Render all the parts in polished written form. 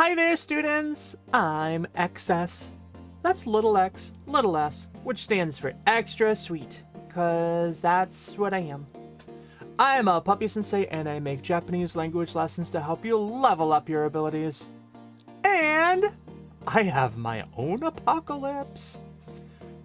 Hi there, students! I'm XS. That's little x, little s, which stands for extra sweet, because that's what I am. I'm a Puppy-Sensei, and I make Japanese language lessons to help you level up your abilities. And I have my own Apawcalypse.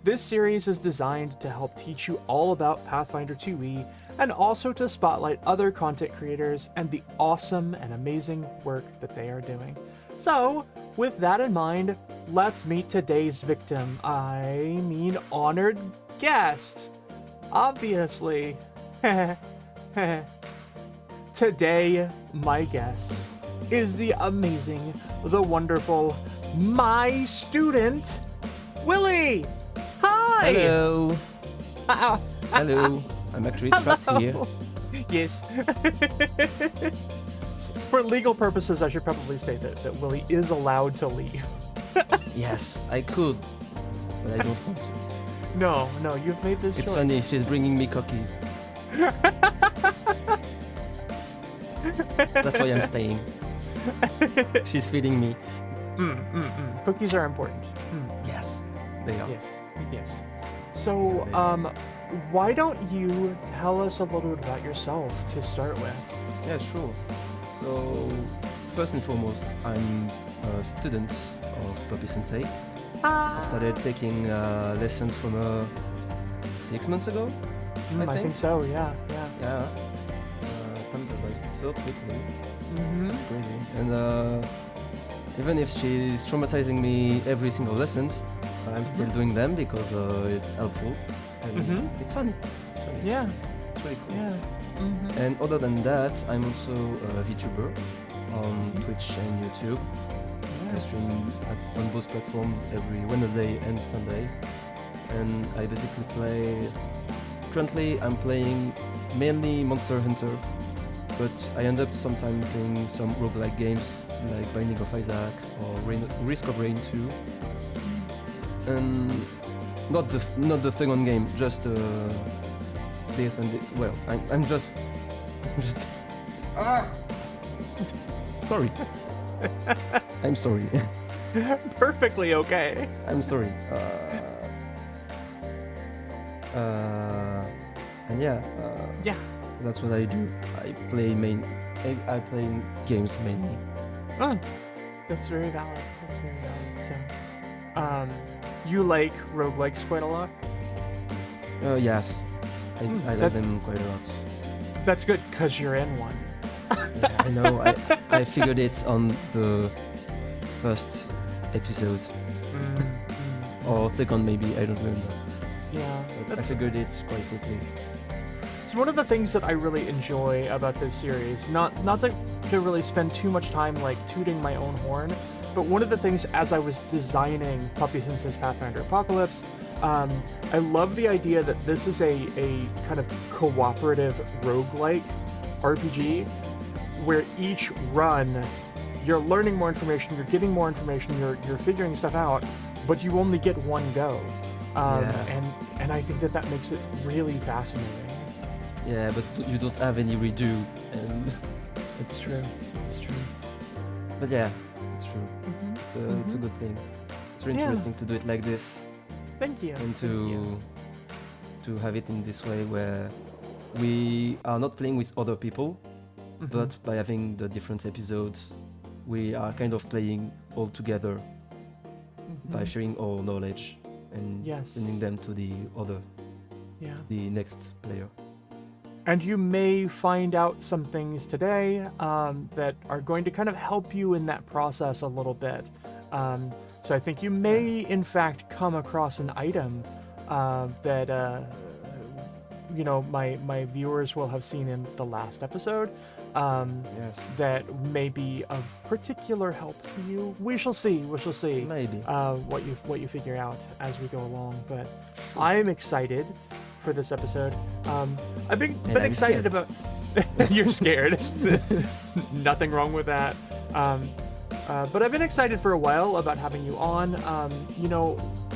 This series is designed to help teach you all about Pathfinder 2e, and also to spotlight other content creators and the awesome and amazing work that they are doing. So, with that in mind, let's meet today's victim. I mean honored guest. Obviously. Today, my guest is the amazing, the wonderful, my student, Willy! Hi! Hello! Hello! I'm actually trapped here. Yes. For legal purposes, I should probably say that Willy is allowed to leave. Yes, I could, but I don't want to. No, you've made this choice. It's funny, she's bringing me cookies. That's why I'm staying. She's feeding me. Cookies are important. Yes, they are. Yes. So, why don't you tell us a little bit about yourself to start with? Yeah, sure. So, first and foremost, I'm a student of Puppy-Sensei. I started taking lessons from her 6 months ago, I think so, yeah. Yeah. Time goes so quickly. It's crazy. And even if she's traumatizing me every single lessons, I'm still doing them because it's helpful. And it's fun. Yeah. It's really cool. Yeah. And other than that, I'm also a VTuber on Twitch and YouTube. I stream on both platforms every Wednesday and Sunday. And I basically play... Currently, I'm playing mainly Monster Hunter, but I end up sometimes playing some roguelike games like Binding of Isaac or Risk of Rain 2. And not the thing on game, just Death and well, I'm just sorry. I'm sorry. Perfectly okay. I'm sorry. And yeah. That's what I do. I play games mainly. Oh, that's very valid. So, you like roguelikes quite a lot? Yes. I like them quite a lot. That's good, because you're in one. Yeah, I know. I figured it on the first episode. Or second maybe, I don't remember. Yeah. But I figured it quite quickly. It's one of the things that I really enjoy about this series. Not to really spend too much time like tooting my own horn, but one of the things as I was designing Puppy-Sensei's Pathfinder Apawcalypse, I love the idea that this is a kind of cooperative roguelike RPG where each run you're learning more information, you're getting more information, you're figuring stuff out, but you only get one go. And I think that makes it really fascinating. Yeah, but you don't have any redo, and it's true. But yeah, it's true. It's a good thing. It's really interesting to do it like this. Thank you. And to have it in this way where we are not playing with other people, but by having the different episodes, we are kind of playing all together by sharing our knowledge and sending them to the next player. And you may find out some things today that are going to kind of help you in that process a little bit. So I think you may, in fact, come across an item that my viewers will have seen in the last episode. That may be of particular help to you. We shall see. Maybe what you figure out as we go along. But I'm excited for this episode. I've been excited about. You're scared. Nothing wrong with that. But I've been excited for a while about having you on.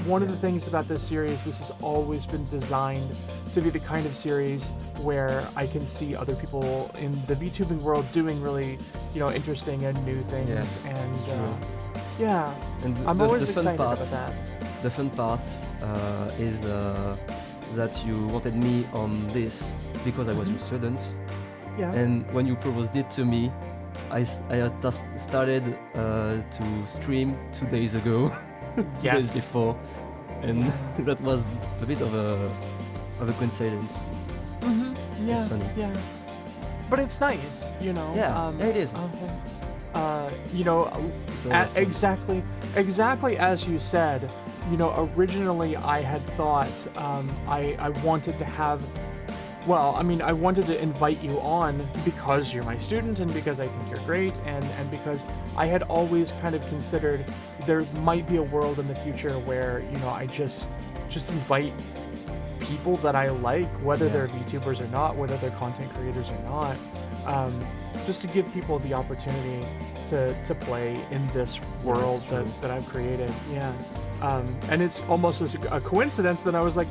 One of the things about this series, this has always been designed to be the kind of series where I can see other people in the VTubing world doing really, interesting and new things. Yeah, And yeah, And I'm always the fun excited part, about that. the fun part is that you wanted me on this because I was your student. Yeah. And when you proposed it to me, I had started to stream 2 days ago, 2 days before, and that was a bit of a coincidence. Yeah, It's funny. yeah. But it's nice, Yeah, it is. It's all fun. Exactly as you said. Originally I had thought I wanted to have. Well, I wanted to invite you on because you're my student and because I think you're great and because I had always kind of considered there might be a world in the future where, I just invite people that I like, whether they're VTubers or not, whether they're content creators or not, just to give people the opportunity to play in this world that I've created. Yeah. And it's almost a coincidence that I was like,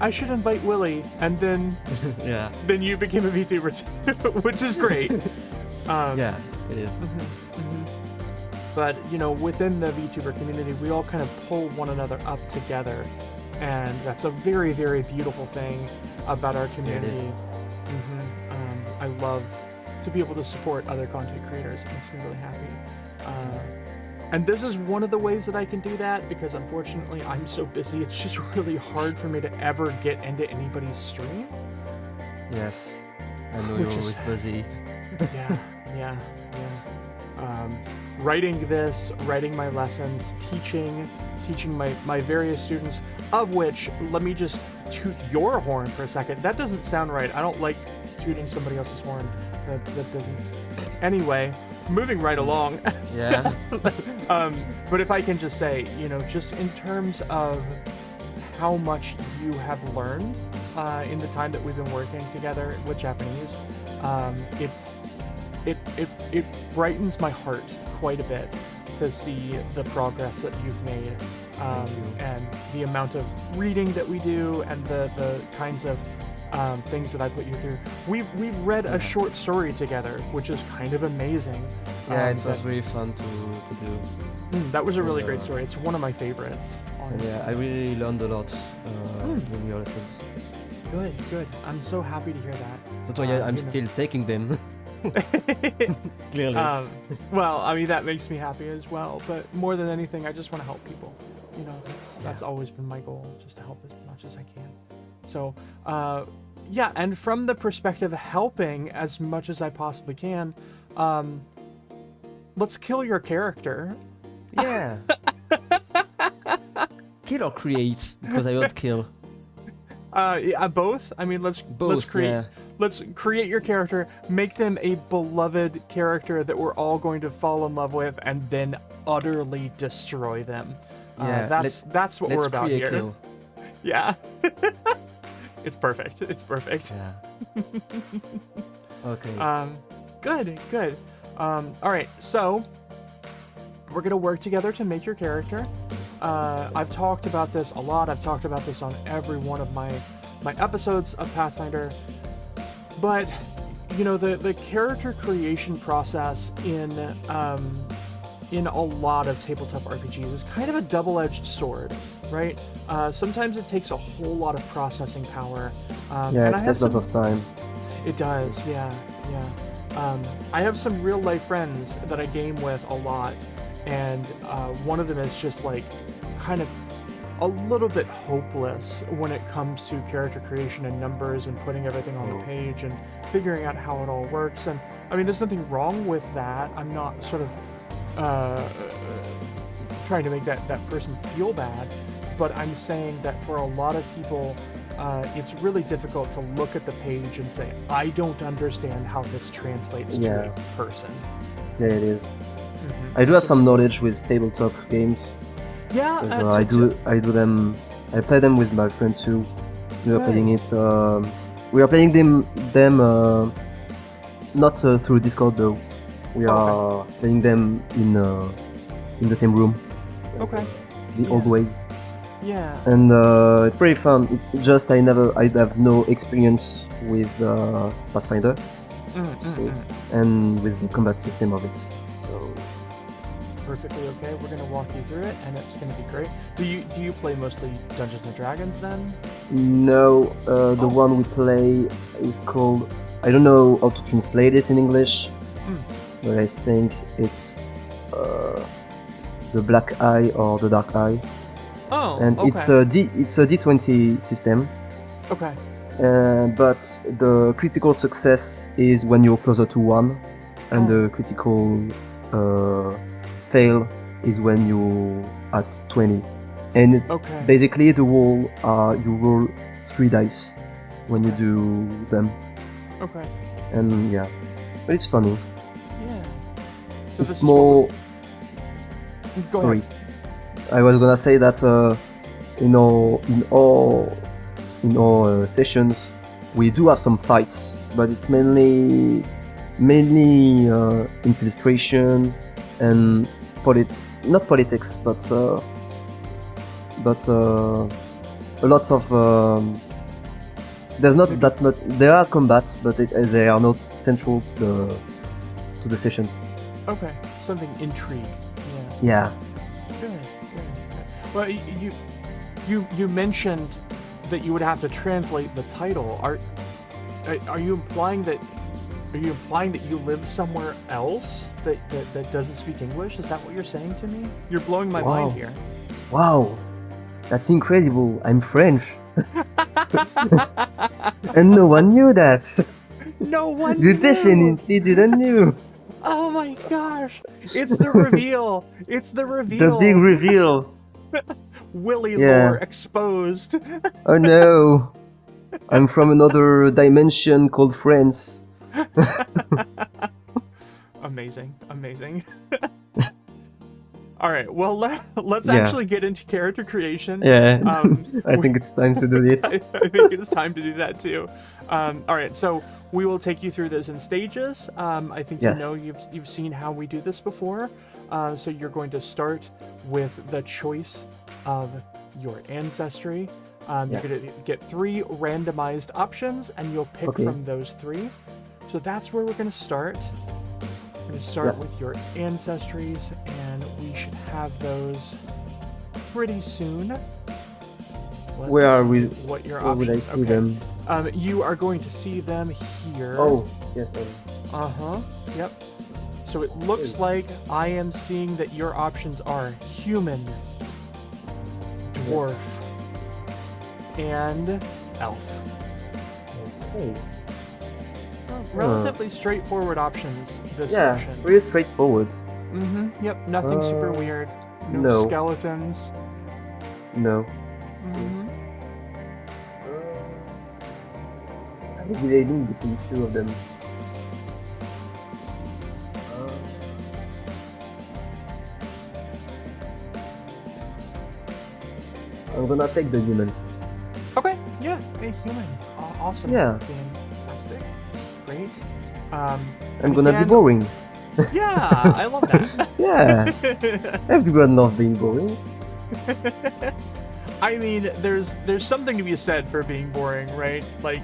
I should invite Willy, and then then you became a VTuber too, which is great. Yeah, it is. But within the VTuber community, we all kind of pull one another up together, and that's a very, very beautiful thing about our community. I love to be able to support other content creators. It makes me really happy. And this is one of the ways that I can do that because unfortunately I'm so busy. It's just really hard for me to ever get into anybody's stream. Yes, I know you're always busy. Yeah. Writing this, writing my lessons, teaching my various students, of which, let me just toot your horn for a second. That doesn't sound right. I don't like tooting somebody else's horn. That doesn't. Anyway, moving right along. Yeah. But if I can just say, just in terms of how much you have learned in the time that we've been working together with Japanese, it brightens my heart quite a bit to see the progress that you've made, and the amount of reading that we do, and the kinds of things that I put you through. We've read a short story together, which is kind of amazing. Yeah, it was really fun to do. That was a really great story. It's one of my favorites, honestly. Yeah, I really learned a lot doing your lessons. Good. I'm so happy to hear that. That's why I'm still taking them. Clearly. Well, that makes me happy as well. But more than anything, I just want to help people. That's always been my goal, just to help as much as I can. So, and from the perspective of helping as much as I possibly can, let's kill your character. Yeah. Kill or create? Because I would kill. Both. Let's create your character, make them a beloved character that we're all going to fall in love with, and then utterly destroy them. That's what we're about here. Kill. Yeah. It's perfect. Yeah. Okay. Good. All right. So we're gonna work together to make your character. I've talked about this a lot. I've talked about this on every one of my episodes of Pathfinder. But the character creation process in a lot of tabletop RPGs is kind of a double-edged sword, right? Sometimes it takes a whole lot of processing power. It takes a lot of time. It does, yeah. I have some real-life friends that I game with a lot, and one of them is just kind of a little bit hopeless when it comes to character creation and numbers and putting everything on the page and figuring out how it all works. And there's nothing wrong with that. I'm not sort of trying to make that person feel bad, but I'm saying that for a lot of people, it's really difficult to look at the page and say, I don't understand how this translates to a person. Yeah, it is. I do have some knowledge with tabletop games. Yeah, I do them. I play them with my friend too. We are playing it. We are playing them not through Discord though. We are playing them in the same room. Okay. The old ways. Yeah. And it's pretty fun. It's just I have no experience with Pathfinder, and with the combat system of it. So Perfectly okay. We're gonna walk you through it, and it's gonna be great. Do you play mostly Dungeons and Dragons then? no, the one we play is called, I don't know how to translate it in English, but I think it's the Black Eye or the Dark Eye. Oh, And okay. it's a D20 system. Okay. But the critical success is when you're closer to 1, and the critical fail is when you're at 20. And basically the roll you roll 3 dice when you do them. Okay. And yeah, but it's funny. Yeah. So it's more. Go Sorry, ahead. I was gonna say that in our sessions we do have some fights, but it's mainly infiltration and not politics, but a lot of there's not that much. There are combats, but they are not central to the sessions. Okay, something intrigue. Yeah. Good. Well, you mentioned that you would have to translate the title. Are you implying that you live somewhere else that doesn't speak English? Is that what you're saying to me? You're blowing my mind here. Wow, that's incredible. I'm French. And no one knew that. No one You knew. Definitely didn't knew. Oh my gosh! It's the reveal. It's the reveal. The big reveal. Willy lore exposed. Oh no! I'm from another dimension called France. Amazing. All right, well, let's actually get into character creation. Yeah, I think it's time to do it. I think it's time to do that too. All right, so we will take you through this in stages. I think you know you've seen how we do this before. So you're going to start with the choice of your ancestry. You're going to get 3 randomized options, and you'll pick from those 3. So that's where we're going to start. We're going to start with your ancestries, and we should have those pretty soon. Where are we? What your where options? would I see them? You are going to see them here. Oh, yes. Yep. So it looks like I am seeing that your options are human, dwarf, and elf. Okay. Relatively straightforward options this session. Yeah, pretty straightforward. Yep, nothing super weird. No skeletons. No. I'm debating between 2 of them. I'm gonna take the human. Okay, yeah, a human. Awesome. Yeah. Fantastic. Great. I'm gonna be boring. Yeah, I love that. Yeah. Everyone loves being boring. I mean, there's something to be said for being boring, right? Like,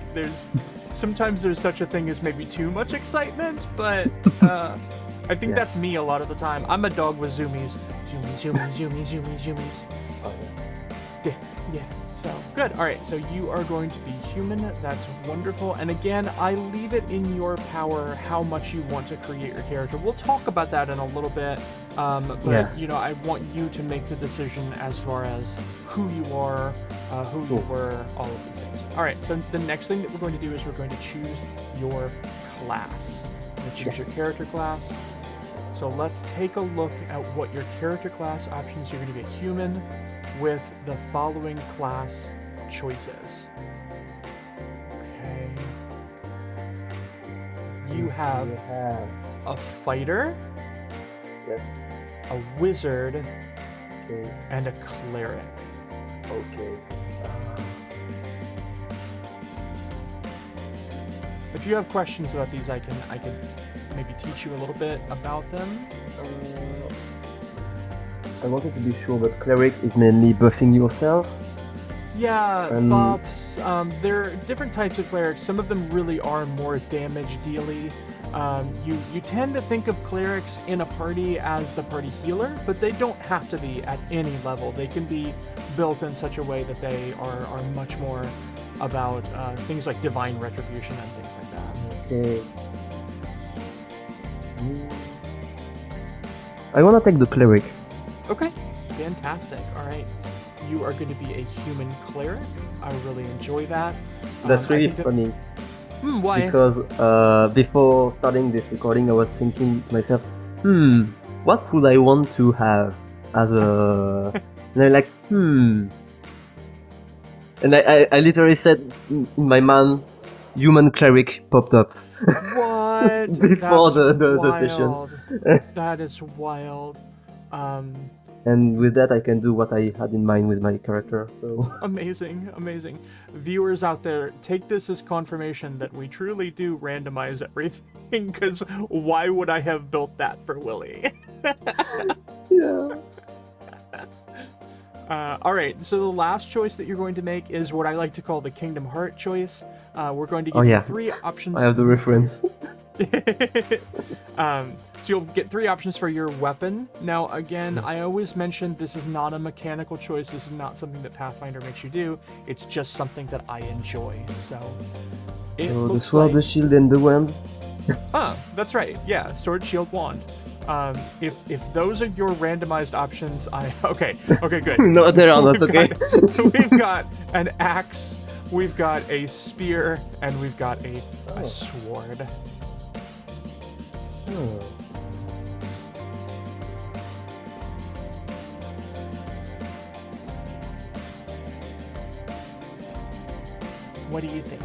sometimes there's such a thing as maybe too much excitement, but I think that's me a lot of the time. I'm a dog with zoomies. Zoomies. Yeah. So, good. All right, so you are going to be human. That's wonderful. And again, I leave it in your power how much you want to create your character. We'll talk about that in a little bit. But, you know, I want you to make the decision as far as who you are, who you were, all of these things. All right, so the next thing that we're going to do is we're going to choose your class. You're going to choose your character class. So let's take a look at what your character class options. You're going to be a human with the following class choices. Okay. You have a fighter, a wizard, and a cleric. Okay. If you have questions about these, I can maybe teach you a little bit about them. I wanted to be sure, but cleric is mainly buffing yourself. Yeah, And- buffs. There are different types of clerics. Some of them really are more damage dealy. You tend to think of clerics in a party as the party healer, but they don't have to be at any level. They can be built in such a way that they are much more about things like divine retribution and things like that. Okay. I wanna take the cleric. Okay, fantastic. All right, you are going to be a human cleric. I really enjoy that. That's I really think that- funny. Why? Because before starting this recording, I was thinking to myself, what would I want to have as a... and I'm like, And I literally said in my mind, human cleric popped up. What? Before That's the session. wild. That is wild. And with that, I can do what I had in mind with my character, so... Amazing, amazing. Viewers out there, take this as confirmation that we truly do randomize everything, because why would I have built that for Willy? Yeah. All right, so the last choice that you're going to make is what I like to call the Kingdom Heart choice. We're going to give you 3 options. I have the reference. So you'll get 3 options for your weapon. Now, again, I always mention this is not a mechanical choice. This is not something that Pathfinder makes you do. It's just something that I enjoy. So, it So the looks sword, like... the shield, and the wand. That's right. Yeah, sword, shield, wand. If those are your randomized options, okay, good. No, they are not, okay? We've got an axe, we've got a spear, and we've got a sword. Oh. What do you think?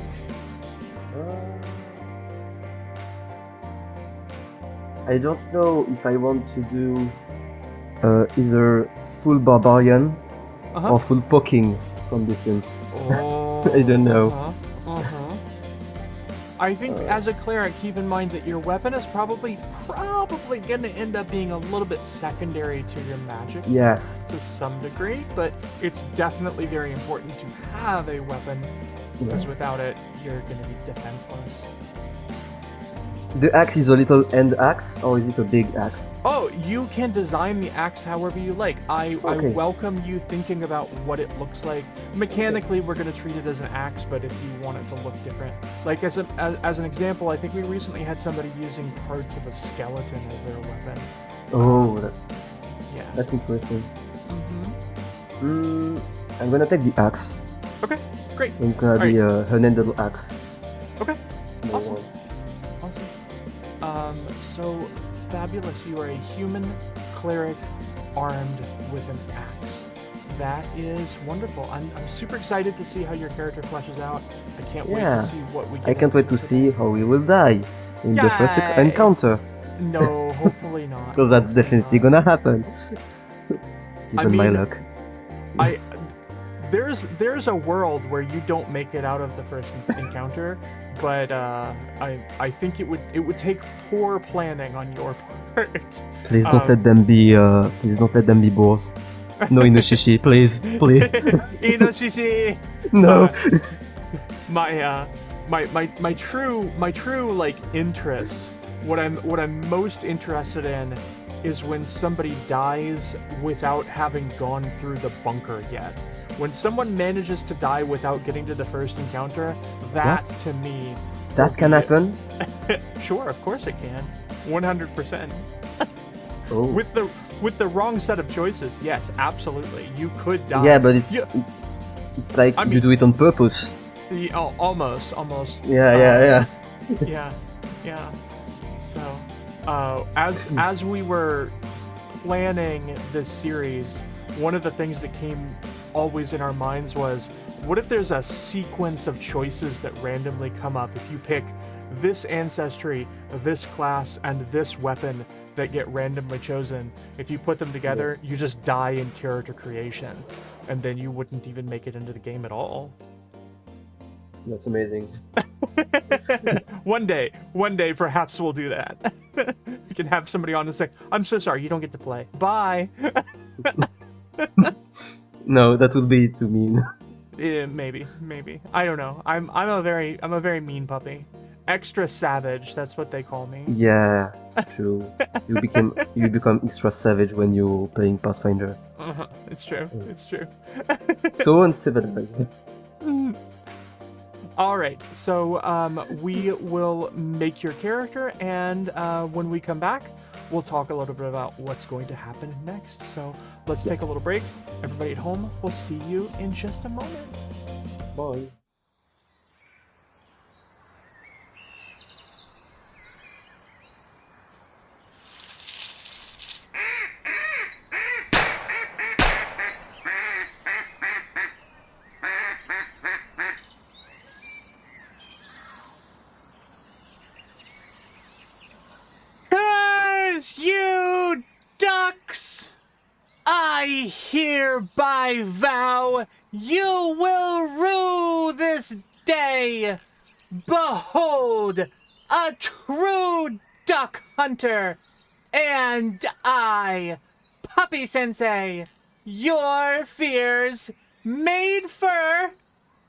I don't know if I want to do either full barbarian or full poking from distance. Oh, I don't know. I think as a cleric, keep in mind that your weapon is probably going to end up being a little bit secondary to your magic. Yes. To some degree, but it's definitely very important to have a weapon, because without it, you're going to be defenseless. The axe is a little end axe, or is it a big axe? Oh, you can design the axe however you like. I welcome you thinking about what it looks like. Mechanically, we're going to treat it as an axe, but if you want it to look different. Like, as an example, I think we recently had somebody using parts of a skeleton as their weapon. Oh, Yeah. that's interesting. Mm-hmm. I'm gonna take the axe. Okay, great. It's gonna be a hand-handled axe. Okay, Small awesome. one. Awesome. So fabulous. You are a human cleric armed with an axe. That is wonderful. I'm super excited to see how your character fleshes out. I can't wait to see what we get. I can't wait to see how we will die in the first Yay! encounter. No, hopefully not. Because that's definitely gonna happen. Given my luck. There's a world where you don't make it out of the first encounter, but I think it would take poor planning on your part. Please don't let them be boars. No inoshishi, please. Inoshishi. No. My true like interest. What I'm most interested in is when somebody dies without having gone through the bunker yet. When someone manages to die without getting to the first encounter, that to me... That can happen? Sure, of course it can. 100%. Oh. With the wrong set of choices, yes, absolutely. You could die. Yeah, but it's like you do it on purpose. Almost. Yeah. Yeah. So, as we were planning this series, one of the things that came always in our minds was, what if there's a sequence of choices that randomly come up? If you pick this ancestry, this class, and this weapon that get randomly chosen, if you put them together, you just die in character creation, and then you wouldn't even make it into the game at all. That's amazing. One day, perhaps we'll do that. We can have somebody on and say, "I'm so sorry, you don't get to play. Bye." No, that would be too mean. Maybe. I don't know. I'm a very mean puppy. Extra savage. That's what they call me. Yeah, true. You become extra savage when you're playing Pathfinder. It's true. Mm. It's true. So uncivilized. All right. So we will make your character, and when we come back, we'll talk a little bit about what's going to happen next. So let's take a little break. Everybody at home, we'll see you in just a moment. Bye. Curse you, ducks! I hereby vow you will rue this day. Behold, a true duck hunter, and I, Puppy-Sensei, your fears made fur,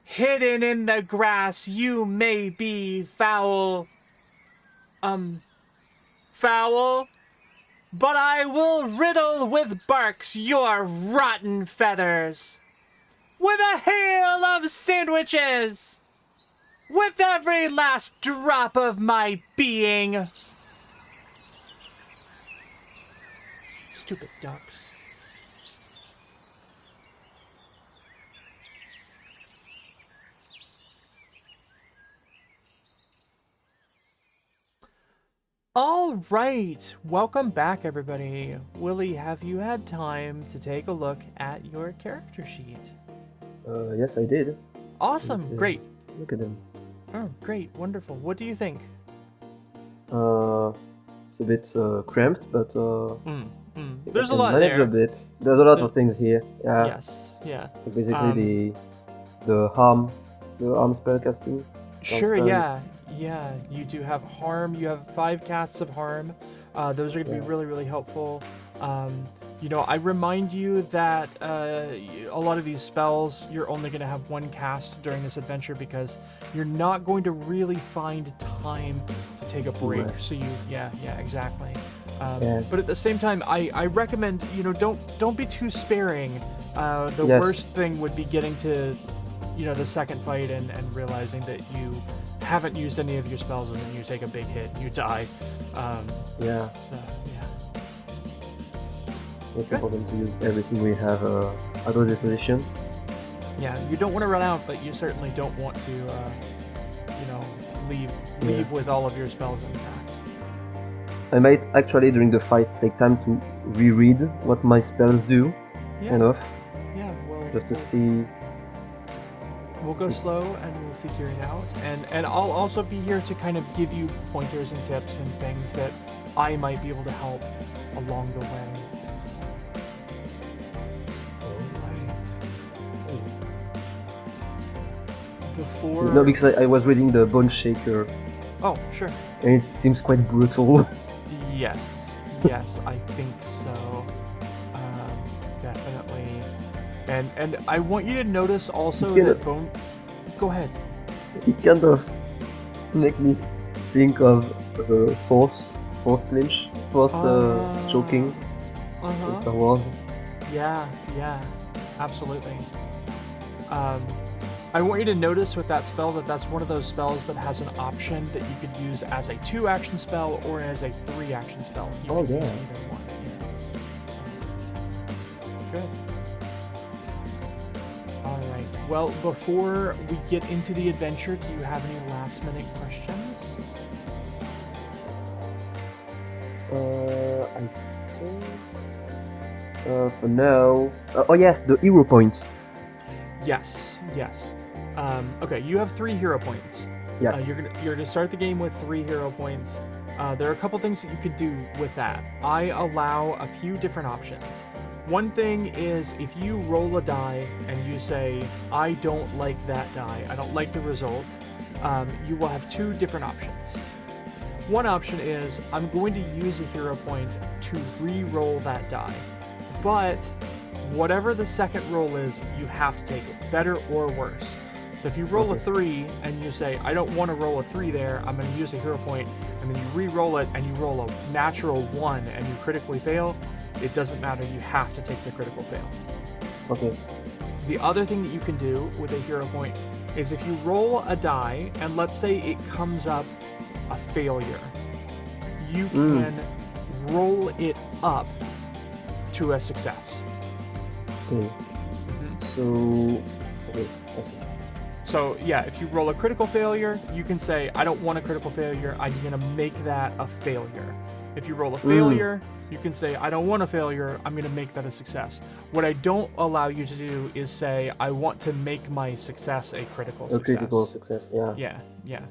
hidden in the grass you may be foul. Foul? But I will riddle with barks your rotten feathers. With a hail of sandwiches. With every last drop of my being. Stupid ducks. All right, welcome back, everybody. Willie, have you had time to take a look at your character sheet? Yes, I did. Awesome, great. Look at them. Oh, great, wonderful. What do you think? It's a bit cramped, but There's a I can lot manage there. a bit. There's a lot of things here. Yeah. Yes, yeah. So basically, the harm spell casting. Sure, spells. yeah. You do have harm. You have 5 casts of harm. Those are going to be really, really helpful. I remind you that a lot of these spells, you're only going to have 1 cast during this adventure because you're not going to really find time to take a break. Right. So yeah, exactly. Yeah. But at the same time, I recommend, don't be too sparing. The Yes. worst thing would be getting to, the second fight and realizing that you haven't used any of your spells and then you take a big hit and you die. Yeah. So, yeah. It's Good. important to use everything we have at our disposition. Yeah, you don't want to run out, but you certainly don't want to, leave with all of your spells intact. I might actually, during the fight, take time to reread what my spells do, Yeah. kind of, Yeah, just to see. We'll go slow and we'll figure it out. And I'll also be here to kind of give you pointers and tips and things that I might be able to help along the way. Before... No, because I was reading the Bone Shaker, Oh, sure. and it seems quite brutal. Yes, I think so. Definitely. And I want you to notice also Yeah. that bone... Go ahead. It kind of make me think of Force Clinch, Force choking in Star Wars. Yeah, absolutely. I want you to notice with that spell that that's one of those spells that has an option that you could use as a 2-action spell or as a 3-action spell. You Oh, can use yeah. either one. Yeah. Good. All right. Well, before we get into the adventure, do you have any last-minute questions? I think for now. Oh yes, the hero point. Yes. Okay, you have 3 hero points. Yes. You're gonna start the game with 3 hero points. There are a couple things that you could do with that. I allow a few different options. One thing is if you roll a die and you say, I don't like that die, I don't like the result, you will have 2 different options. One option is I'm going to use a hero point to re-roll that die. but whatever the second roll is, you have to take it, better or worse. So if you roll a 3 and you say, I don't want to roll a 3 there, I'm going to use a hero point, and then you re-roll it and you roll a natural 1 and you critically fail, it doesn't matter, you have to take the critical fail. Okay. The other thing that you can do with a hero point is if you roll a die, and let's say it comes up a failure, you can roll it up to a success. Okay. So, okay. So yeah, if you roll a critical failure, you can say, I don't want a critical failure, I'm going to make that a failure. If you roll a failure, you can say, I don't want a failure, I'm going to make that a success. What I don't allow you to do is say, I want to make my success a critical success. A critical success, yeah. Yeah.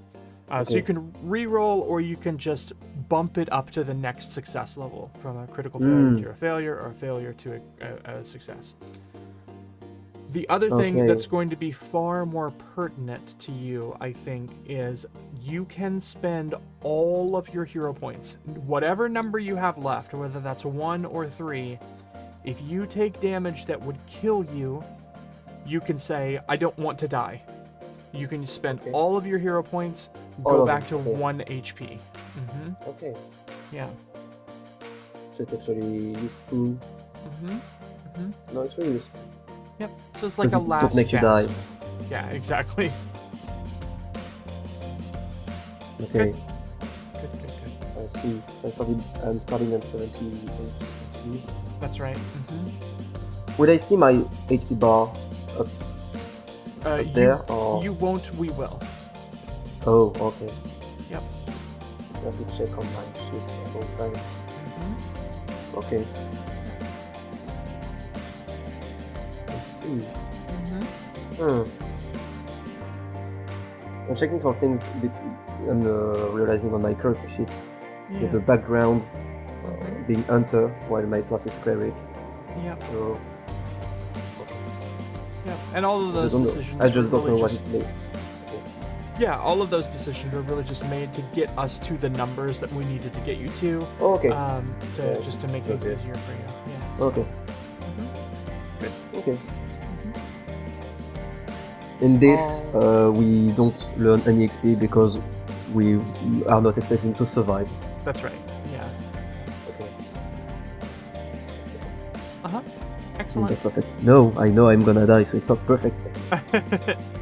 So you can re-roll, or you can just bump it up to the next success level, from a critical failure to a failure, or a failure to a success. The other thing that's going to be far more pertinent to you, I think, is you can spend all of your hero points, whatever number you have left, whether that's 1 or 3, if you take damage that would kill you, you can say, I don't want to die. You can spend all of your hero points, go back to 1 HP. Okay. Yeah. So it's actually useful. No, it's really useful. Yep. So it's like a last Don't make you chance. die. Yeah, exactly. Okay. Good. I see. I'm starting at 70. That's right. Would I see my HP bar up there? Or... You won't, we will. Oh, okay. Yep. I have to check on my shit all the time. Okay. I'm checking for things and realizing on my character sheet with the background being hunter while my class is cleric. Yep. So, yep. And all of those decisions. I just don't know what it means. Yeah, all of those decisions were really just made to get us to the numbers that we needed to get you to. Oh, okay. Just to make things easier for you. Yeah. Okay. Good. Okay. In this, we don't learn any XP because we are not expecting to survive. That's right. Yeah. Okay. Excellent. That's perfect. No, I know I'm gonna die, so it's not perfect.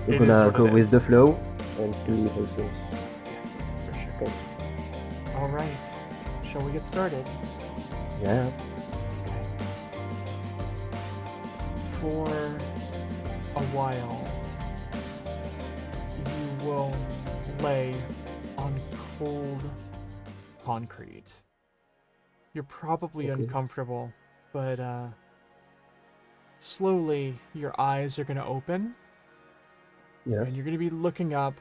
We're gonna go with the flow and see how it goes. Yes, for sure. Okay. All right. Shall we get started? Yeah. For a while, you will lay on cold concrete. You're probably uncomfortable, but slowly your eyes are going to open. Yeah. And you're going to be looking up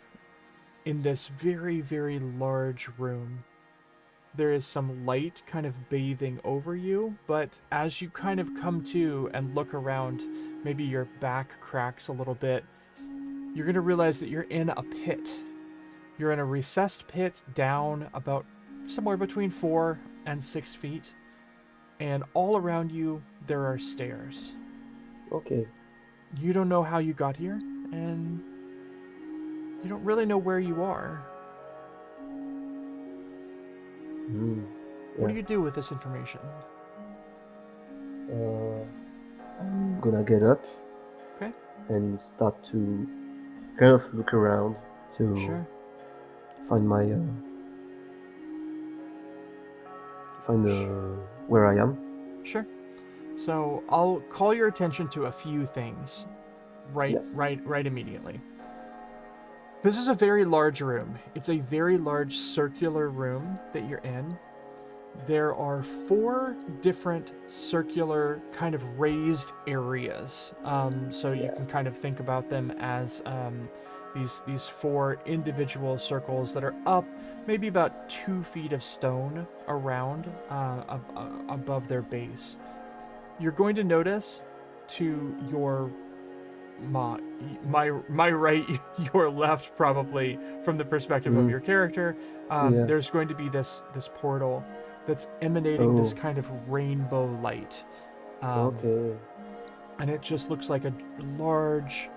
in this very, very large room. There is some light kind of bathing over you, but as you kind of come to and look around, maybe your back cracks a little bit, you're going to realize that you're in a pit. You're in a recessed pit down about somewhere between 4 and 6 feet, and all around you there are stairs. Okay. You don't know how you got here, and you don't really know where you are. What do you do with this information? I'm gonna get up. Okay. And start to kind of look around to find my where I am. Sure. So I'll call your attention to a few things right immediately. This is a very large room. It's a very large circular room that you're in. There are 4 different circular kind of raised areas. So you can kind of think about them as these 4 individual circles that are up maybe about 2 feet of stone around above their base. You're going to notice to your my right, your left, probably from the perspective of your character, there's going to be this portal that's emanating this kind of rainbow light. Okay. And it just looks like a large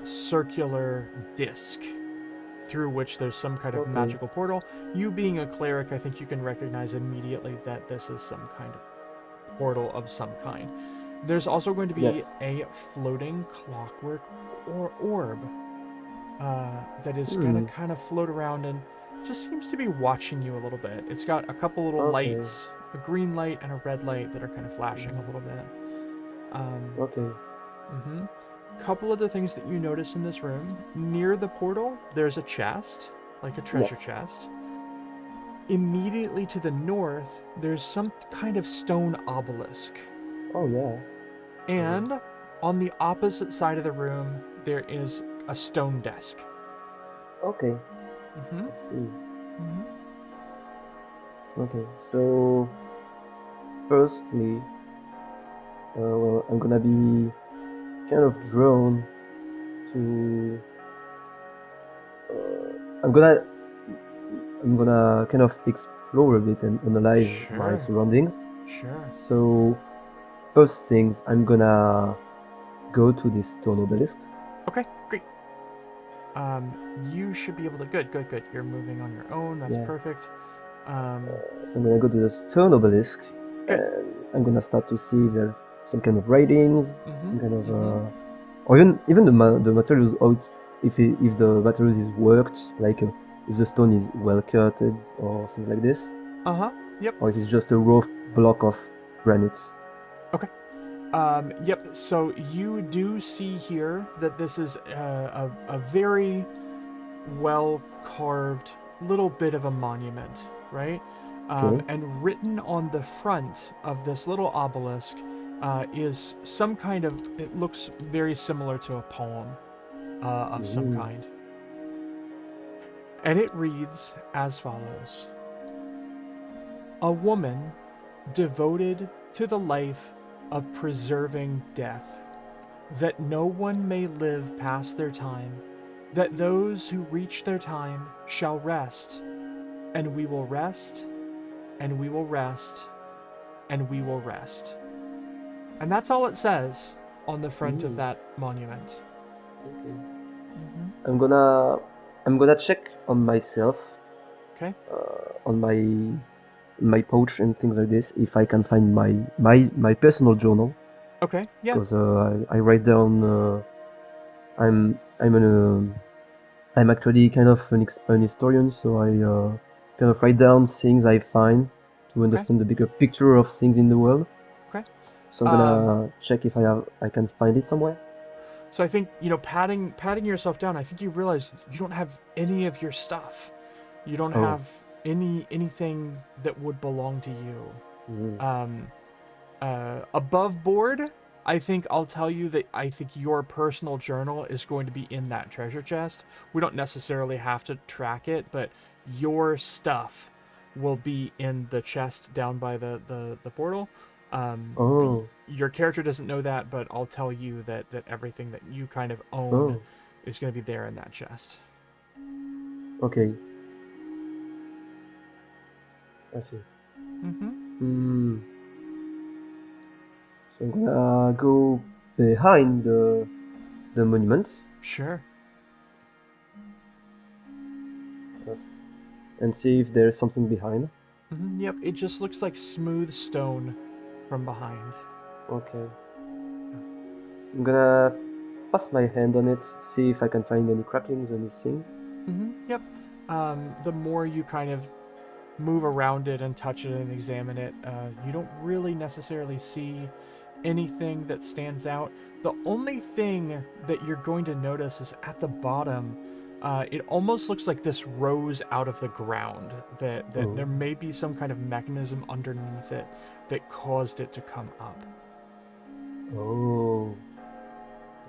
circular disc through which there's some kind of Okay. magical portal. You being a cleric, I think you can recognize immediately that this is some kind of portal of some kind. There's also going to be Yes. a floating clockwork or orb that is going Hmm. to kind of float around and just seems to be watching you a little bit. It's got a couple little Okay. lights, a green light and a red light that are kind of flashing a little bit. Okay. Couple of the things that you notice in this room, near the portal, there's a chest, like a treasure Yes. chest. Immediately to the north, there's some kind of stone obelisk. Oh yeah. And on the opposite side of the room, there is a stone desk. Okay. Mm-hmm. I see. Mm-hmm. Okay. So, firstly, well, I'm gonna be kind of drawn to. I'm gonna kind of explore a bit and analyze my Sure. surroundings. Sure. So, first things, I'm gonna go to this stone obelisk. Okay, great. You should be able to. Good. You're moving on your own. That's Yeah. perfect. So I'm gonna go to the stone obelisk, Good. and I'm gonna start to see if there are some kind of writings, Mm-hmm. some kind of, Mm-hmm. or even the materials. If the materials is worked, like if the stone is well cutted or something like this, Uh-huh. Yep. or if it's just a rough block of granite. Okay. Yep. So you do see here that this is a very well carved little bit of a monument, right? Okay. And written on the front of this little obelisk is some kind of. It looks very similar to a poem of some Mm. kind, and it reads as follows: A woman devoted to the life of preserving death, that no one may live past their time, that those who reach their time shall rest, and we will rest, and we will rest, and we will rest. And that's all it says on the front of that monument. Okay. Mm-hmm. I'm gonna check on myself, Okay. on my pouch and things like this, if I can find my personal journal, Okay. Yeah. because I write down. I'm I'm an I'm actually kind of an historian, so I kind of write down things I find to understand the bigger picture of things in the world. Okay. So I'm gonna check if I can find it somewhere. So I think, patting yourself down, I think you realize you don't have any of your stuff. You don't Oh. have anything that would belong to you. Mm. Above board, I think I'll tell you that I think your personal journal is going to be in that treasure chest. We don't necessarily have to track it, but your stuff will be in the chest down by the portal. Oh. Your character doesn't know that, but I'll tell you that everything that you kind of own Oh. is going to be there in that chest. Okay. I see. Mm-hmm. So I'm gonna go behind the monument Sure. and see if there's something behind. Mm-hmm. Yep, it just looks like smooth stone from behind. Okay. I'm gonna pass my hand on it, see if I can find any cracklings or anything. Mm-hmm. Yep. The more you kind of move around it and touch it and examine it, you don't really necessarily see anything that stands out. The only thing that you're going to notice is at the bottom. It almost looks like this rose out of the ground. That Oh. there may be some kind of mechanism underneath it that caused it to come up. Oh.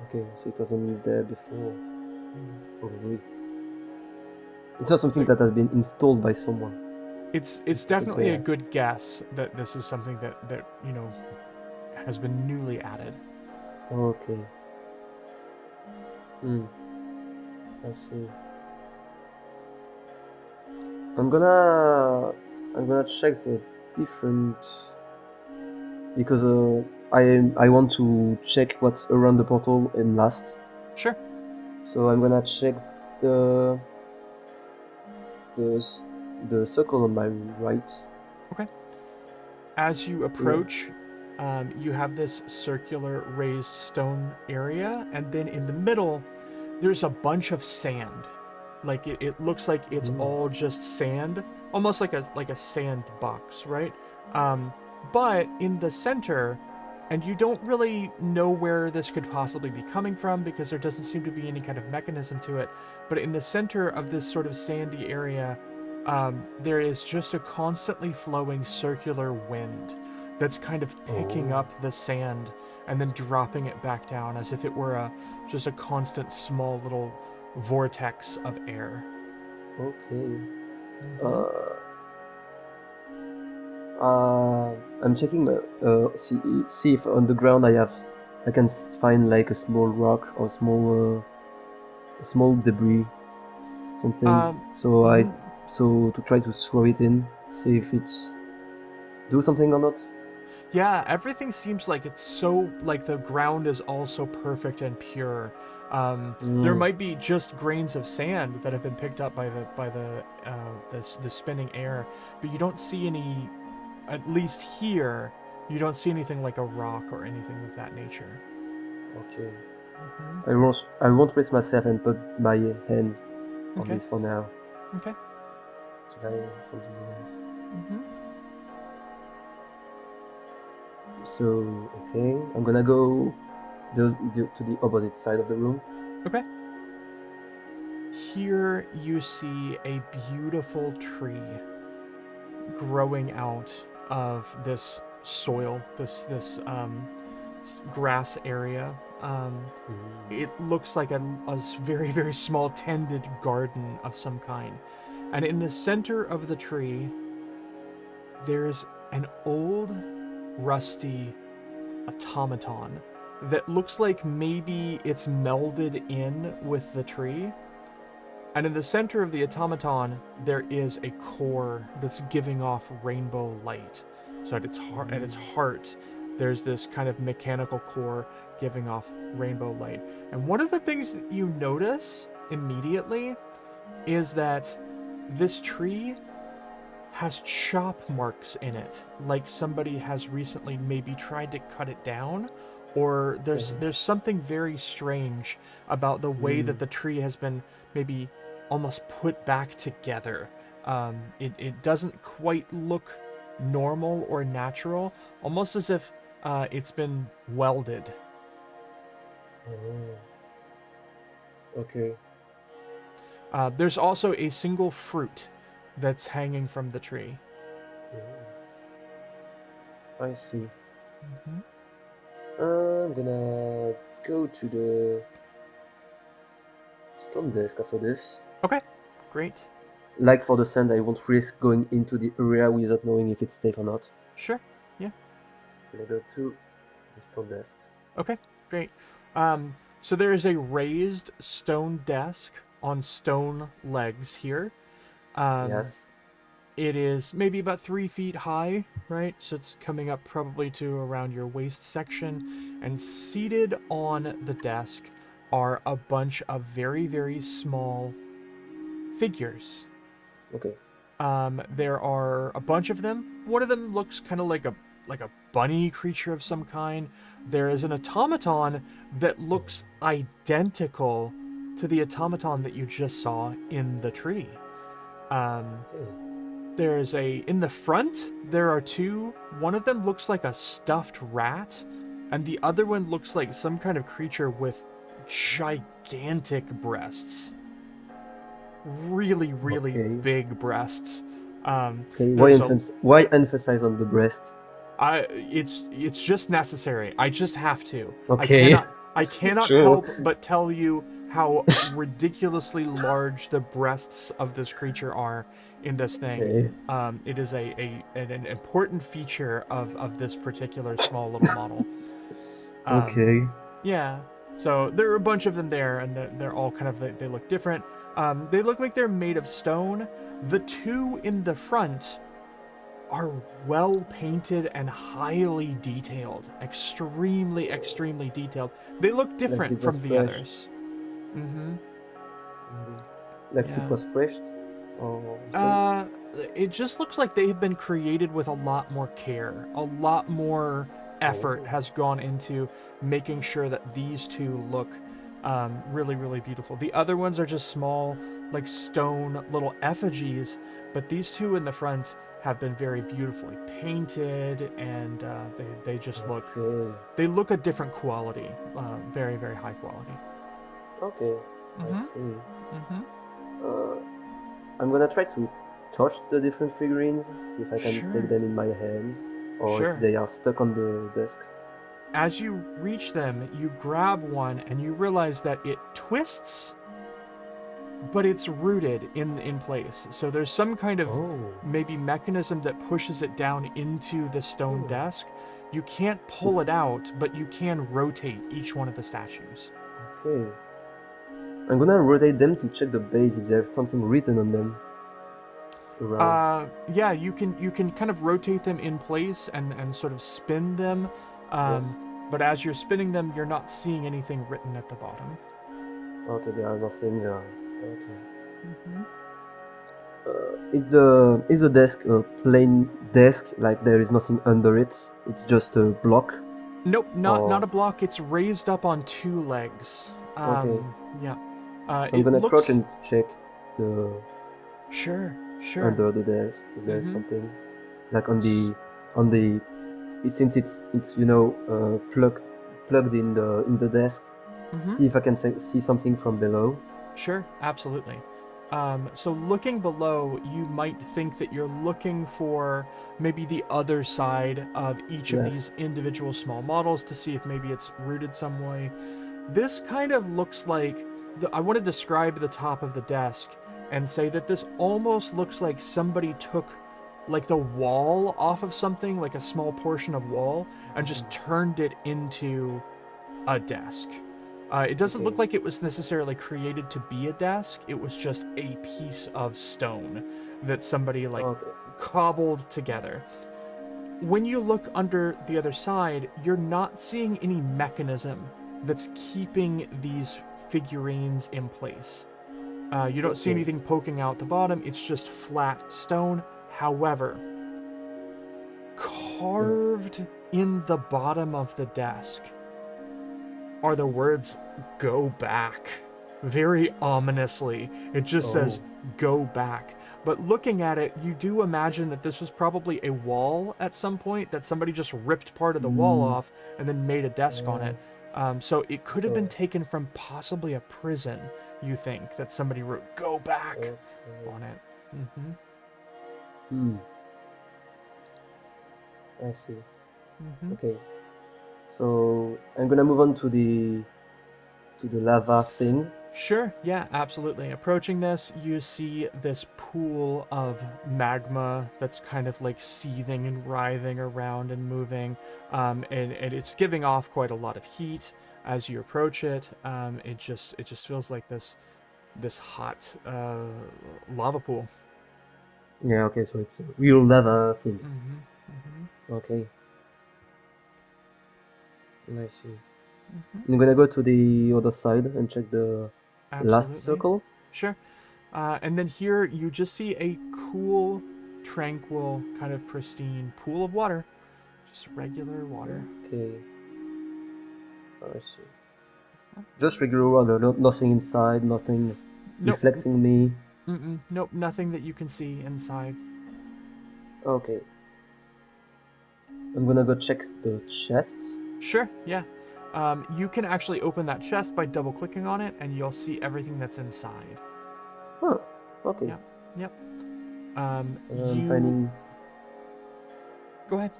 Okay, so it wasn't there before. Probably. It's not something that has been installed by someone. It's definitely a good guess that this is something that has been newly added. Okay. I see. I'm gonna check the different because I want to check what's around the portal and last. Sure. So I'm gonna check the the circle on my right. Okay. As you approach, you have this circular raised stone area, and then in the middle, there's a bunch of sand. Like it looks like it's all just sand, almost like a sandbox, right? But in the center, and you don't really know where this could possibly be coming from because there doesn't seem to be any kind of mechanism to it. But in the center of this sort of sandy area, there is just a constantly flowing circular wind that's kind of picking up the sand and then dropping it back down as if it were just a constant small little vortex of air. Okay. Mhm. I'm checking see if on the ground I can find like a small rock or small debris, something. n- So to try to throw it in, see if it's do something or not. Yeah, everything seems like it's so like the ground is all so perfect and pure. There might be just grains of sand that have been picked up by the spinning air, but you don't see any. At least here, you don't see anything like a rock or anything of that nature. Okay. Mm-hmm. I won't risk myself and put my hands on Okay. this for now. Okay. Should I find something else? Mm-hmm. So okay, I'm gonna go to the opposite side of the room. Okay. Here you see a beautiful tree growing out of this soil, this grass area. It looks like a very, very small tended garden of some kind. And in the center of the tree, there's an old, rusty automaton that looks like maybe it's melded in with the tree. And in the center of the automaton, there is a core that's giving off rainbow light. So at its heart, there's this kind of mechanical core giving off rainbow light. And one of the things that you notice immediately is that this tree has chop marks in it, like somebody has recently maybe tried to cut it down, or there's something very strange about the way that the tree has been maybe almost put back together. It doesn't quite look normal or natural, almost as if it's been welded. Okay. There's also a single fruit that's hanging from the tree. I see. Mm-hmm. I'm gonna go to the stone desk after this. Okay, great. Like for the sand, I won't risk going into the area without knowing if it's safe or not. Sure, yeah. I'm gonna go to the stone desk. Okay, great. So there is a raised stone desk on stone legs here. Yes. It is maybe about 3 feet high, right? So it's coming up probably to around your waist section. And seated on the desk are a bunch of very, very small figures. Okay. There are a bunch of them. One of them looks kind of like a bunny creature of some kind. There is an automaton that looks identical to the automaton that you just saw in the tree. There's in the front, there are two. One of them looks like a stuffed rat, and the other one looks like some kind of creature with gigantic breasts. Really, really big breasts. Okay. There's Why emphasize on the breast? it's just necessary. I just have to. Okay. I cannot Sure. help but tell you how ridiculously large the breasts of this creature are in this thing. Okay. It is an important feature of this particular small little model. Okay. Yeah. So there are a bunch of them there, and they're all kind of they look different. They look like they're made of stone. The two in the front are well painted and highly detailed. Extremely, extremely detailed. They look different it from was the fresh. others. Mm-hmm. Maybe. Like if it Yeah. was fresh or recent. It just looks like they have been created with a lot more care. A lot more effort Oh. has gone into making sure that these two look really, really beautiful. The other ones are just small, like stone little effigies, but these two in the front have been very beautifully painted, and they just look Okay. they look a different quality, very, very high quality. Okay. I Mm-hmm. see. Mm-hmm. Uh, I'm gonna try to touch the different figurines, see if I can take Sure. them in my hands, or if Sure. they are stuck on the desk. As you reach them, you grab one and you realize that it twists, but it's rooted in place. So there's some kind of Oh. maybe mechanism that pushes it down into the stone Hmm. desk. You can't pull it out, but you can rotate each one of the statues. Okay. I'm gonna rotate them to check the base if there's something written on them around. Yeah, you can kind of rotate them in place and sort of spin them. Yes. But as you're spinning them, you're not seeing anything written at the bottom. Okay, there are nothing. Okay. Mm-hmm. Is the desk a plain desk? Like there is nothing under it? It's just a block? Nope, not Or a block. It's raised up on two legs. okay. Yeah. So I'm It gonna crouch looks and check the sure. under the desk if there's Mm-hmm. something like on the since it's plugged in the desk. Mm-hmm. See if I can see something from below. Sure, absolutely. So looking below, you might think that you're looking for maybe the other side of each of Yes. these individual small models to see if maybe it's rooted some way. This kind of looks like I want to describe the top of the desk and say that this almost looks like somebody took like the wall off of something, like a small portion of wall, and just turned it into a desk. It doesn't Okay. look like it was necessarily created to be a desk. It was just a piece of stone that somebody like Okay. cobbled together. When you look under the other side, you're not seeing any mechanism that's keeping these figurines in place. You don't see Okay. anything poking out the bottom. It's just flat stone. However, carved in the bottom of the desk are the words "go back." Very ominously. It just says "go back." But looking at it, you do imagine that this was probably a wall at some point, that somebody just ripped part of the wall off and then made a desk on it. So it could have been So taken from possibly a prison, you think, that somebody wrote "go back" okay. on it. Mm-hmm. Hmm. I see. Mm-hmm. Okay. So I'm gonna move on to the lava thing. Sure, yeah, absolutely. Approaching this, you see this pool of magma that's kind of like seething and writhing around and moving, and it's giving off quite a lot of heat as you approach it. It just feels like this hot lava pool. Yeah. Okay. So it's a real lava thing. Mm-hmm. Mm-hmm. Okay. I see. Mm-hmm. I'm gonna go to the other side and check the last Absolutely. circle. Sure. And then here you just see a cool, tranquil, kind of pristine pool of water. Just regular water. Okay. I see. Just regular water. Nothing inside. Nothing Nope. reflecting me. Nope. Nothing that you can see inside. Okay. I'm gonna go check the chest. Sure. Yeah. You can actually open that chest by double clicking on it, and you'll see everything that's inside. Huh. Okay. Yep. Yep. I'm You finding. go ahead.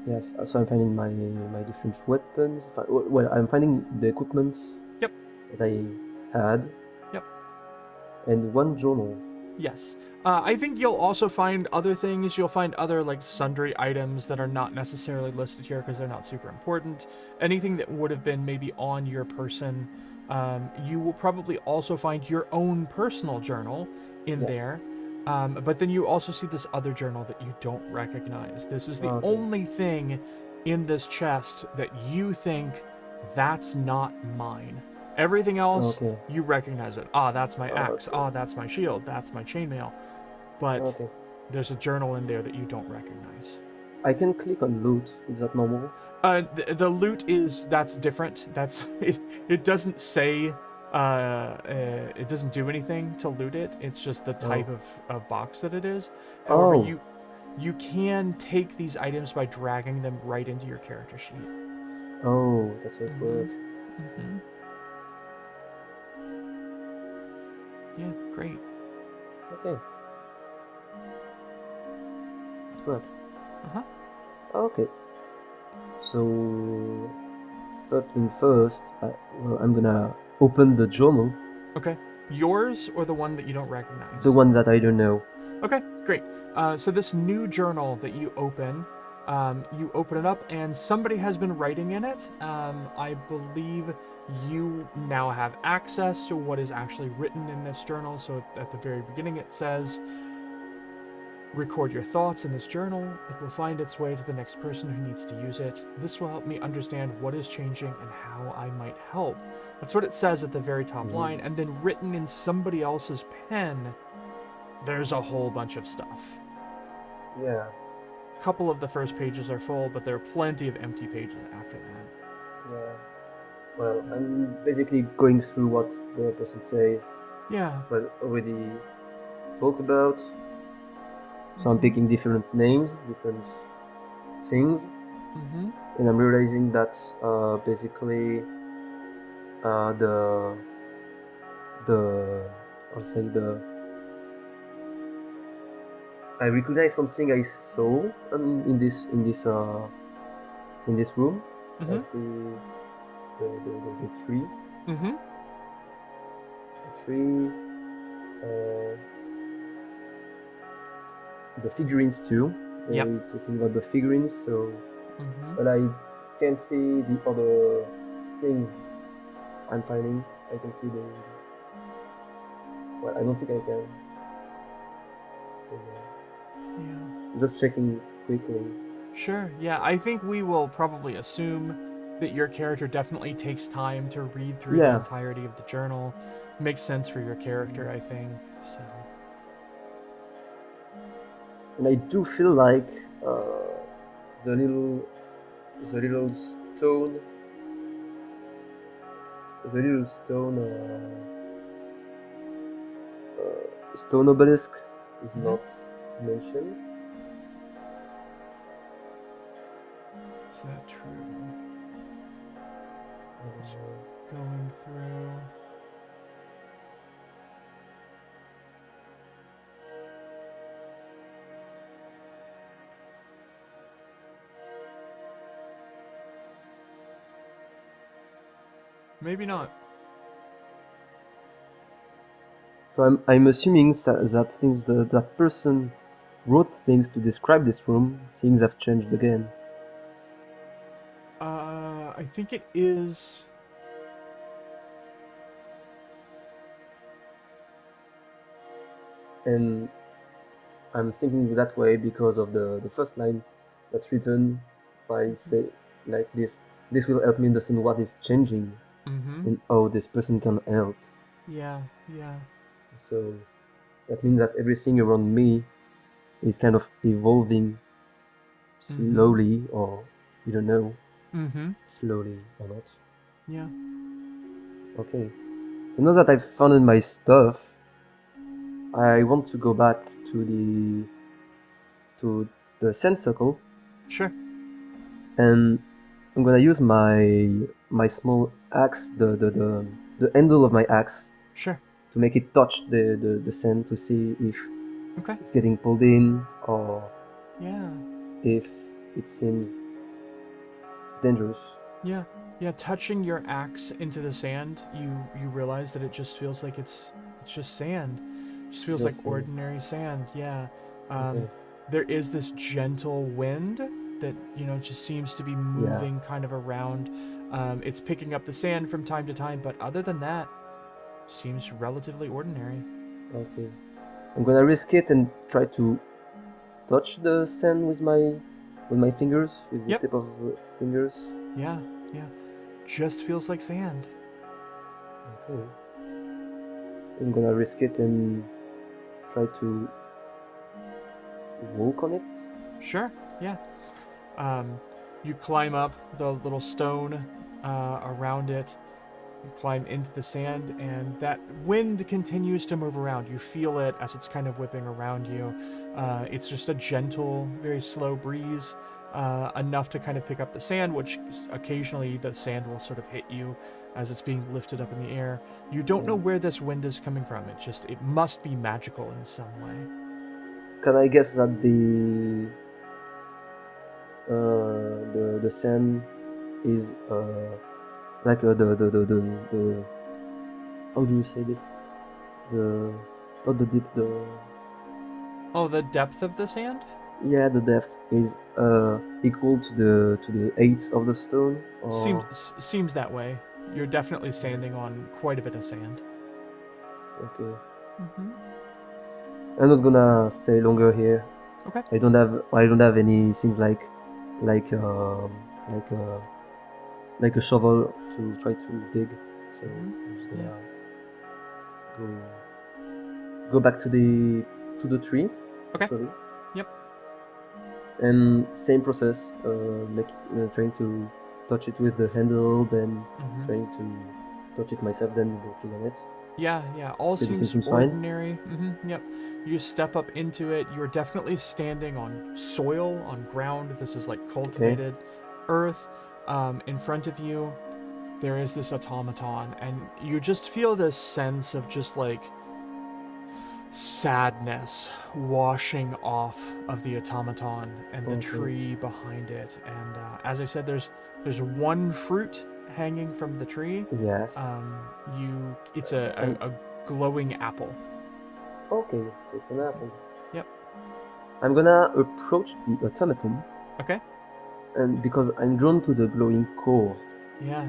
Yes. So I'm finding my different weapons. Well, I'm finding the equipment. Yep. That I had. Yep. And one journal. Yes. I think you'll also find other things. You'll find other, like, sundry items that are not necessarily listed here because they're not super important. Anything that would have been maybe on your person. You will probably also find your own personal journal in Yes. there. But then you also see this other journal that you don't recognize. This is the Okay. only thing in this chest that you think that's not mine. Everything else, Okay. you recognize it. Ah, that's my axe. Okay. Ah, that's my shield. That's my chainmail. But Okay. there's a journal in there that you don't recognize. I can click on loot. Is that normal? The loot that's different. That's it doesn't say it doesn't do anything to loot it. It's just the type Oh. of box that it is. However, Oh. you can take these items by dragging them right into your character sheet. Oh, that's how it works. Mm-hmm. Yeah, great. Okay. It works. Uh-huh. Okay. So first thing first, well, I'm gonna open the journal, Okay. Yours or the one that you don't recognize? the one that I don't know. Okay, great. So this new journal that you open it up, and somebody has been writing in it. I believe you now have access to what is actually written in this journal. So at the very beginning, it says, record your thoughts in this journal. It will find its way to the next person who needs to use it. This will help me understand what is changing and how I might help. That's what it says at the very top line. And then written in somebody else's pen, there's a whole bunch of stuff. Yeah. A couple of the first pages are full, but there are plenty of empty pages after that. Yeah. Well, I'm basically going through what the person says, Yeah. but already talked about. So I'm picking different names, different things, Mm-hmm. and I'm realizing that basically the I'll say I recognize something I saw in this room, Mm-hmm. like the tree, Mm-hmm. uh, the figurines too. Yep. They're talking about the figurines, so Mm-hmm. but I can see the other things I'm finding. I can see the. Well, I don't think I can. Yeah. Just checking quickly. Sure. Yeah, I think we will probably assume that your character definitely takes time to read through the Yeah. entirety of the journal. Makes sense for your character, I think. So. And I do feel like the little stone, the little stone obelisk is not mentioned. Is that true? Just going through. Maybe not. So I'm assuming that things that person wrote things to describe this room. Things have changed again. I think it is. And I'm thinking that way because of the first line that's written by say like this. This will help me understand what is changing Mm-hmm. and how this person can help. Yeah. Yeah. So that means that everything around me is kind of evolving slowly, or you don't know, Mm-hmm. slowly or not. Yeah. Okay. So now that I've found my stuff, I want to go back to the sand circle, Sure. and I'm gonna use my small axe, the handle of my axe, Sure. to make it touch the sand to see if Okay. it's getting pulled in or Yeah. if it seems dangerous. Yeah. Yeah. Touching your axe into the sand, you realize that it just feels like it's just sand. It just feels Just like sand. ordinary sand. Yeah. Okay. There is this gentle wind that just seems to be moving kind of around. It's picking up the sand from time to time, but other than that, seems relatively ordinary. Okay. I'm gonna risk it and try to touch the sand with my fingers, with the Yep. tip of fingers. Yeah. Just feels like sand. Okay. I'm gonna risk it and try to walk on it. Sure. Yeah. You climb up the little stone around it. You climb into the sand, and that wind continues to move around. You feel it as it's kind of whipping around you. It's just a gentle, very slow breeze, enough to kind of pick up the sand, which occasionally the sand will sort of hit you as it's being lifted up in the air. You don't know where this wind is coming from. It must be magical in some way. Can I guess that the sand is like the how do you say this? The not the deep, the Oh, the depth of the sand? yeah, the depth is equal to the eighth of the stone. Or Seems that way. You're definitely standing on quite a bit of sand. okay, Mm-hmm. I'm not gonna stay longer here. Okay. I don't have any things like like um like uh like a shovel to try to dig. So I'm just gonna go back to the tree. Okay. Actually. Yep. And same process, trying to touch it with the handle, then Mm-hmm. trying to touch it myself, then walking on it. Yeah. All Everything seems seems fine. ordinary. Mm-hmm. Yep. You step up into it. You're definitely standing on soil, on ground. This is like cultivated earth. In front of you, there is this automaton, and you just feel this sense of just like sadness washing off of the automaton and the tree behind it. And as I said, there's one fruit hanging from the tree. Yes. It's a glowing apple. Okay, so it's an apple. Yep. I'm gonna approach the automaton, Okay. and because I'm drawn to the glowing core. Yeah.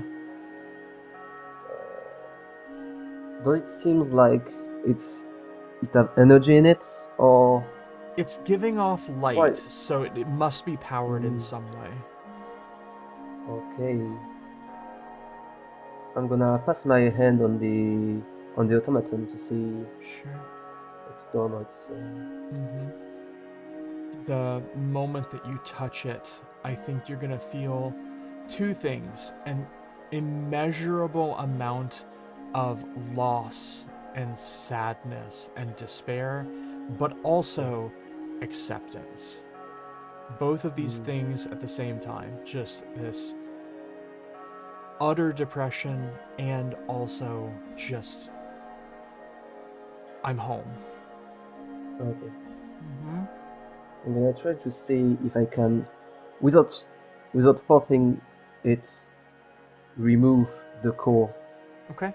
Does it seems like it have energy in it, or It's giving off light, Right. so it must be powered in some way. Okay. I'm gonna pass my hand on the automaton to see Sure. it's done or it's. Mm-hmm. The moment that you touch it, I think you're gonna feel two things: an immeasurable amount of loss and sadness and despair, but also acceptance. Both of these things at the same time. Just this utter depression and also just, I'm home. Okay. Mm-hmm. I'm gonna try to see if I can, without forcing it, remove the core. Okay.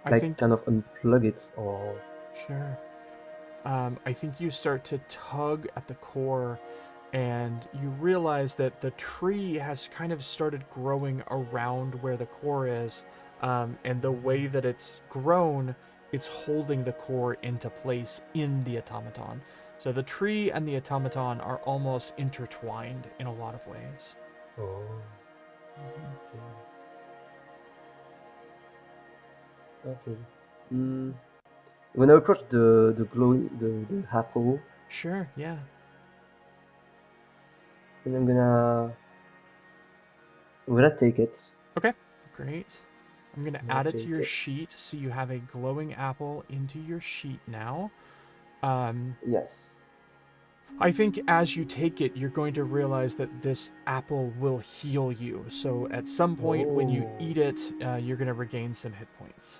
I think kind of unplug it or. Sure. I think you start to tug at the core, and you realize that the tree has kind of started growing around where the core is, and the way that it's grown, it's holding the core into place in the automaton. So the tree and the automaton are almost intertwined in a lot of ways. Oh. Mm-hmm. Okay. When I approach the glowing the apple, Sure, yeah. and I'm gonna take it. Okay, great. I'm going to I'll add it to take your it. sheet, so you have a glowing apple into your sheet now. Yes. I think as you take it, you're going to realize that this apple will heal you. So at some point when you eat it, you're going to regain some hit points.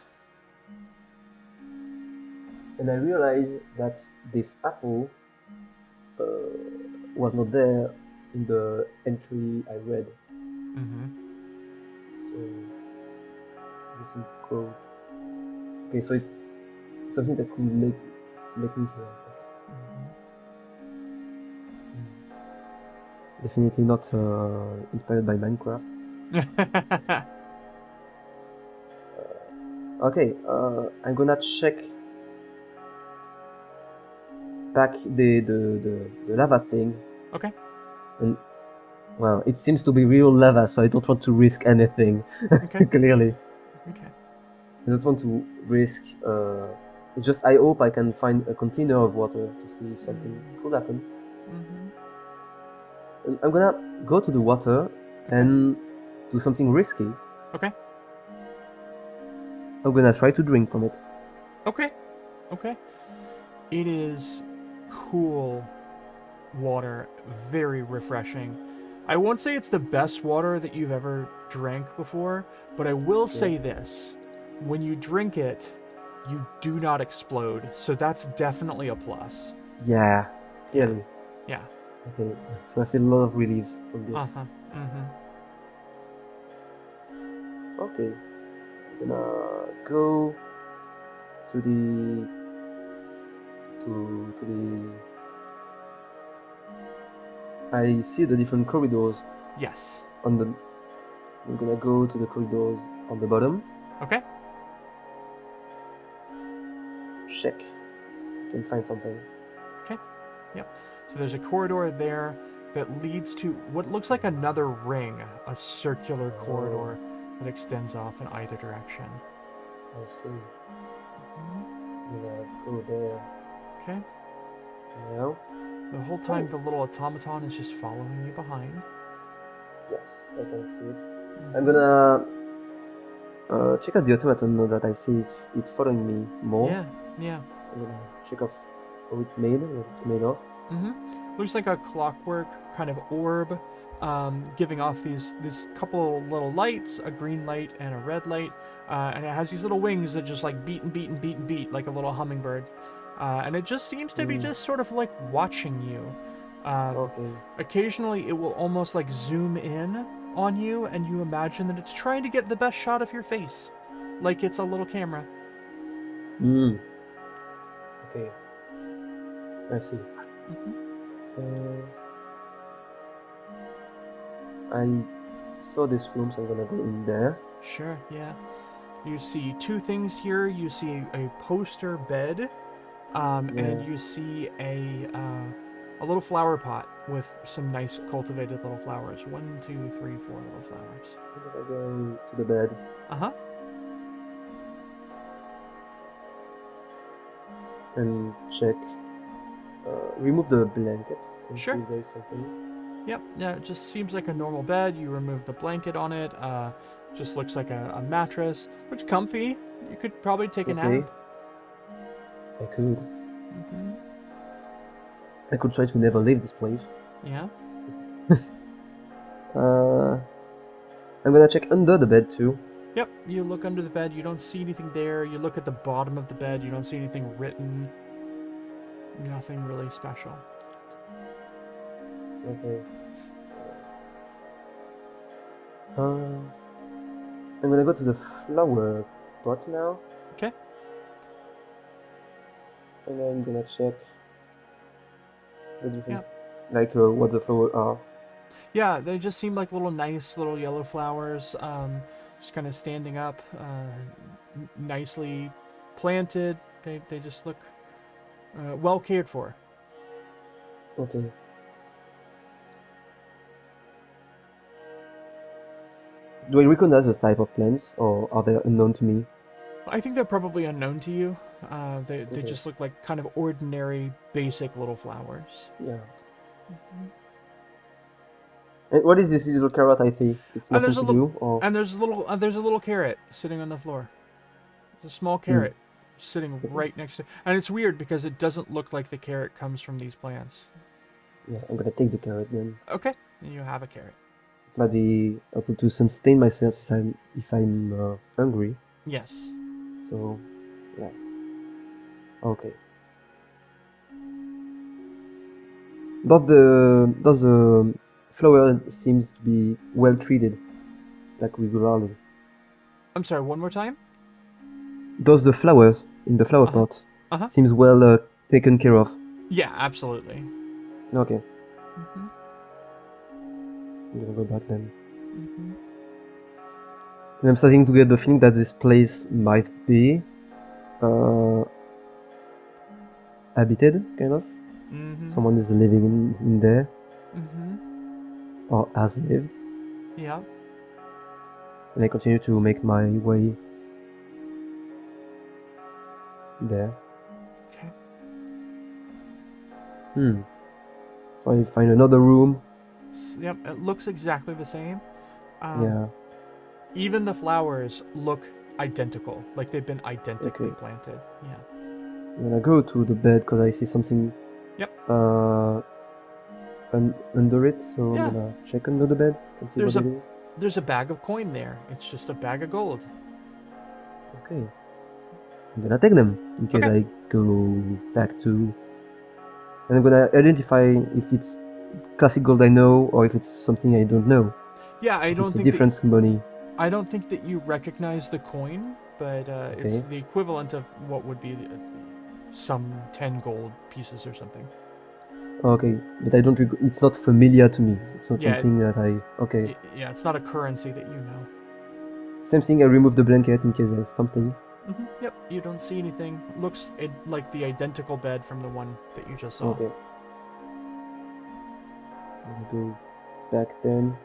And I realize that this apple was not there in the entry I read. Mm-hmm. So missing code. Okay, so it's something that could make me heal. Mm-hmm. Definitely not inspired by Minecraft. Okay, I'm gonna check back the lava thing. Okay. And well, it seems to be real lava, so I don't want to risk anything. Okay. Clearly, Okay. I don't want to risk. It's just I hope I can find a container of water to see if something could happen. Mm-hmm. And I'm gonna go to the water and do something risky. Okay. I'm gonna try to drink from it. Okay. Okay. It is cool water, very refreshing. I won't say it's the best water that you've ever drank before, but I will say this. When you drink it, you do not explode, so that's definitely a plus. Yeah, clearly. Yeah. Okay, so I feel a lot of relief from this. Uh-huh. Mm-hmm. Okay, I'm gonna go to the I see the different corridors Yes. on the. I'm gonna go to the corridors on the bottom. Okay. Check. Can find something. Okay. Yep. So there's a corridor there that leads to what looks like another ring, a circular corridor that extends off in either direction. I see. I'm gonna go there. Okay. Now. The whole time the little automaton is just following you behind. Yes, I can see it. I'm gonna check out the automaton now that I see it following me more. Yeah. I'm gonna check off what it's made of. Mm-hmm. Looks like a clockwork kind of orb, giving off these couple little lights, a green light and a red light, and it has these little wings that just like beat like a little hummingbird, and it just seems to be just sort of like watching you. Okay. Occasionally, it will almost like zoom in on you, and you imagine that it's trying to get the best shot of your face, like it's a little camera. Okay. I see. I saw this room, so I'm gonna go in there. Sure, yeah. You see two things here. You see a poster bed, and you see a little flower pot with some nice cultivated little flowers. 1, 2, 3, 4 little flowers. I'm gonna go to the bed. Uh-huh. And check. Remove the blanket and Sure. see if there is something. Yep, yeah, it just seems like a normal bed. You remove the blanket on it. Just looks like a mattress. Looks comfy. You could probably take a nap. I could. I could try to never leave this place. Yeah. I'm gonna check under the bed too. Yep, you look under the bed. You don't see anything there. You look at the bottom of the bed. You don't see anything written. Nothing really special. Okay. I'm gonna go to the flower pot now. Okay. And I'm gonna check the different, like what the flowers are. Yeah, they just seem like nice little yellow flowers, just kind of standing up, nicely planted. They just look well cared for. Okay. Do I recognize this type of plants, or are they unknown to me? I think they're probably unknown to you. They just look like kind of ordinary, basic little flowers. Yeah. And what is this little carrot I see? It's nothing to do, or? And there's a little carrot sitting on the floor. There's a small carrot sitting right next to. And it's weird because it doesn't look like the carrot comes from these plants. Yeah, I'm gonna take the carrot then. Okay, and you have a carrot. It might be helpful to sustain myself if I'm hungry. Yes. So, yeah. Okay. Does the flower seems to be well treated, like regularly? I'm sorry. One more time. Does the flowers in the flower pot seems well taken care of? Yeah, absolutely. Okay. I'm gonna go back then. And I'm starting to get the feeling that this place might be habited, kind of. Mm-hmm. Someone is living in there, Mm-hmm. or has lived. Yeah. And I continue to make my way there. Okay. So I find another room. Yep, it looks exactly the same. Yeah. Even the flowers look identical, like they've been identically Okay. planted. Yeah. I'm gonna go to the bed because I see something Yep. under it. So Yeah. I'm gonna check under the bed and see There's what a it is. there's a bag of coin there. It's just a bag of gold. Okay. I'm gonna take them in case Okay. I go back to. And I'm gonna identify if it's classic gold I know or if it's something I don't know. Yeah, If it's a different money. I don't think that you recognize the coin, but it's Okay. the equivalent of what would be some 10 gold pieces or something. Okay, but I don't. It's not familiar to me. It's not Yeah, something that I. Okay. Yeah, it's not a currency that you know. Same thing. I remove the blanket in case there's something. Yep, you don't see anything. Looks like the identical bed from the one that you just saw. Okay. I'm gonna go back then.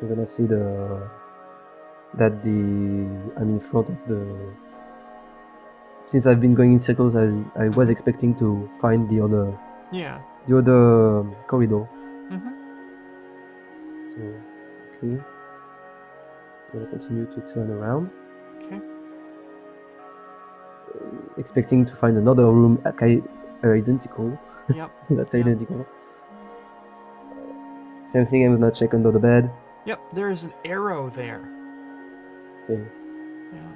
I'm gonna see I'm in front of the. Since I've been going in circles, I was expecting to find the other Yeah. corridor. Mm-hmm. So, okay. I'm gonna continue to turn around, Okay. expecting to find another room identical. Yep. That's Yep. identical. Same thing. I'm gonna check under the bed. Yep. There is an arrow there. Okay. Yeah.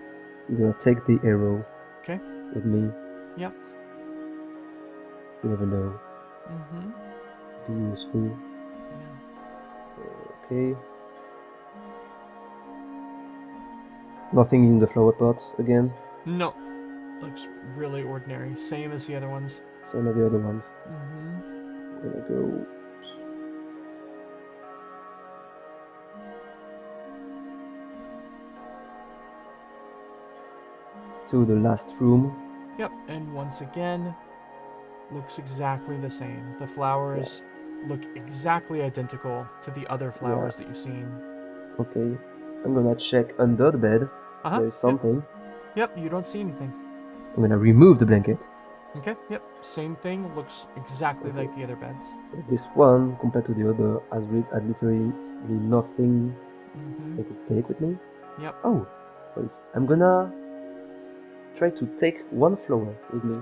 I'm gonna take the arrow. Okay. With me. Yep. You never know. Mm-hmm. Be useful. Yeah. Okay. Nothing in the flower pot again. No. Looks really ordinary. Same as the other ones. Same as the other ones. Mm-hmm. I'm gonna go. To the last room. Yep. And once again, looks exactly the same. The flowers look exactly identical to the other flowers that you've seen. Okay. I'm gonna check under the bed. There is something. Yep. You don't see anything. I'm gonna remove the blanket. Okay. Yep. Same thing. Looks exactly like the other beds. So this one, compared to the other, had literally nothing I could take with me. Yep. Oh, wait. I'm gonna try to take one flower with me.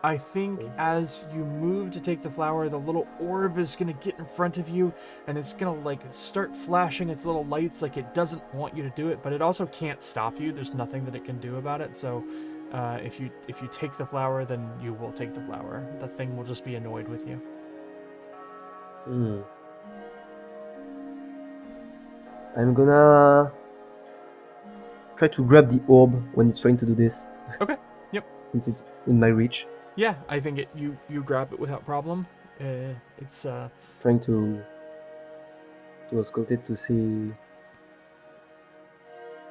I think as you move to take the flower, the little orb is gonna get in front of you, and it's gonna like start flashing its little lights like it doesn't want you to do it, but it also can't stop you. There's nothing that it can do about it. So, if you take the flower, then you will take the flower. The thing will just be annoyed with you. I'm gonna try to grab the orb when it's trying to do this. Okay. Yep. Since it's in my reach. Yeah, I think you grab it without problem. It's trying to auscult it to see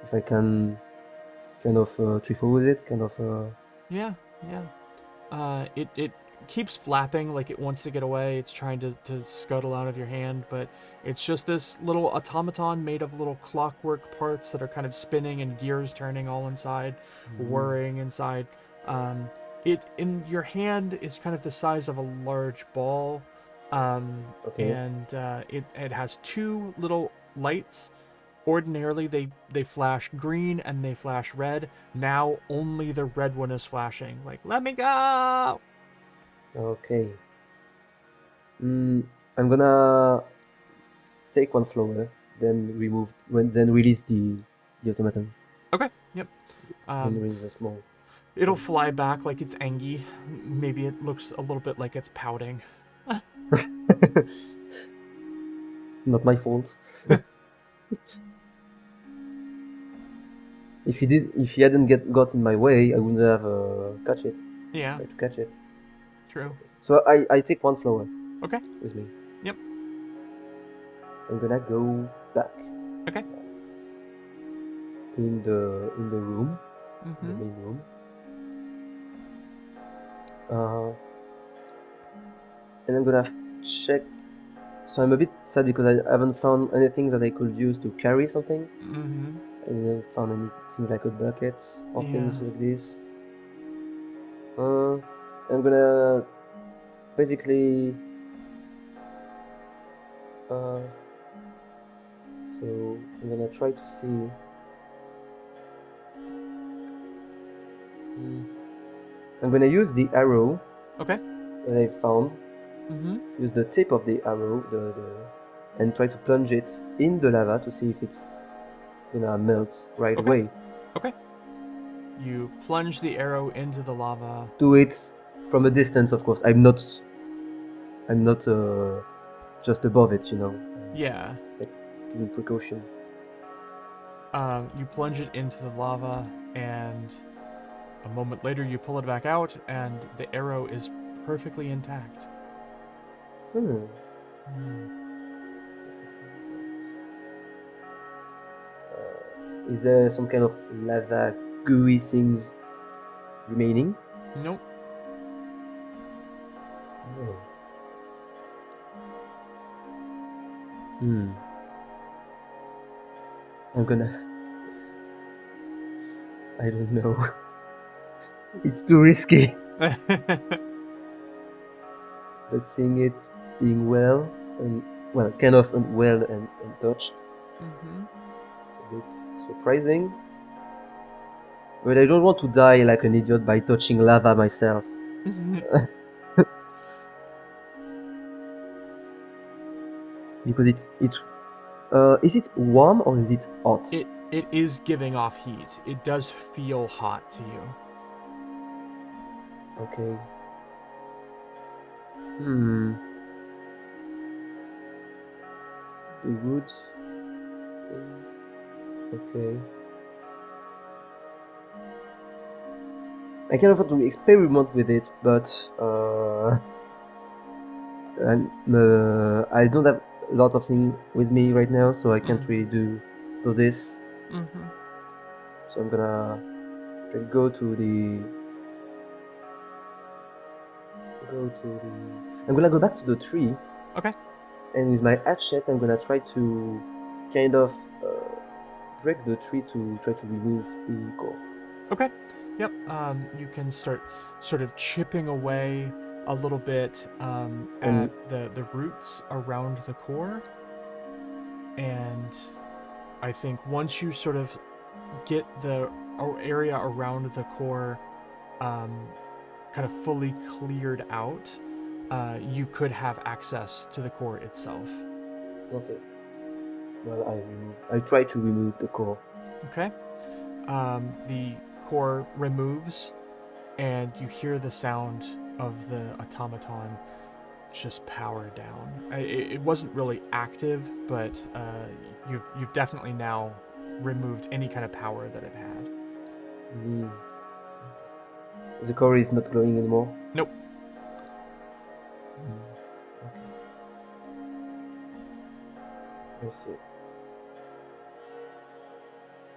if I can kind of trifle with it, kind of. Yeah. It keeps flapping like it wants to get away. It's trying to scuttle out of your hand, but it's just this little automaton made of little clockwork parts that are kind of spinning and gears turning all inside, whirring inside. It in your hand is kind of the size of a large ball, and it has two little lights. Ordinarily, they flash green and they flash red. Now only the red one is flashing. Like, let me go! Okay. I'm gonna take one flower, then release the automaton. Okay, yep. Then release a small. It'll fly back like it's angry. Maybe it looks a little bit like it's pouting. Not my fault. If he hadn't got in my way, I wouldn't have catch it. Yeah. Tried to catch it. True. So I take one flower. Okay. With me. Yep. I'm gonna go back. Okay. in the room, in the Mm-hmm. main room. And I'm gonna check. So I'm a bit sad because I haven't found anything that I could use to carry something. Mm-hmm. I didn't found any things like a bucket or things Yeah. like this. I'm gonna basically. So I'm gonna try to see. I'm gonna use the arrow Okay. that I found. Mm-hmm. Use the tip of the arrow, and try to plunge it in the lava to see if it's gonna melt right Okay. away. Okay. You plunge the arrow into the lava. Do it from a distance, of course. I'm not just above it, you know. Yeah. Like giving precaution. You plunge it into the lava, and a moment later you pull it back out, and the arrow is perfectly intact. Hmm. Is there some kind of lava gooey things remaining? Nope. No. Hmm. I'm gonna. I don't know. It's too risky. But seeing it being kind of well and touched, Mm-hmm. it's a bit surprising. But I don't want to die like an idiot by touching lava myself. Because it's is it warm or is it hot? It is giving off heat. It does feel hot to you. Okay. Hmm. The wood thing. Okay. I kind of want to experiment with it, but I don't have a lot of things with me right now, so I can't really do this. Mm-hmm. So I'm gonna try to go to the. I'm gonna go back to the tree, Okay. and with my hatchet, I'm gonna try to kind of break the tree to try to remove the core. Okay. Yep. You can start sort of chipping away a little bit at And the roots around the core, and I think once you sort of get the area around the core kind of fully cleared out, you could have access to the core itself. okay. Well, I try to remove the core. Okay. The core removes, and you hear the sound of the automaton just power down. It wasn't really active, but you've definitely now removed any kind of power that it had. Mm. The core is not glowing anymore. Nope. Okay. I see.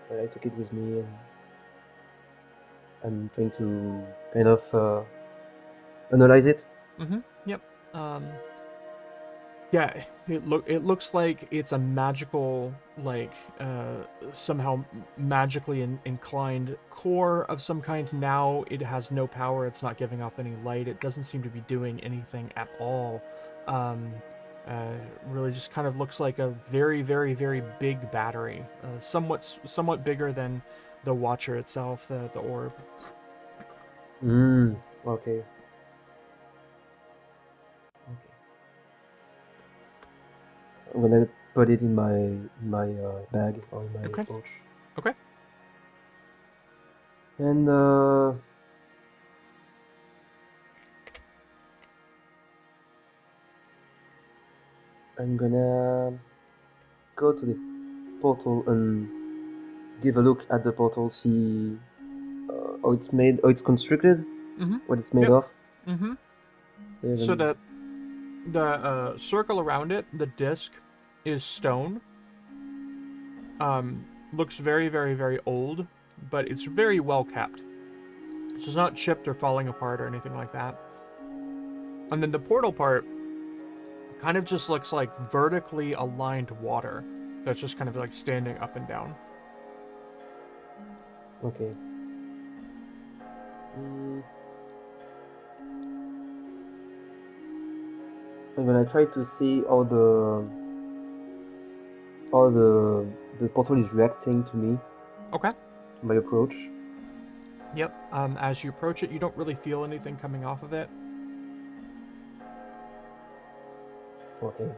But I took it with me, and I'm trying to kind of analyze it. Mm-hmm. Yep. Yeah, it looks like it's a magical, like somehow magically inclined core of some kind. Now it has no power. It's not giving off any light. It doesn't seem to be doing anything at all. Um, really, just kind of looks like a very, very, very big battery. Somewhat bigger than the Watcher itself, the orb. Okay. Okay. I'm gonna put it in my bag or in my Okay. pouch. Okay. And I'm gonna go to the portal and give a look at the portal, see how it's made, how it's constructed, Mm-hmm. what it's made Yep. of. Mm-hmm. So Even the circle around it, the disc, is stone. looks very, very, very old, but it's very well kept. So it's not chipped or falling apart or anything like that. And then the portal part kind of just looks like vertically aligned water that's just kind of like standing up and down. Okay. I'm gonna try to see how the portal is reacting to me, Okay. to my approach. Yep. As you approach it, you don't really feel anything coming off of it. Okay.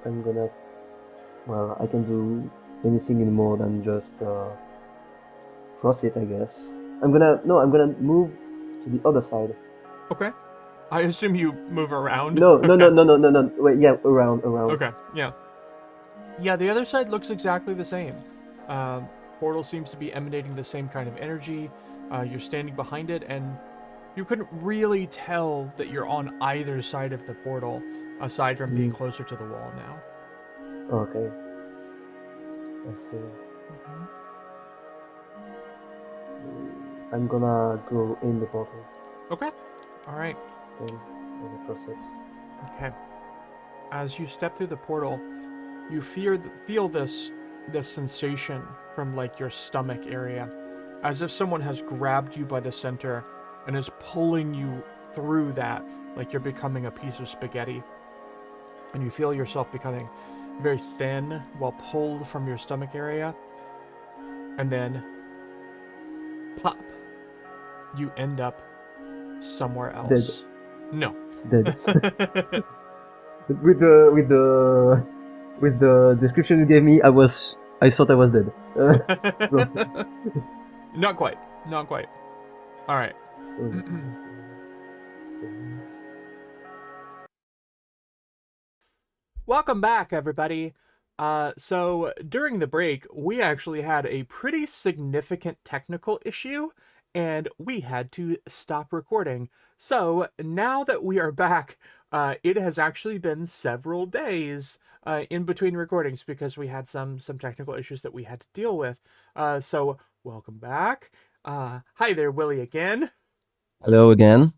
I'm gonna. Well, I can do anything anymore than just cross it, I guess. I'm gonna move to the other side. Okay. I assume you move around. No. Okay. Wait, yeah, around. Okay. Yeah. Yeah, the other side looks exactly the same. Portal seems to be emanating the same kind of energy. You're standing behind it, and you couldn't really tell that you're on either side of the portal, aside from being closer to the wall now. Okay. I see. I'm gonna go in the portal. Okay. All right. Then I'm gonna cross it. Okay. As you step through the portal, you feel this sensation from like your stomach area, as if someone has grabbed you by the center and is pulling you through that, like you're becoming a piece of spaghetti. And you feel yourself becoming very thin while pulled from your stomach area. And then, pop, you end up somewhere else. Dead. No. Dead. with the description you gave me, I thought I was dead. Not quite. Not quite. All right. Welcome back, everybody. So during the break, we actually had a pretty significant technical issue, and we had to stop recording. So now that we are back, it has actually been several days in between recordings because we had some technical issues that we had to deal with. So welcome back. Hi there, Willy again. Hello again.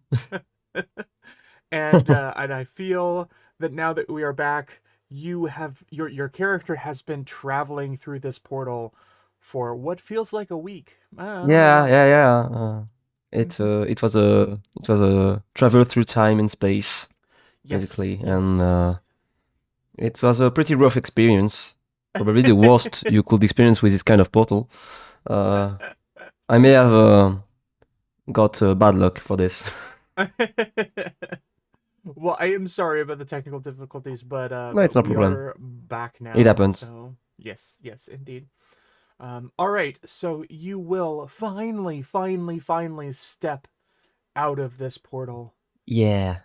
And I feel that now that we are back, you have your character has been traveling through this portal for what feels like a week. Yeah. It was a travel through time and space, basically, and it was a pretty rough experience. Probably the worst you could experience with this kind of portal. I may have got bad luck for this. Well, I am sorry about the technical difficulties, but No, it's no we problem. are back now. It happens. So yes, indeed. All right, so you will finally step out of this portal. Yeah.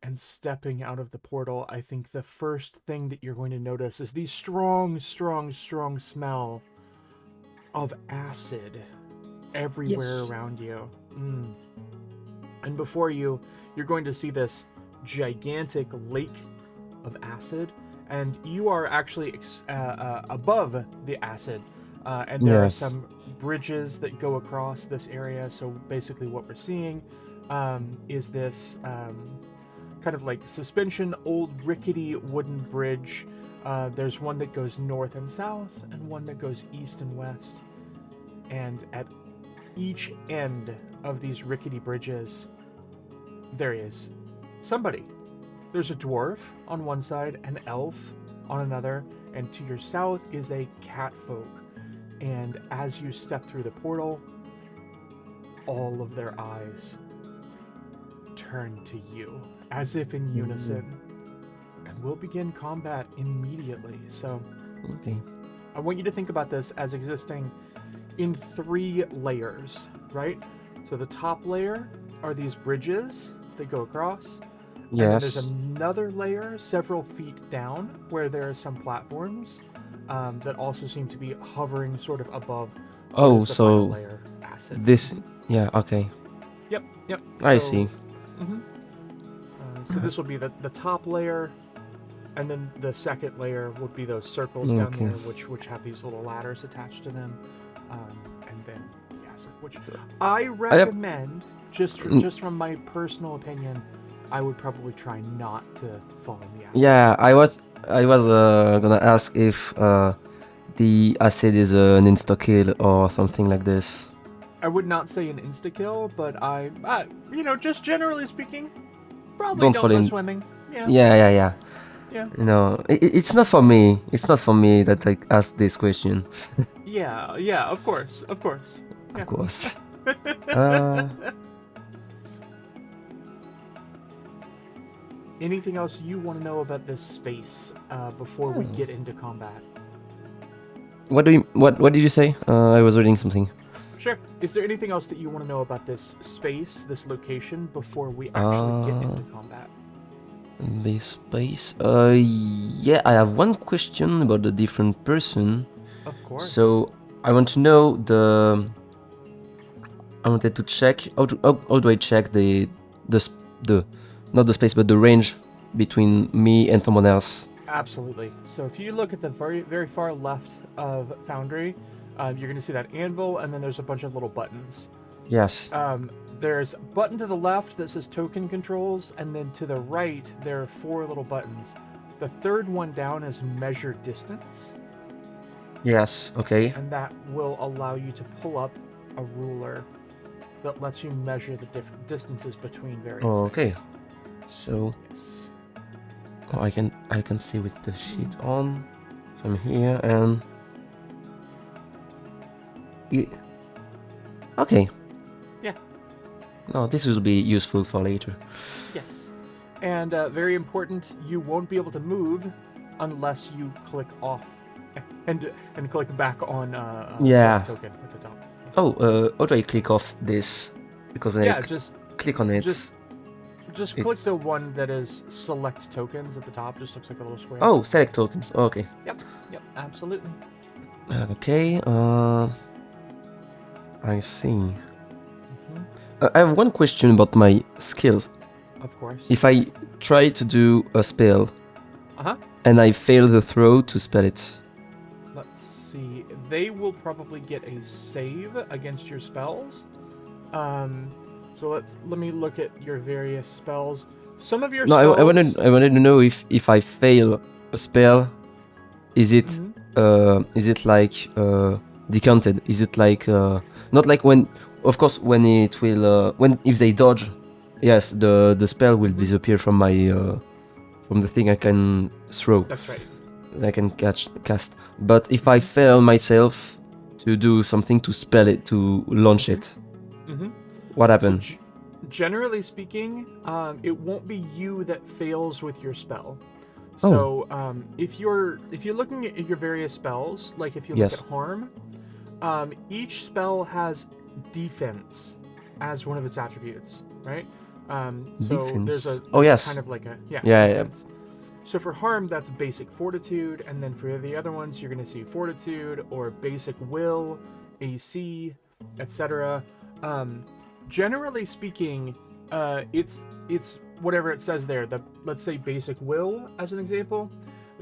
And stepping out of the portal, I think the first thing that you're going to notice is the strong smell of acid everywhere around you. And before you, you're going to see this gigantic lake of acid, and you are actually above the acid. And there are some bridges that go across this area. So basically what we're seeing is this kind of like suspension, old rickety wooden bridge. There's one that goes north and south and one that goes east and west. And at each end of these rickety bridges, there is somebody. There's a dwarf on one side, an elf on another, and to your south is a catfolk. And as you step through the portal, all of their eyes turn to you, as if in unison. And we'll begin combat immediately. So, Okay. I want you to think about this as existing in 3 layers, right? So the top layer are these bridges that go across. And then there's another layer several feet down where there are some platforms that also seem to be hovering sort of above. Oh, the final layer at. acid. This, yeah, okay. Yep. I see. Mhm. So this will be the top layer, and then the second layer would be those circles down Okay. there, which have these little ladders attached to them, and then the acid. Which I recommend, just from my personal opinion, I would probably try not to fall in the acid. Yeah, I was gonna ask if the acid is an insta kill or something like this. I would not say an insta kill, but I just generally speaking, probably Don't don't fall go in. swimming. Yeah. Yeah. Yeah. No, it's not for me. It's not for me that I asked this question. Yeah. Of course. Yeah. Of course. Anything else you want to know about this space before we get into combat? What did you say? I was reading something. Sure. Is there anything else that you want to know about this space, this location, before we actually get into combat? This space. Yeah, I have one question about the different person. Of course. So I want to know I wanted to check how do I check the not the space but the range between me and someone else. Absolutely. So if you look at the very, very far left of Foundry, you're going to see that anvil, and then there's a bunch of little buttons. Yes. There's a button to the left that says token controls, and then to the right, there are 4 little buttons. The third one down is measure distance. Yes, okay. And that will allow you to pull up a ruler that lets you measure the different distances between various Okay. things. So Yes. I can see with the sheet on. So I'm here and okay. Yeah. No, this will be useful for later. Yes. And very important, you won't be able to move unless you click off and click back on Yeah. select token at the top. Oh, how do I click off this? Because when I Just click on it, click it's- the one that is select tokens at the top. Just looks like a little square. oh, select tokens. Okay. Yep, absolutely. Okay. I see. Mm-hmm. I have one question about my skills. Of course. If I try to do a spell Uh-huh. and I fail the throw to spell it, Let's see. They will probably get a save against your spells. So let me look at your various spells. Some of your no, spells. I wanted to know if I fail a spell, is it Mhm. is it like decanted? Is it like not like when, of course, when it will when if they dodge, yes, the spell will disappear from my from the thing I can throw. That's right. I can cast. But if I fail myself to do something to spell it, to launch it, Mm-hmm. what happens? So generally speaking, it won't be you that fails with your spell. Oh. So if you're looking at your various spells, like if you look Yes. at harm, each spell has defense as one of its attributes, right? So there's Defense. a Oh, yes. kind of like a Yeah. defense. So for harm, that's basic fortitude, and then for the other ones, you're going to see fortitude or basic will, AC, etc. Generally speaking, it's whatever it says there. Let's say basic will as an example.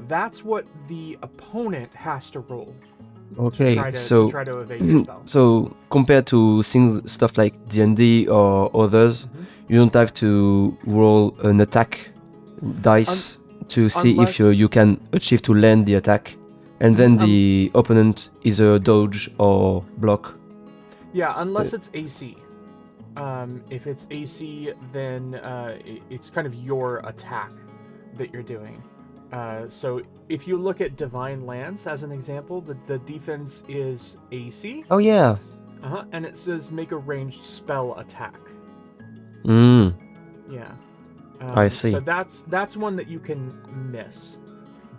That's what the opponent has to roll. Okay, to try to evade your spell. so compared to stuff like D&D or others, you don't have to roll an attack dice to see if you can achieve to land the attack, and then the opponent either dodge or block. Yeah, unless it's AC. If it's AC, then it's kind of your attack that you're doing. So if you look at Divine Lance as an example, the defense is AC. Oh yeah. And it says make a ranged spell attack. Yeah. I see. So that's one that you can miss.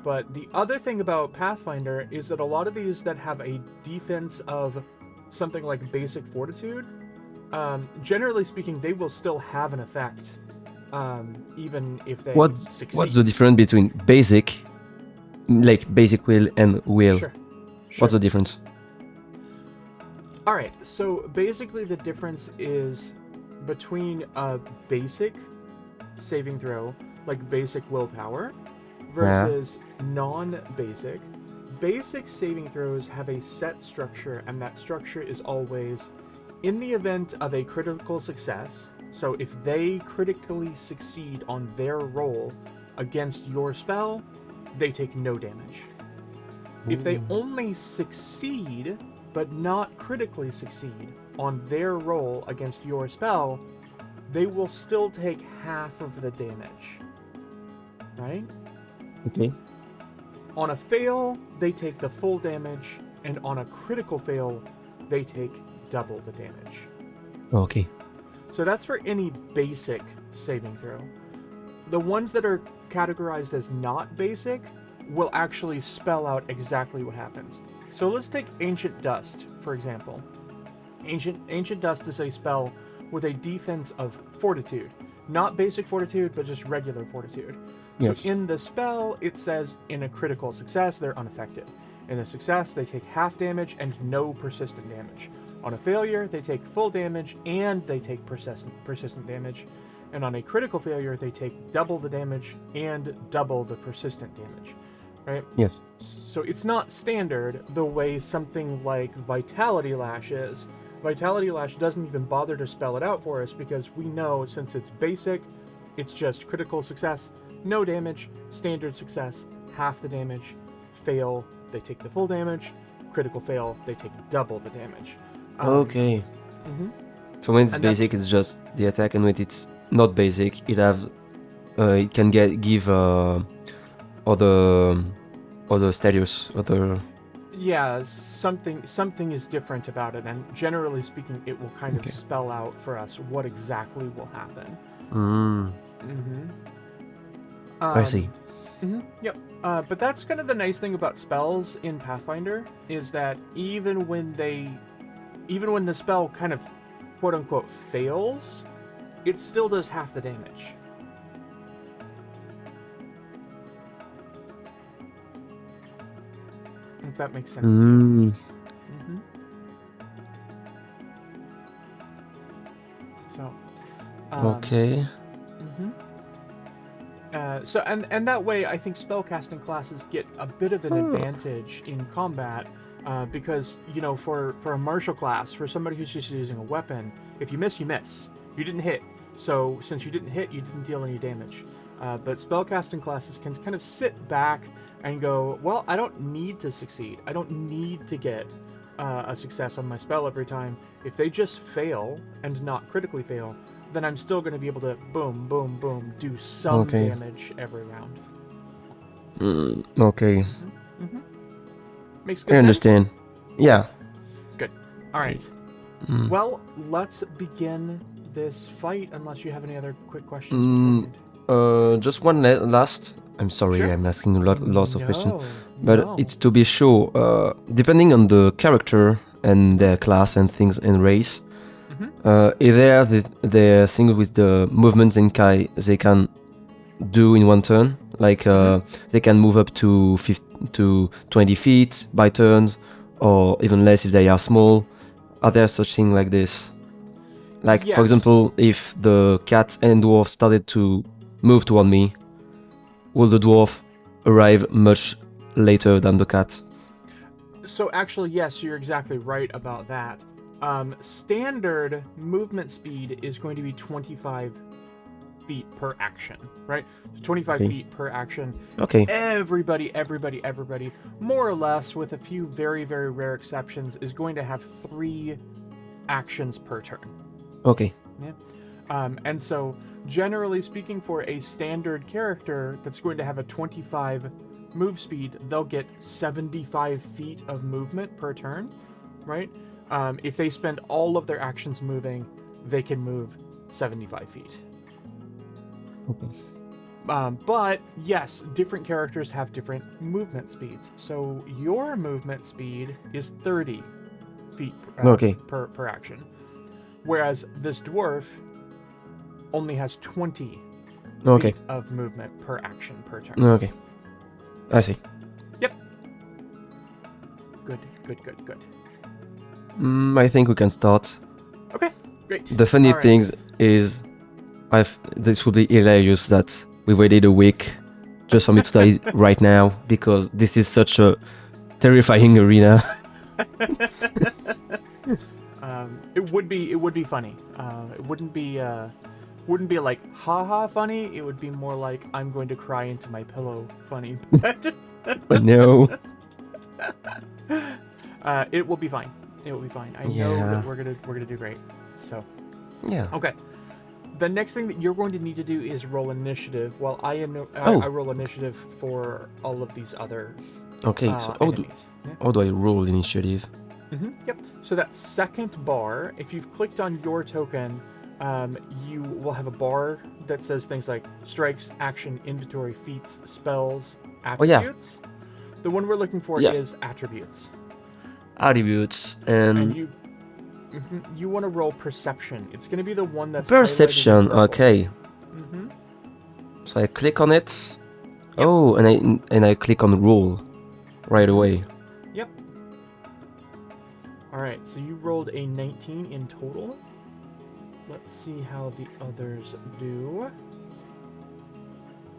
But the other thing about Pathfinder is that a lot of these that have a defense of something like basic fortitude, generally speaking, they will still have an effect, even if they succeed. What's the difference between basic, like basic will, and will? Sure. What's the difference? All right, so basically the difference is between a basic saving throw, like basic willpower, versus non-basic. Basic saving throws have a set structure, and that structure is always in the event of a critical success. So if they critically succeed on their roll against your spell, they take no damage. If they only succeed, but not critically succeed on their roll against your spell, they will still take half of the damage. Right? Okay. On a fail, they take the full damage, and on a critical fail, they take double the damage. Okay. So that's for any basic saving throw. The ones that are categorized as not basic will actually spell out exactly what happens. So let's take Ancient Dust, for example. Ancient Dust is a spell with a defense of Fortitude. Not basic Fortitude, but just regular Fortitude. Yes. So in the spell, it says in a critical success, they're unaffected. In a success, they take half damage and no persistent damage. On a failure, they take full damage and they take persistent damage. And on a critical failure, they take double the damage and double the persistent damage. Right? Yes. So it's not standard the way something like Vitality Lash is. Vitality Lash doesn't even bother to spell it out for us because we know since it's basic, it's just critical success, no damage, standard success, half the damage, fail, they take the full damage, critical fail, they take double the damage. Okay. Mm-hmm. So when it's And basic, it's just the attack, and when it's not basic, it can give other status, other. Yeah, something is different about it, and generally speaking, it will kind of spell out for us what exactly will happen. I see. Yep. But that's kind of the nice thing about spells in Pathfinder is that even when the spell kind of quote unquote fails, it still does half the damage. If that makes sense to you. So. Okay. So and that way, I think spellcasting classes get a bit of an advantage in combat, because for a martial class, for somebody who's just using a weapon, if you miss, you miss. You didn't hit. So since you didn't hit, you didn't deal any damage. But spellcasting classes can kind of sit back and go, well, I don't need to succeed. I don't need to get a success on my spell every time. If they just fail and not critically fail, then I'm still going to be able to boom, boom, boom, do some damage every round. Okay. Makes good sense? I understand. Yeah. Good. All right. Well, let's begin this fight, unless you have any other quick questions. Just one last. I'm sorry, Sure. I'm asking lots of questions, but it's to be sure. Depending on the character and their class and things and race, if there things with the movements they can do in one turn, like they can move up to 20 feet by turns, or even less if they are small. Are there such things like this? Like, for example, if the cat and dwarf started to move toward me, will the dwarf arrive much later than the cat? So actually, yes, you're exactly right about that. Standard movement speed is going to be 25 feet per action, right? So 25 feet per action. Okay. Everybody, more or less, with a few very, very rare exceptions, is going to have 3 actions per turn. Okay. Yeah. And so, generally speaking, for a standard character that's going to have a 25 move speed, they'll get 75 feet of movement per turn, right? If they spend all of their actions moving, they can move 75 feet. Okay. But yes, different characters have different movement speeds. So your movement speed is 30 feet per action, whereas this dwarf only has 20 feet of movement per action per turn. Okay. I see. Yep. Good. I think we can start. Okay, great. The funny All right. thing is, this would be hilarious that we waited a week just for me to die right now, because this is such a terrifying arena. It would be funny. It wouldn't be like haha funny. It would be more like I'm going to cry into my pillow funny. But no. It will be fine. It will be fine. I know Yeah. that we're gonna do great. So Yeah. okay. The next thing that you're going to need to do is roll initiative. While I roll initiative for all of these other Okay, so enemies. how do I roll initiative? Yep. So that second bar, if you've clicked on your token, you will have a bar that says things like strikes, action, inventory, feats, spells, attributes. Oh, yeah. The one we're looking for Yes. is attributes. Attributes And and you want to roll perception. It's going to be the one that's perception. highlighted in purple. Okay, Mm-hmm. so I click on it. Yep. Oh, and I click on roll right away. Yep. All right. So you rolled a 19 in total. Let's see how the others do.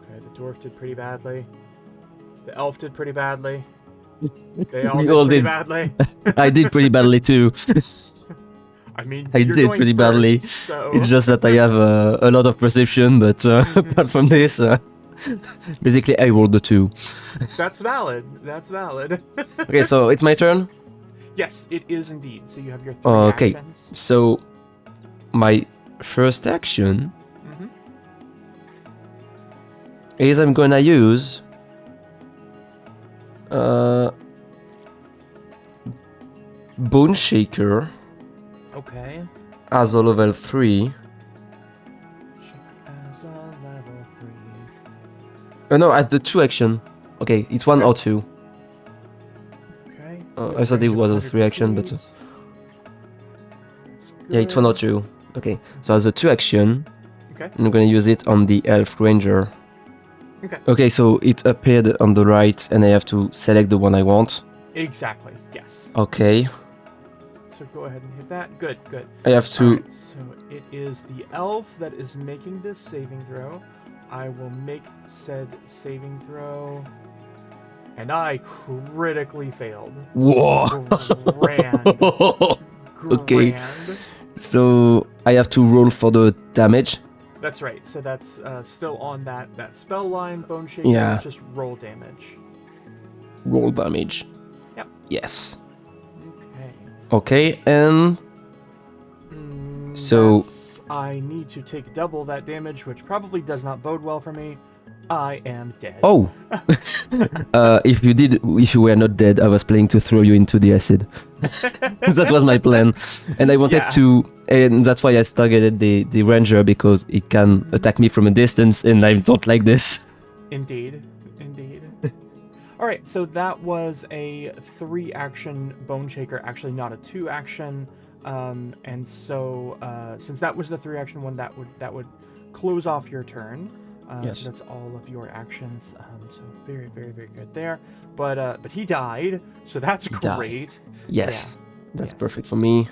Okay, the dwarf did pretty badly. The elf did pretty badly. They all We did all pretty did. badly. I did pretty badly too. I mean, I you're did going pretty first, badly. So It's just that I have a lot of perception, but apart from this, basically I rolled the 2. that's valid. That's valid. Okay, so it's my turn. Yes, it is indeed. So you have your 3 Okay. actions. So my first action Mm-hmm. is I'm gonna use Bone Shaker Okay. as a level 3. As a level 3. No, as the 2 action. Okay, it's 1 or 2. Okay. I thought it was a 3 action, but yeah, it's 1 or 2. Okay, so as a 2 action, Okay. I'm gonna use it on the Elf Ranger. Okay. Okay, so it appeared on the right, and I have to select the one I want. Exactly. Yes. Okay, So go ahead and hit that. Good. Good. I have to. Alright, so it is the elf that is making this saving throw. I will make said saving throw. And I critically failed. Whoa! Grand. Okay. Grand. So I have to roll for the damage. That's right. So that's still on that spell line, Bone Shaker. Yeah. Just roll damage. Roll damage. Yep. Yes. Okay. Okay, and so- I need to take double that damage, which probably does not bode well for me. I am dead. oh, if you were not dead, I was planning to throw you into the acid. That was my plan, and I wanted Yeah. to, and that's why I targeted the ranger, because it can attack me from a distance, and I don't like this. Indeed. All right, so that was a 3-action Bone Shaker, actually not a 2-action. And so since that was the 3-action one, that would close off your turn. Yes. So that's all of your actions. So very, very, very good there. But he died, so that's He died. great. Yes, Yeah. that's Yes. perfect for me.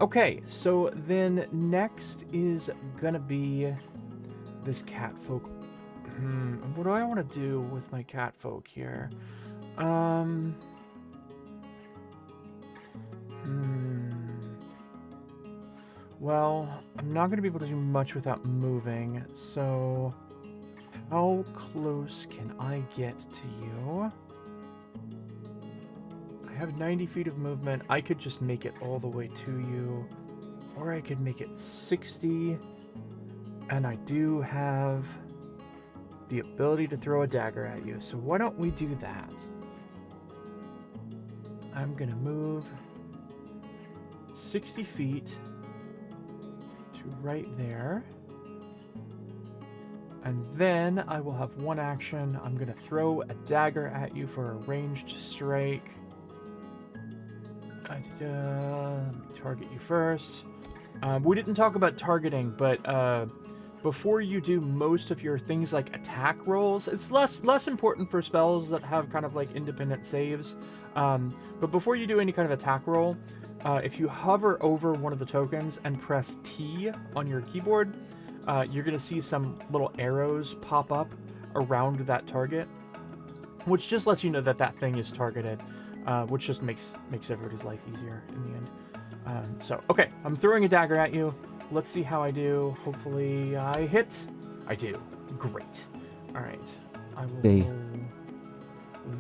Okay, so then next is gonna be this cat folk. What do I want to do with my cat folk here? Well, I'm not going to be able to do much without moving, so how close can I get to you? I have 90 feet of movement. I could just make it all the way to you, or I could make it 60, and I do have the ability to throw a dagger at you, so why don't we do that? I'm gonna move 60 feet to right there, and then I will have one action. I'm gonna throw a dagger at you for a ranged strike. Let me target you first. We didn't talk about targeting, but before you do most of your things like attack rolls, it's less important for spells that have kind of like independent saves. But before you do any kind of attack roll, if you hover over one of the tokens and press T on your keyboard, you're going to see some little arrows pop up around that target, which just lets you know that that thing is targeted, which just makes everybody's life easier in the end. So, okay, I'm throwing a dagger at you. Let's see how I do. Hopefully I hit. I do. Great. All right. I will roll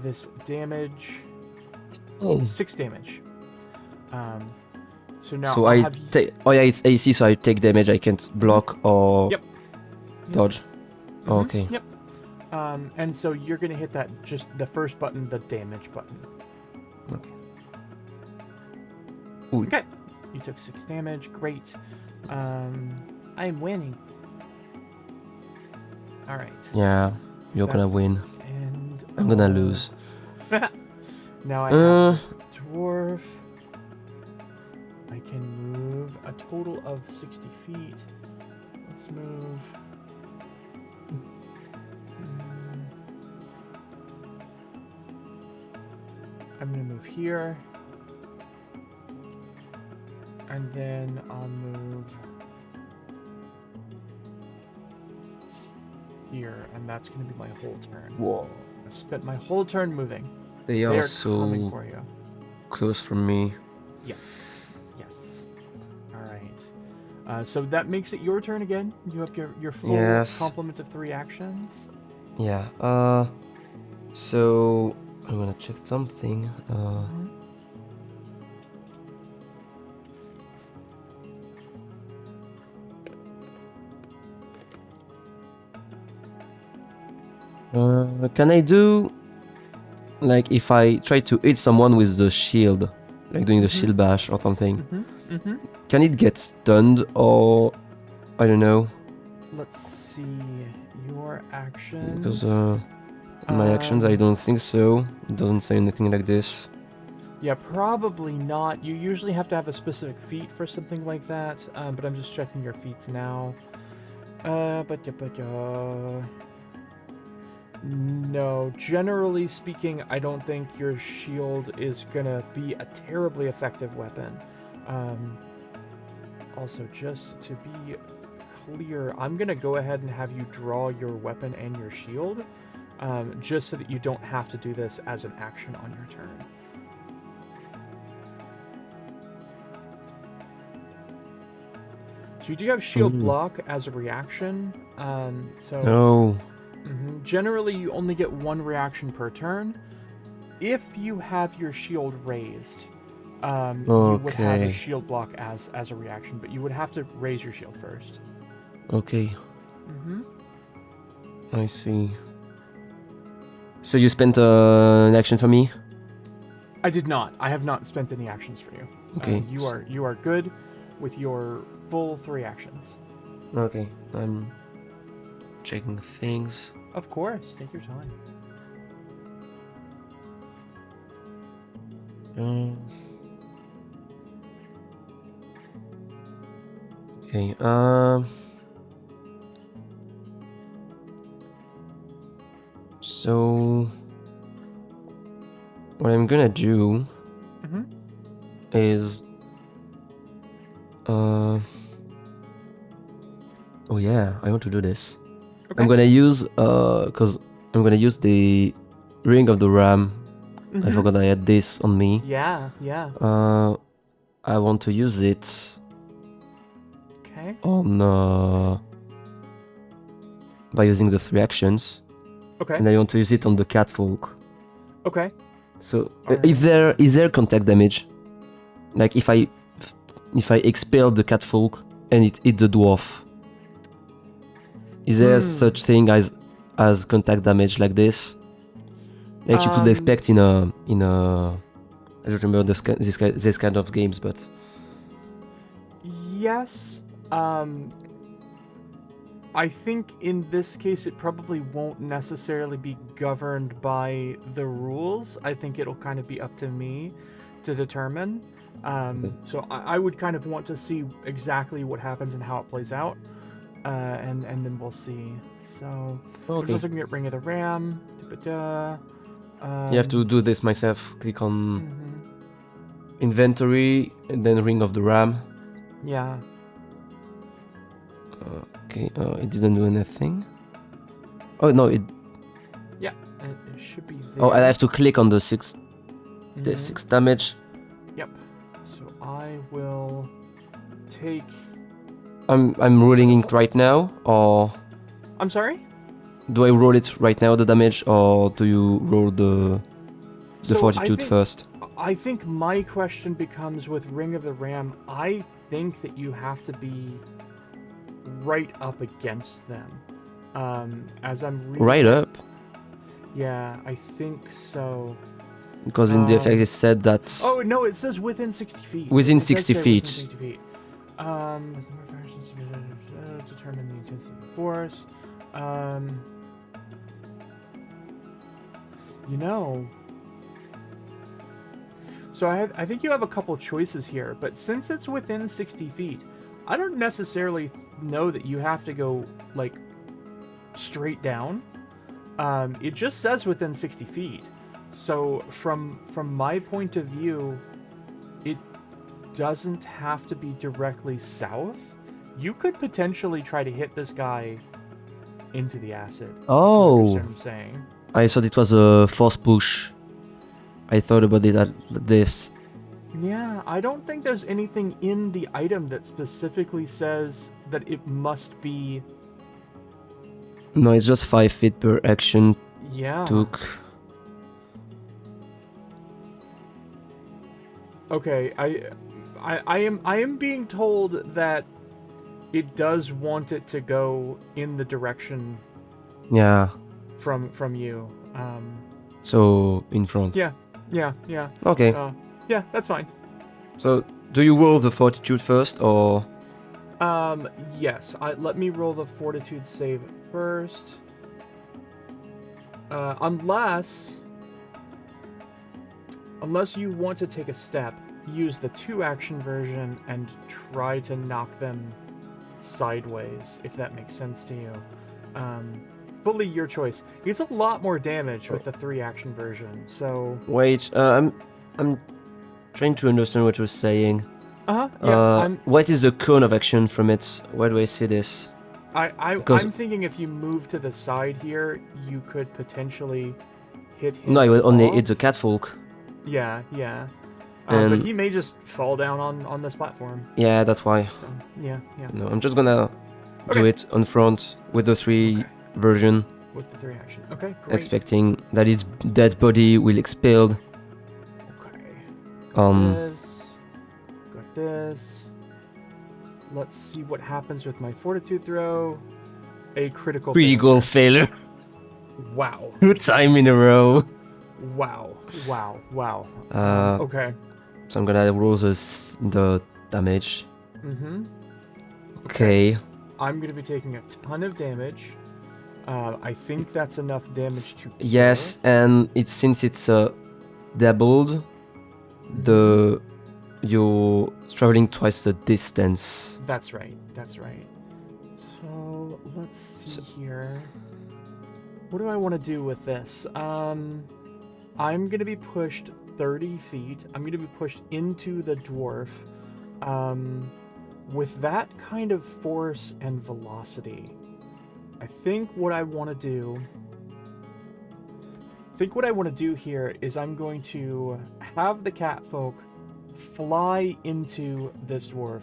this damage. 6 damage. So now So I'll I have you... take. Oh yeah, it's AC, so I take damage. I can't block or Yep. dodge. Mhm. Okay. Yep. And so you're gonna hit that just the first button, the damage button. Okay. Ooh. Okay. You took 6 damage. Great. I'm winning. All right. Yeah, you're gonna That's- win. And I'm gonna lose. Now I have the dwarf. I can move a total of 60 feet. Let's move. I'm gonna move here. And then I'll move here, and that's gonna be my whole turn. Whoa. I spent my whole turn moving. They They are are coming so for you. close from me. Yes. Yes. All right. So that makes it your turn again. You have your full Yes. complement of 3 actions. Yeah. So I'm gonna check something. Can I do like if I try to hit someone with the shield, like doing the shield bash or something? Can it get stunned or I don't know? Let's see your actions. Because my actions, I don't think so. It doesn't say anything like this. Yeah, probably not. You usually have to have a specific feat for something like that. But I'm just checking your feats now. No, generally speaking, I don't think your shield is gonna be a terribly effective weapon. Also, just to be clear, I'm gonna go ahead and have you draw your weapon and your shield, just so that you don't have to do this as an action on your turn. So you do have shield block as a reaction. No. Generally, you only get 1 reaction per turn. If you have your shield raised, you would have a shield block as a reaction, but you would have to raise your shield first. Okay. I see. So you spent an action for me? I did not. I have not spent any actions for you. Okay. You are good with your full 3 actions. Okay. I'm checking things. Of course. Take your time. Okay. So what I'm gonna do is oh yeah, I want to do this. Okay. I'm gonna use because I'm gonna use the ring of the ram. I forgot I had this on me. Yeah. I want to use it on by using the 3 actions. Okay. And I want to use it on the catfolk. Okay. So Alright. is there contact damage? Like if I expel the catfolk and it hit the dwarf, is there such thing as contact damage like this? Like you could expect in a I don't remember this kind of games, but yes. I think in this case it probably won't necessarily be governed by the rules. I think it'll kind of be up to me to determine. So I would kind of want to see exactly what happens and how it plays out. and then we'll see. So we're Okay. also gonna get Ring of the Ram. You have to do this myself. Click on Mhm. inventory and then Ring of the Ram. Yeah. Okay, it didn't do anything. Oh no, it. Yeah. It should be there. Oh, I have to click on the six Mhm. damage. Yep. So I will take. I'm rolling it right now, or I'm sorry. do I roll it right now, the damage, or do you roll the So fortitude first? I think my question becomes with Ring of the Ram. I think that you have to be right up against them. As I'm reading. Right up, Yeah, I think so. because in the effect it said that. Oh no, it says within 60 feet. Within It does 60 say feet. Within 60 feet. Determine the intensity of the force. You know. So I think you have a couple choices here, but since it's within 60 feet, I don't necessarily know that you have to go like straight down. It just says within 60 feet. So from my point of view, it doesn't have to be directly south. You could potentially try to hit this guy into the acid. Oh, You understand what I'm saying? I thought it was a force push. I thought about it at this. Yeah, I don't think there's anything in the item that specifically says that it must be. No, it's just 5 feet per action Yeah. took. Okay, I am being told that it does want it to go in the direction Yeah. from you. So in front. Yeah. Okay. Yeah, that's fine. So do you roll the fortitude first, or? Yes. Let me roll the fortitude save first. Unless you want to take a step, use the 2-action version and try to knock them sideways, if that makes sense to you. Fully your choice. It's a lot more damage with the 3-action version, so... Wait, I'm trying to understand what you're saying. Yeah, what is the cone of action from it? Where do I see this? I'm thinking if you move to the side here, you could potentially hit him. No, I will only off. hit the catfolk. Yeah. But And he may just fall down on this platform. yeah, that's why. So, yeah. No, I'm just gonna do it on front with the 3 version, With the 3-action. Okay, great. expecting that its dead body will explode. Okay. Got this. Let's see what happens with my fortitude throw. A critical Critical failure. Wow. 2 times in a row. Wow. Okay. So I'm gonna roll the damage. Mm-hmm. Okay. I'm gonna be taking a ton of damage. I think that's enough damage to kill. Yes, and since it's doubled, you're traveling twice the distance. That's right. So let's see here. What do I want to do with this? I'm gonna be pushed 30 feet. I'm gonna be pushed into the dwarf. With that kind of force and velocity, I think what I want to do here is I'm going to have the catfolk fly into this dwarf.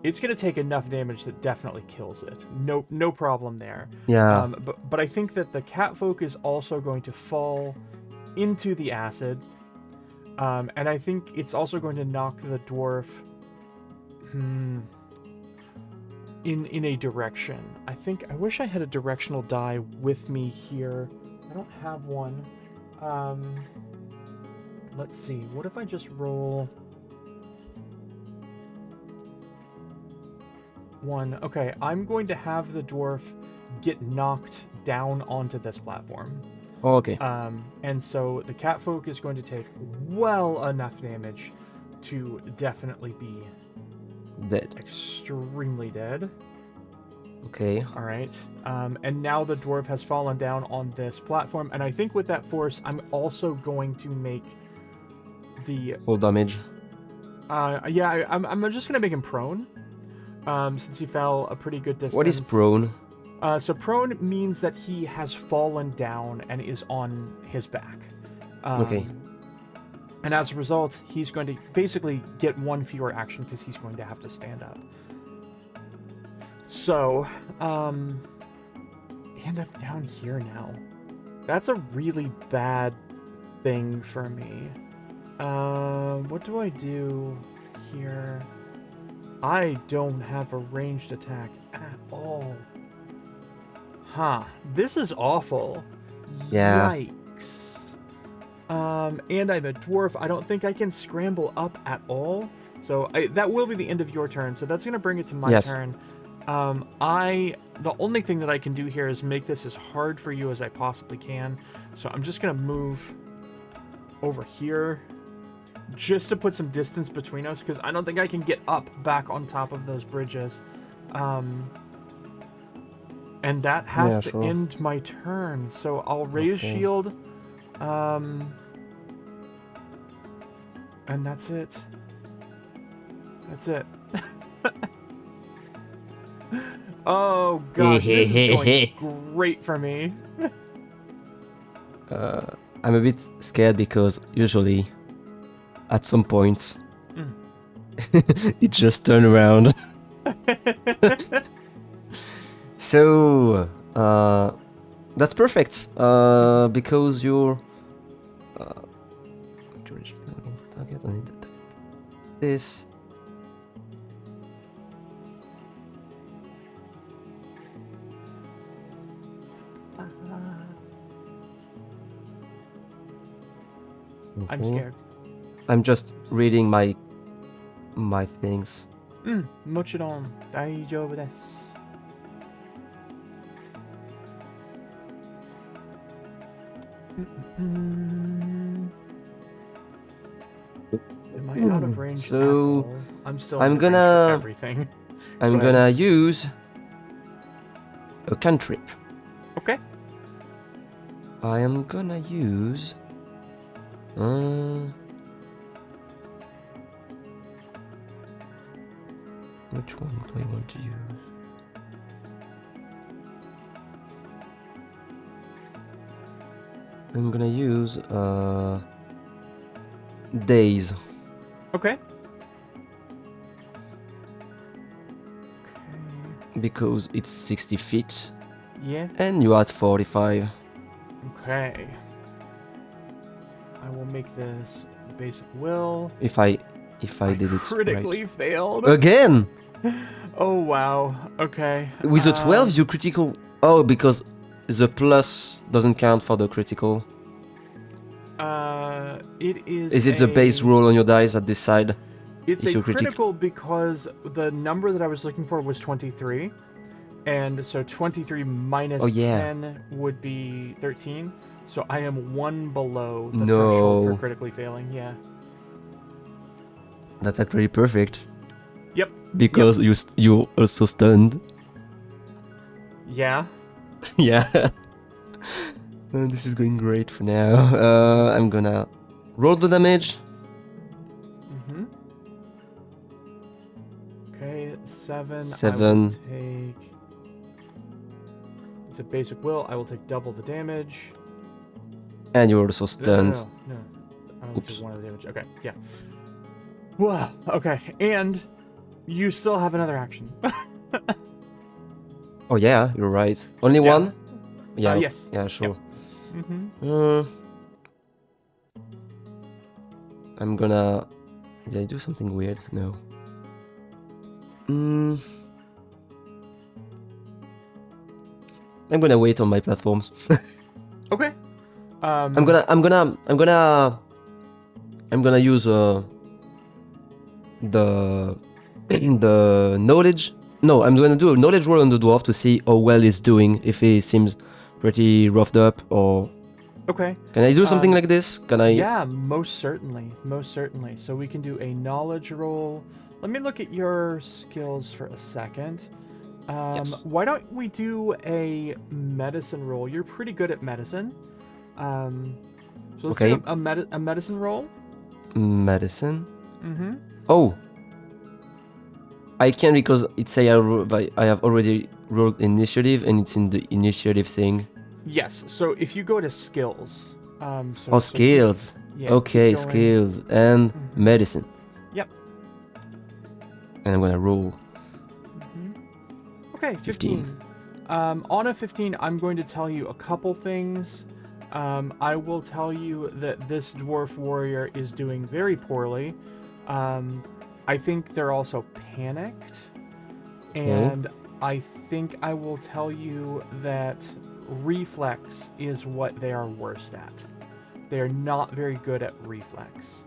It's going to take enough damage that definitely kills it. No problem there. Yeah. But I think that the catfolk is also going to fall into the acid. And I think it's also going to knock the dwarf in a direction. I wish I had a directional die with me here. I don't have one. Let's see. What if I just roll 1? Okay, I'm going to have the dwarf get knocked down onto this platform. Oh, okay. And so the catfolk is going to take well enough damage to definitely be Dead. extremely dead. Okay. All right. And now the dwarf has fallen down on this platform. And I think with that force, I'm also going to make the... Full damage. Yeah, I'm just going to make him prone. Since he fell a pretty good distance. What is prone? So prone means that he has fallen down and is on his back. Okay. And as a result, he's going to basically get one fewer action because he's going to have to stand up. So, end up down here now. That's a really bad thing for me. What do I do here? I don't have a ranged attack at all. Huh. This is awful. Yeah. Yikes. And I'm a dwarf. I don't think I can scramble up at all. So that will be the end of your turn. So that's going to bring it to my turn. The only thing that I can do here is make this as hard for you as I possibly can. So I'm just going to move over here just to put some distance between us, because I don't think I can get up back on top of those bridges. And that has to end my turn. So I'll raise shield. And that's it. That's it. Oh gosh, this is going great for me. I'm a bit scared because usually at some point it just turned around. So that's perfect because you're target on this. I'm scared. I'm just reading my things. もちろん大丈夫です。Am I out of range? So I'm still. I'm gonna everything. I'm gonna use a cantrip. Okay. I am gonna use. Which one do I want to use? I'm gonna use days. Okay. Because it's 60 feet. Yeah. And you are at 45. Okay. I will make this basic will. If I did it critically right. failed. Again! Oh wow. Okay. With a 12 you critical. Oh, because the plus doesn't count for the critical. It is. Is it the base roll on your dice at this side? It's a critical because the number that I was looking for was 23. And so 23 minus 10 would be 13. So I am one below the threshold for critically failing. Yeah. That's actually perfect. Yep. Because you're also stunned. Yeah. Yeah. This is going great for now. I'm gonna roll the damage. Okay, 7. 7. I will take. It's a basic will. I will take double the damage. And you're also stunned. No. I only take 1 of the damage. Okay, yeah. Wow. Okay, and you still have another action. Oh yeah, you're right. Only one? Yeah. Yes. Yeah, sure. Yep. I'm gonna. Did I do something weird? No. I'm gonna wait on my platforms. Okay. I'm gonna use the knowledge. No, I'm gonna do a knowledge roll on the dwarf to see how well he's doing. If he seems pretty roughed up, or okay. Can I do something like this? Can I? Yeah, most certainly. Most certainly. So we can do a knowledge roll. Let me look at your skills for a second. Yes. Why don't we do a medicine roll? You're pretty good at medicine. So let's Okay. do a medicine roll. Medicine. Mm-hmm. Oh, I can because it say I have already rolled initiative and it's in the initiative thing. Yes. So if you go to skills, Oh, skills. Yeah. Okay, keep going. skills and Mhm. medicine. Yep. And I'm gonna roll. Okay, 15. On a 15, I'm going to tell you a couple things. I will tell you that this dwarf warrior is doing very poorly. I think they're also panicked. And I think I will tell you that reflex is what they are worst at. They are not very good at reflex.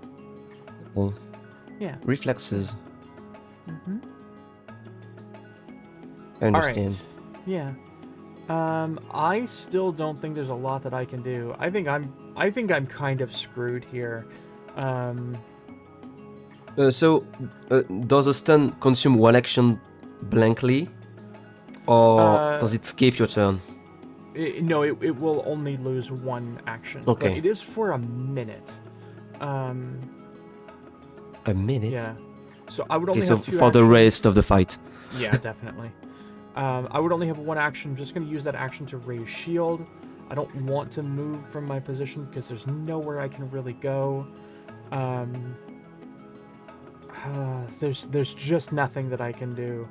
Okay. Yeah. Reflexes. Mm-hmm. I understand. All right. Yeah. I still don't think there's a lot that I can do. I think I'm kind of screwed here. So, does a stun consume one action blankly, or does it skip your turn? No, it will only lose one action. Okay. But it is for a minute. A minute? Yeah. So I would only Okay, so have two for actions. the rest of the fight. Yeah, definitely. I would only have one action. I'm just going to use that action to raise shield. I don't want to move from my position because there's nowhere I can really go. There's just nothing that I can do.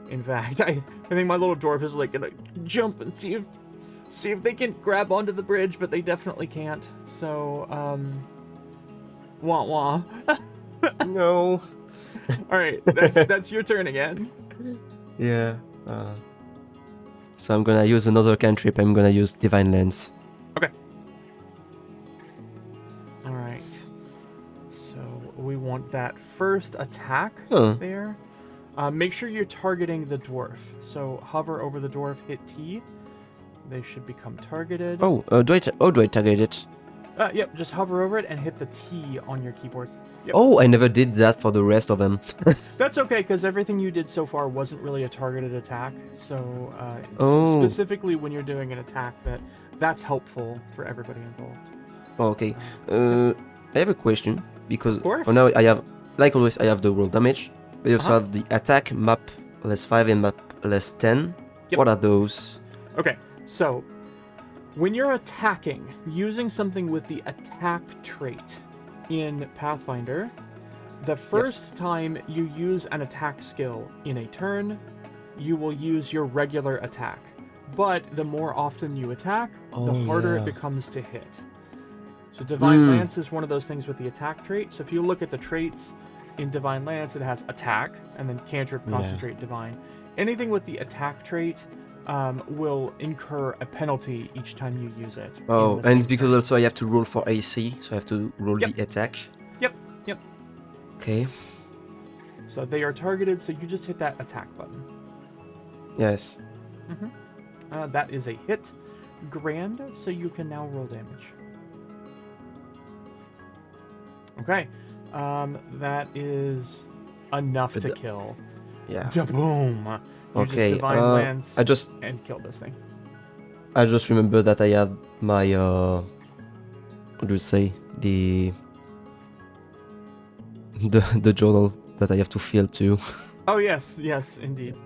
In fact, I think my little dwarf is like gonna jump and see if they can grab onto the bridge, but they definitely can't. So, wah wah. No. All right, that's your turn again. Yeah. So I'm gonna use another cantrip. I'm gonna use Divine Lens. Okay. All right. So we want that first attack there. Make sure you're targeting the dwarf. So hover over the dwarf, hit T. They should become targeted. Oh, do I target it? Yep. Just hover over it and hit the T on your keyboard. Yep. Oh, I never did that for the rest of them. That's okay, because everything you did so far wasn't really a targeted attack. So specifically when you're doing an attack, that's helpful for everybody involved. Okay. I have a question because for now I have, like always, I have the roll damage. But I also have the attack map +5 and map +10. Yep. What are those? Okay, so when you're attacking using something with the attack trait in Pathfinder, the first time you use an attack skill in a turn, you will use your regular attack. But the more often you attack, the harder it becomes to hit. So Divine Lance is one of those things with the attack trait. So if you look at the traits in Divine Lance, it has attack, and then cantrip, concentrate, divine. Anything with the attack trait will incur a penalty each time you use it. Oh, and it's because also I have to roll for AC, so I have to roll the attack. Yep. Okay. So they are targeted, so you just hit that attack button. Yes. That is a hit. Grand, so you can now roll damage. Okay. That is enough to kill. Yeah. Da-boom! You Okay. just Divine Lance and kill this thing. I just remember that I have my what do you say, the journal that I have to fill too. Oh yes, indeed.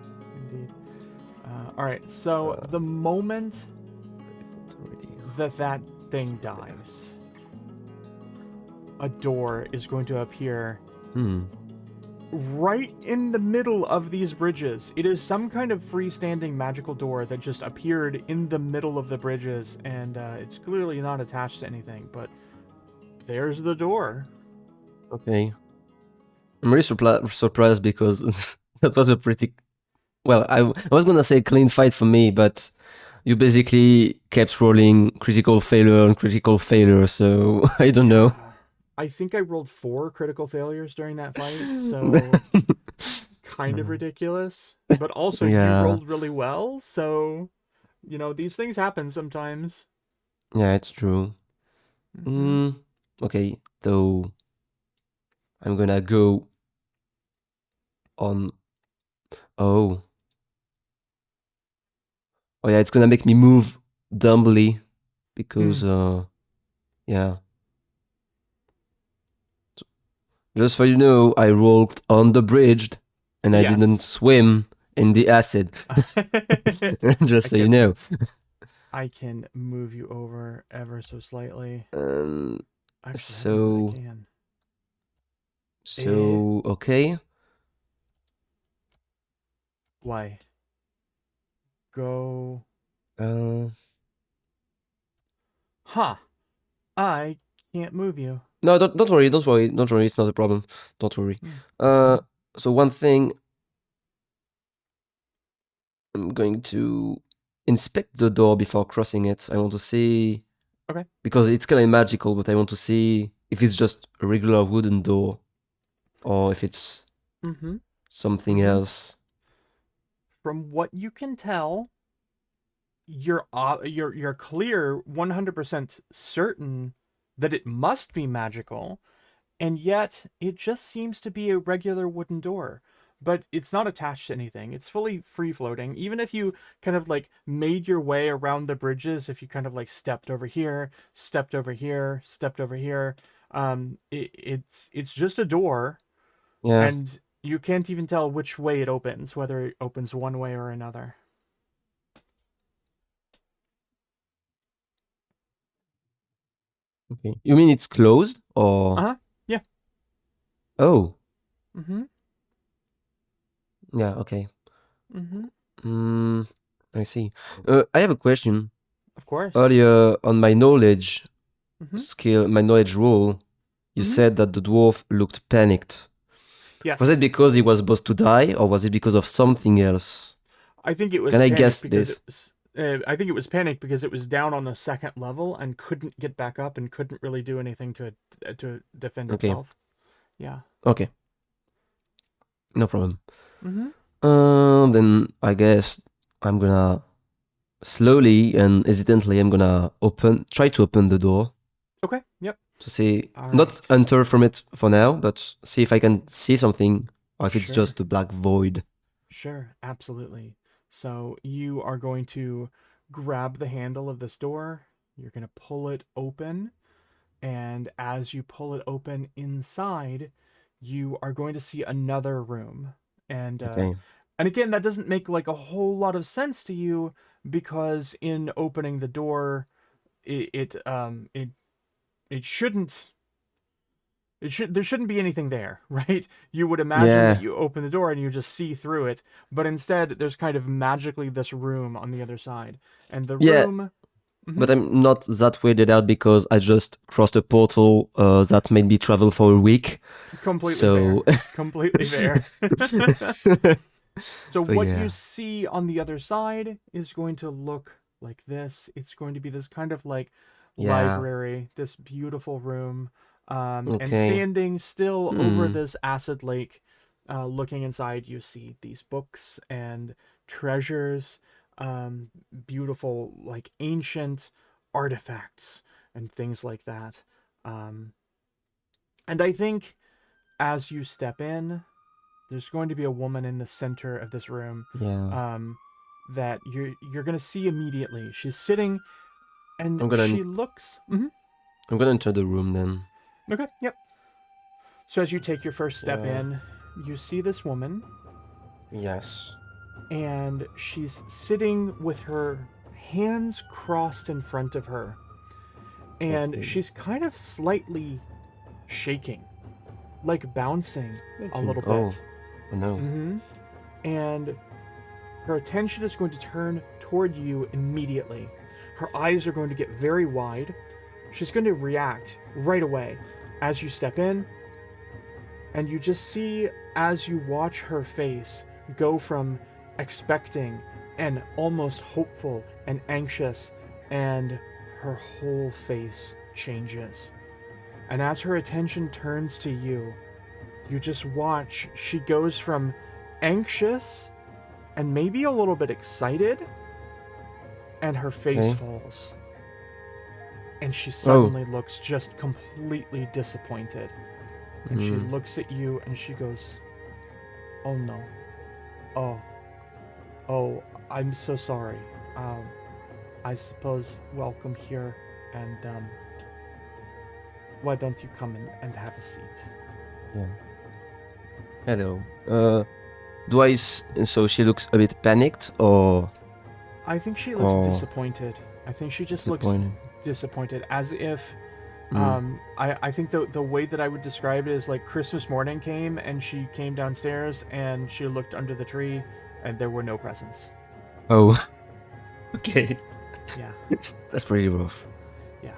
All right. So the moment that thing dies, a door is going to appear right in the middle of these bridges. It is some kind of freestanding magical door that just appeared in the middle of the bridges, and it's clearly not attached to anything, but there's the door. Okay. I'm really surprised because that was a pretty... Well, I was gonna say clean fight for me, but you basically kept rolling critical failure, so I don't know. I think I rolled 4 critical failures during that fight, so kind of ridiculous. But also, you rolled really well, so, these things happen sometimes. Yeah, it's true. Okay, though I'm gonna go on... Oh. Oh yeah, it's gonna make me move dumbly because yeah. Just so you know, I rolled on the bridge and I didn't Yes. swim in the acid. Just so you know. I can move you over ever so slightly. Um, Actually, I don't know that I so can. okay. Why? Go. Uh, Huh. I can't move you. no, don't worry, don't worry, don't worry. It's not a problem. Don't worry. Hmm. So one thing, I'm going to inspect the door before crossing it. I want to see. Okay. Because it's kind of magical, but I want to see if it's just a regular wooden door or if it's Mm-hmm. something Mm-hmm. else. From what you can tell, you're clear 100% certain that it must be magical, and yet it just seems to be a regular wooden door. But it's not attached to anything. It's fully free floating. Even if you kind of like made your way around the bridges, if you kind of like stepped over here, stepped over here, stepped over here, it's just a door, Yeah. and you can't even tell which way it opens, whether it opens one way or another. Okay. You mean it's closed or? Uh huh. Yeah. Oh. Mm-hmm. Yeah. Okay. Mm-hmm. I see. I have a question. Of course. Earlier on my knowledge Mm-hmm. skill, my knowledge roll, you Mm-hmm. said that the dwarf looked panicked. Was it Yes. because he was supposed to die, or was it because of something else? I think it was Can I panicked guess because it this? was. I think it was panicked because it was down on the second level and couldn't get back up and couldn't really do anything to defend Okay. itself. Yeah. Okay. No problem. Mm-hmm. Then I guess I'm gonna slowly and hesitantly try to open the door Okay. Yep. to see, All not right. enter from it for now, but see if I can see something or if it's Sure. just a black void. Sure. Absolutely. So you are going to grab the handle of this door. You're going to pull it open, and as you pull it open inside, you are going to see another room. And Okay. and again, that doesn't make like a whole lot of sense to you because in opening the door, it shouldn't. There shouldn't be anything there, right? You would imagine that Yeah. you open the door and you just see through it, but instead there's kind of magically this room on the other side. And the Yeah, room. but Mhm. I'm not that weirded out because I just crossed a portal that made me travel for a week. Completely fair. So. Completely fair. So So what you yeah. see on the other side is going to look like this. It's going to be this kind of like Yeah. library, this beautiful room, and Okay. standing still over Hmm. this acid lake, looking inside, you see these books and treasures, beautiful like ancient artifacts and things like that. Um, and I think as you step in, there's going to be a woman in the center of this room, Yeah. um, that you're gonna see immediately. She's sitting, and I'm gonna she looks. Mhm. I'm gonna enter the room then. Okay, yep. So as you take your first step Yeah. in, you see this woman, Yes. and she's sitting with her hands crossed in front of her, and Okay. she's kind of slightly shaking, like bouncing a Okay. little Oh. bit. Oh no. Mm-hmm. And her attention is going to turn toward you immediately. Her eyes are going to get very wide. She's going to react right away as you step in, and you just see as you watch her face go from expecting and almost hopeful and anxious, and her whole face changes. And as her attention turns to you, you just watch she goes from anxious and maybe a little bit excited, and her face Okay. falls. And she Oh. suddenly looks just completely disappointed. And she Hmm. looks at you and she goes, "Oh no. Oh. Oh, I'm so sorry." I suppose welcome here, and why don't you come in and have a seat? Yeah. Hello. So she looks a bit panicked or I think she looks or disappointed. I think she just looks disappointed? disappointed, as if Mm. I think the way that I would describe it is like Christmas morning came and she came downstairs and she looked under the tree and there were no presents. Oh. Okay. Yeah, That's pretty rough. yeah.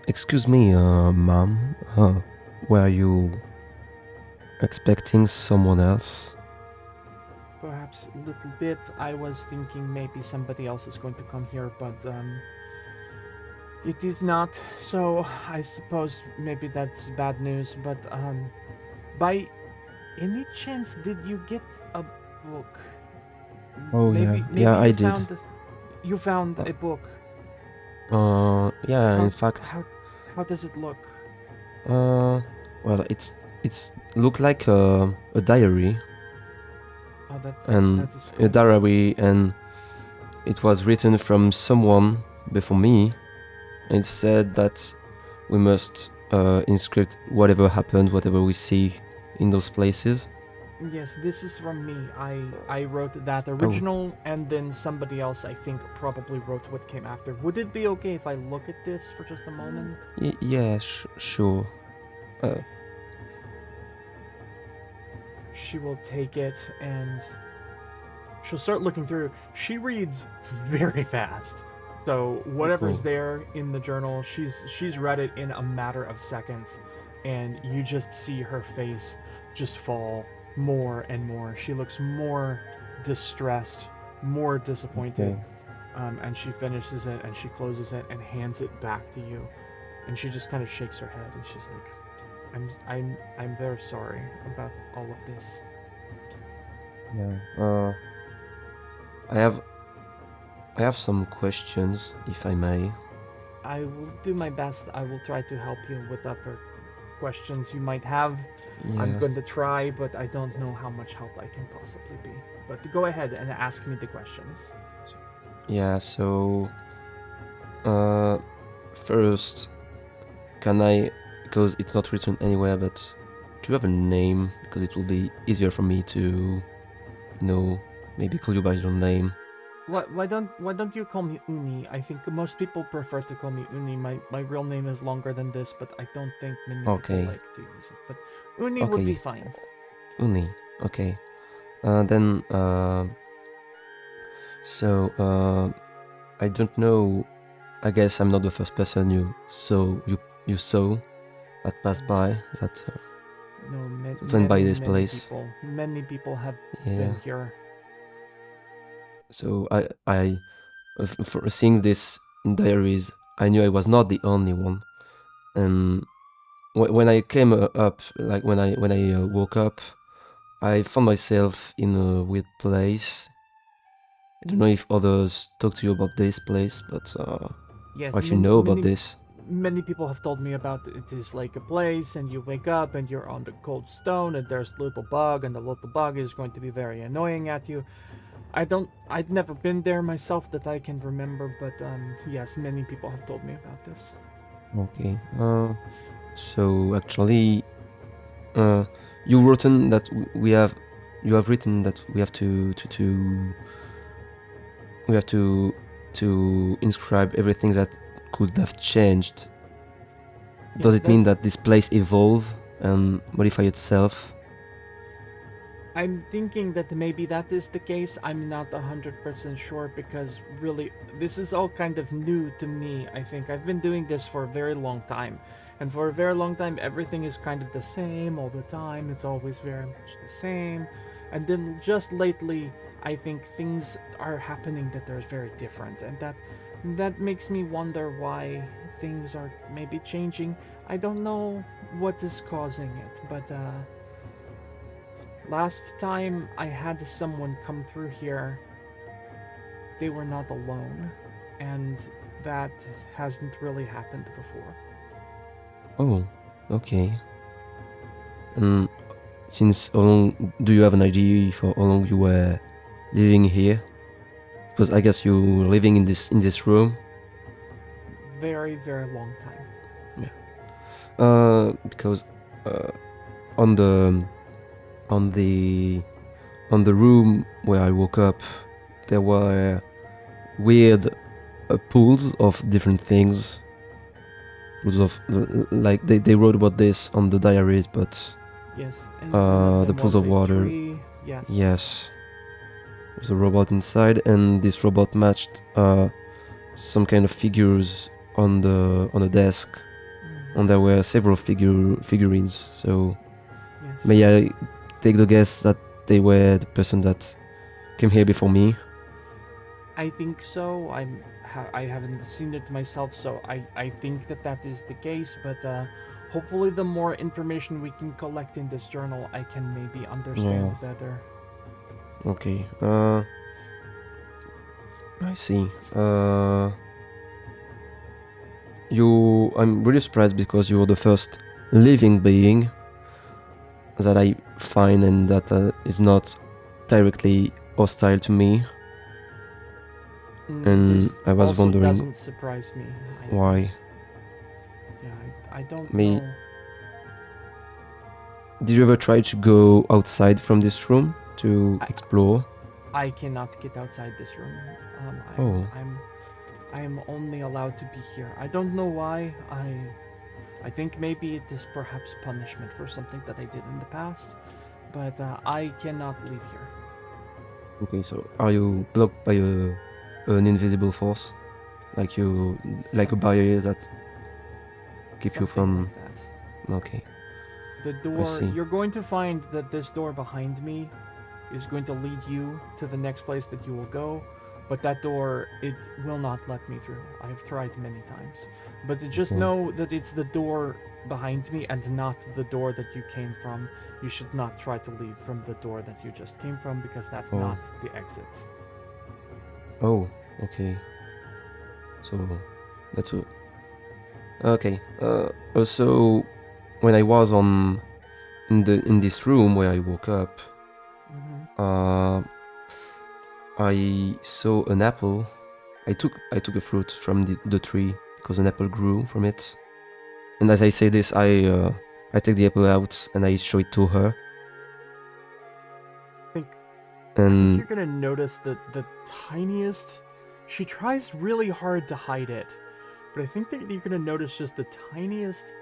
Excuse me, ma'am. Were you expecting someone else? Perhaps a little bit. I was thinking maybe somebody else is going to come here, but it is not. So I suppose maybe that's bad news. But by any chance, did you get a book? Oh, Maybe yeah, I you did. found you found a book. Yeah. How, In fact, how does it look? well, it's looked like a diary, Oh, and that is a good. diary, and it was written from someone before me. And it said that we must inscript whatever happened, whatever we see in those places. Yes, this is from me. I wrote that Oh, original, and then somebody else I think probably wrote what came after. Would it be okay if I look at this for just a moment? yeah, sure. She will take it and she'll start looking through. She reads very fast. So whatever's Cool. there in the journal, she's read it in a matter of seconds, and you just see her face just fall more and more. She looks more distressed, more disappointed. Okay. And she finishes it and she closes it and hands it back to you, and she just kind of shakes her head and she's like, I'm very sorry about all of this. Yeah. I have some questions, if I may. I will do my best. I will try to help you with other questions you might have. I'm Yeah. going to try, but I don't know how much help I can possibly be. But go ahead and ask me the questions. Yeah. So, first, can I? Because it's not written anywhere, but do you have a name? Because it will be easier for me to know. Maybe call you by your name. Why don't you call me Uni? I think most people prefer to call me Uni. My real name is longer than this, but I don't think many people Okay. like to use it. But Uni would be Okay. fine. Uni. Okay. Then. So. I don't know. I guess I'm not the first person you saw that passed by that No, went by many this place. many people have Yeah. been here. So for seeing this in diaries, I knew I was not the only one. And when I came up, like when I woke up, I found myself in a weird place. I don't know if others talk to you about this place, but Yes, or if you know about this. many people have told me about it. It is like a place, and you wake up and you're on the cold stone, and there's a little bug, and the little bug is going to be very annoying at you. I'd never been there myself that I can remember, but yes, many people have told me about this. Okay. So actually, you written that you have written that we have to inscribe everything that could have changed. Does Yes, it mean that's. that this place evolve and modify itself? I'm thinking that maybe that is the case. I'm not 100% sure because really, this is all kind of new to me. I think I've been doing this for a very long time. And for a very long time, everything is kind of the same all the time. It's always very much the same. And then just lately, I think things are happening that are very different. And that makes me wonder why things are maybe changing. I don't know what is causing it, but last time I had someone come through here, they were not alone, and that hasn't really happened before. Oh, okay. And since how long do you have an idea for how long you were living here? Because I guess you living in this room. Very, very long time. Because on the on the on the room where I woke up, there were weird pools of different things. Pools of like they wrote about this on the diaries, but Yes. And one of the them pools was of a water. tree. Yes. Yes, there's a robot inside, and this robot matched some kind of figures on the desk, Mhm. and there were several figurines. So Yes. may I take the guess that they were the person that came here before me? I think so. I haven't seen it myself, so I think that is the case. But hopefully, the more information we can collect in this journal, I can maybe understand better. Okay. I see. I'm really surprised because you're the first living being that I find and that is not directly hostile to me. And This I was also wondering doesn't surprise me. why. Yeah, I don't May know. Did you ever try to go outside from this room to explore? I cannot get outside this room. Oh. I am only allowed to be here. I don't know why. I think maybe it is perhaps punishment for something that I did in the past, but I cannot leave here. Okay, so are you blocked by an invisible force, like a barrier that keep you Something from? like that. Okay, The I door, see. you're going to find that this door behind me is going to lead you to the next place that you will go, but that door, it will not let me through. I have tried many times. But just Okay. know that it's the door behind me and not the door that you came from. You should not try to leave from the door that you just came from because that's Oh. not the exit. Oh, okay. So that's a okay. Also, when I was in this room where I woke up, I saw an apple. I took a fruit from the tree because an apple grew from it. And as I say this, I take the apple out and I show it to her. I think And you're gonna notice that the tiniest. She tries really hard to hide it, but I think that you're gonna notice just the tiniest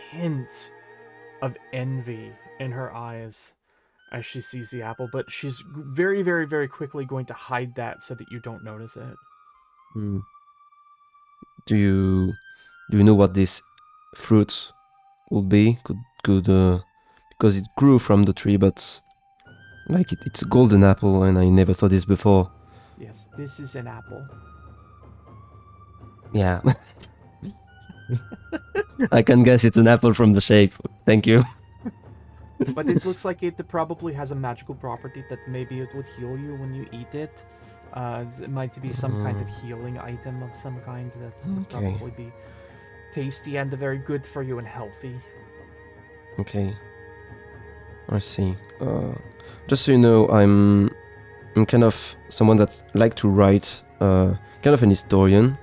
hint of envy in her eyes as she sees the apple, but she's very, very, very quickly going to hide that so that you don't notice it. do you know what this fruit would be? Could because it grew from the tree, but like it's a golden apple, and I never saw this before. Yes, this is an apple. Yeah. I can guess it's an apple from the shape. Thank you. But it looks like it probably has a magical property that maybe it would heal you when you eat it. It might be some kind of healing item of some kind that would probably be tasty and very good for you and healthy. Okay. I see. Just so you know, I'm kind of someone that's like to write, kind of an historian,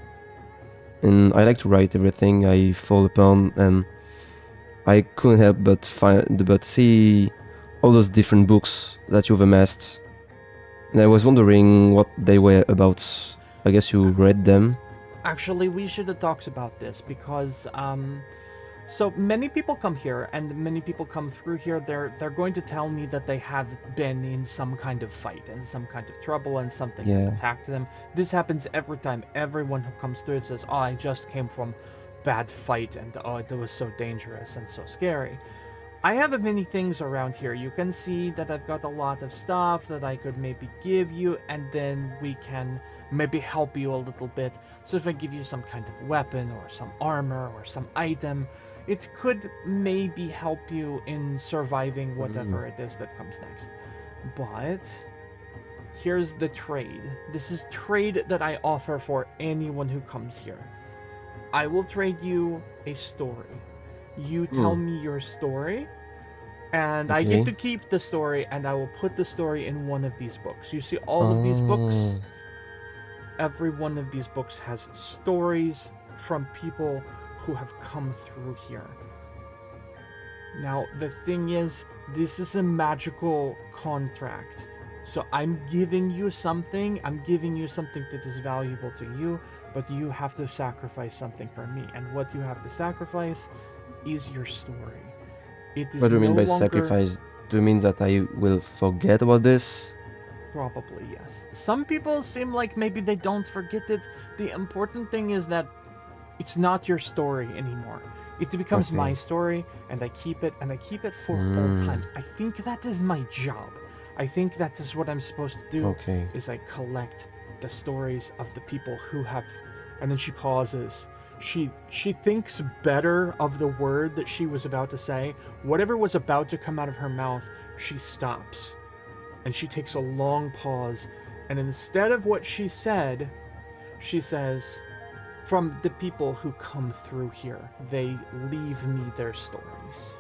and I like to write everything I fall upon, and I couldn't help but see all those different books that you've amassed, and I was wondering what they were about. I guess you read them. Actually, we should have talked about this because so many people come here and many people come through here. They're going to tell me that they have been in some kind of fight and some kind of trouble and something has attacked them. This happens every time. Everyone who comes through it says, "Oh, I just came from bad fight and oh, it was so dangerous and so scary." I have many things around here. You can see that I've got a lot of stuff that I could maybe give you, and then we can maybe help you a little bit. So if I give you some kind of weapon or some armor or some item, it could maybe help you in surviving whatever it is that comes next. But here's the trade. This is trade that I offer for anyone who comes here. I will trade you a story. You tell me your story, And I get Okay. to keep the story, and I will put the story in one of these books. You see, all of these books, every one of these books has stories from people who have come through here. Now, the thing is, this is a magical contract. So I'm giving you something that is valuable to you, but you have to sacrifice something for me. And what you have to sacrifice is your story. It is What do you no mean by longer... sacrifice? Do you mean that I will forget about this? Probably, yes. Some people seem like maybe they don't forget it. The important thing is that it's not your story anymore. It becomes Okay. my story, and I keep it for all time. I think that is my job. I think that is what I'm supposed to do. Okay. Is I collect the stories of the people who have... And then she pauses. She thinks better of the word that she was about to say. Whatever was about to come out of her mouth, she stops. And she takes a long pause. And instead of what she said, she says, from the people who come through here, they leave me their stories.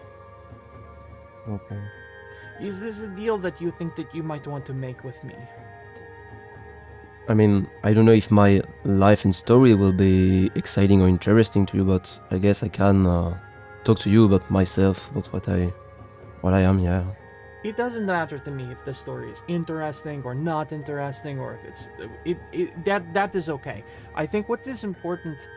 Okay. Is this a deal that you think that you might want to make with me? I mean, I don't know if my life and story will be exciting or interesting to you, but I guess I can talk to you about myself, about what I am, yeah. It doesn't matter to me if the story is interesting or not interesting, or if it's that is okay. I think what is important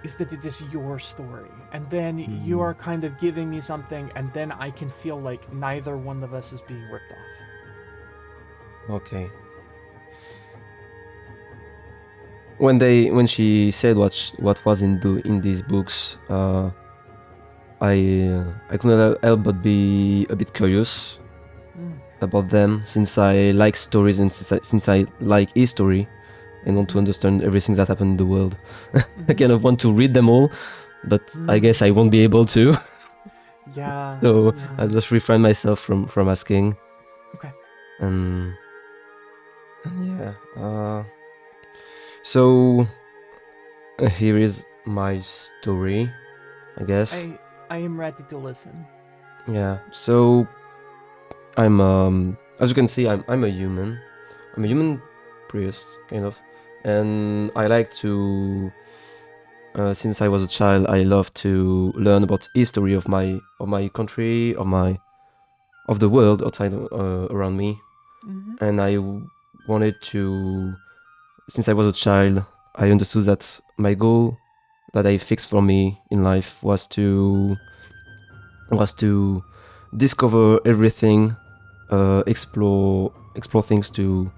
is that it is your story, and then you are kind of giving me something, and then I can feel like neither one of us is being ripped off. Okay. When she said what was in these books, I couldn't help but be a bit curious about them, since I like stories and since I like history and want to understand everything that happened in the world. I kind of want to read them all, but I guess I won't be able to. Yeah. So I'll just refrain myself from asking. Okay. And yeah. So here is my story, I guess. I am ready to listen. Yeah. So I'm as you can see, I'm a human. I'm a human priest, kind of, and I like to. Since I was a child, I love to learn about history of my country, of the world outside around me, and I wanted to. Since I was a child, I understood that my goal that I fixed for me in life was to discover everything, explore things to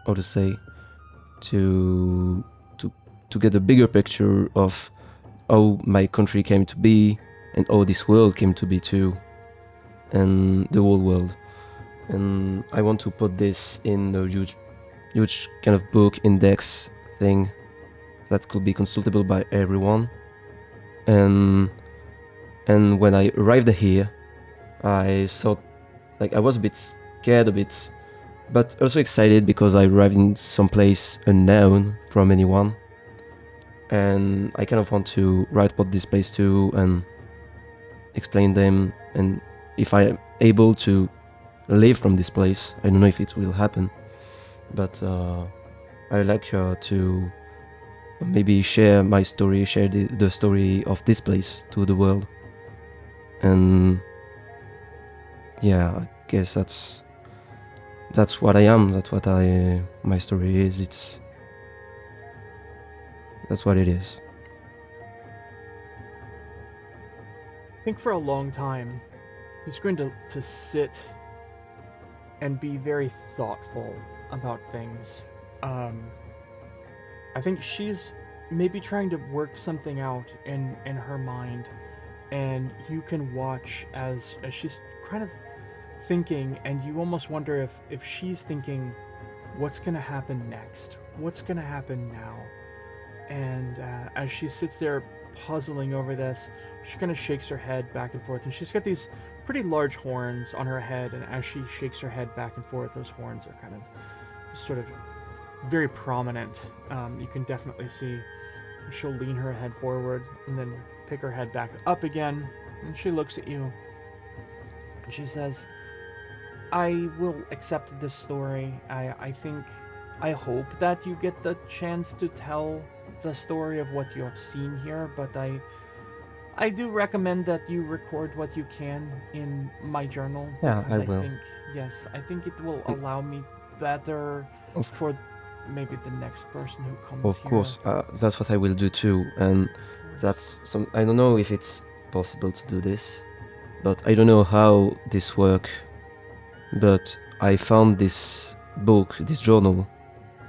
how to say to get a bigger picture of how my country came to be and how this world came to be too, and the whole world. And I want to put this in a huge kind of book index thing that could be consultable by everyone. And when I arrived here, I thought, like, I was a bit scared, but also excited because I arrived in some place unknown from anyone, and I kind of want to write about this place too and explain them. And if I am able to live from this place, I don't know if it will happen, but I like to maybe share my story, share the story of this place to the world. And yeah, I guess that's what I am. That's what my story is. That's what it is. I think for a long time, he's going to sit and be very thoughtful about things. I think she's maybe trying to work something out in her mind, and you can watch as she's kind of thinking, and you almost wonder if she's thinking, what's going to happen next? What's going to happen now? And as she sits there puzzling over this, she kind of shakes her head back and forth, and she's got these pretty large horns on her head, and as she shakes her head back and forth, those horns are kind of sort of very prominent. You can definitely see. She'll lean her head forward and then pick her head back up again, and she looks at you. She says, I will accept this story. I hope that you get the chance to tell the story of what you have seen here, but I do recommend that you record what you can in my journal Yeah, because I I will. think, yes, I think it will Mm, allow me better Of, for maybe the next person who comes of here. course, that's what I will do too. And that's some. I don't know if it's possible to do this, but I don't know how this work. But I found this book, this journal,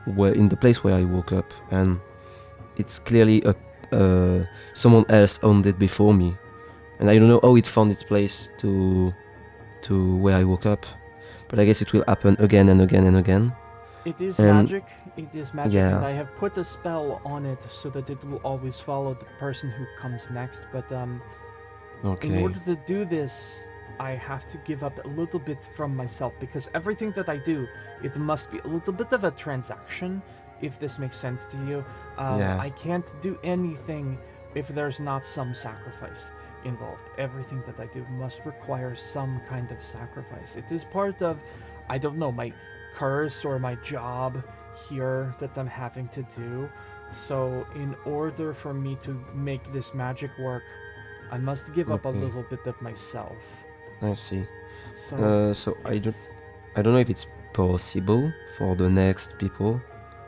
where in the place where I woke up, and it's clearly someone else owned it before me, and I don't know how it found its place to where I woke up, but I guess it will happen again and again and again. It is And magic. It is magic, and yeah, I have put a spell on it so that it will always follow the person who comes next. But in okay, order to do this, I have to give up a little bit from myself because everything that I do, it must be a little bit of a transaction. If this makes sense to you, yeah, I can't do anything if there's not some sacrifice involved. Everything that I do must require some kind of sacrifice. It is part of, I don't know, my curse or my job here that I'm having to do. So, in order for me to make this magic work, I must give up a okay, little bit of myself. I see. So, So yes. I don't know if it's possible for the next people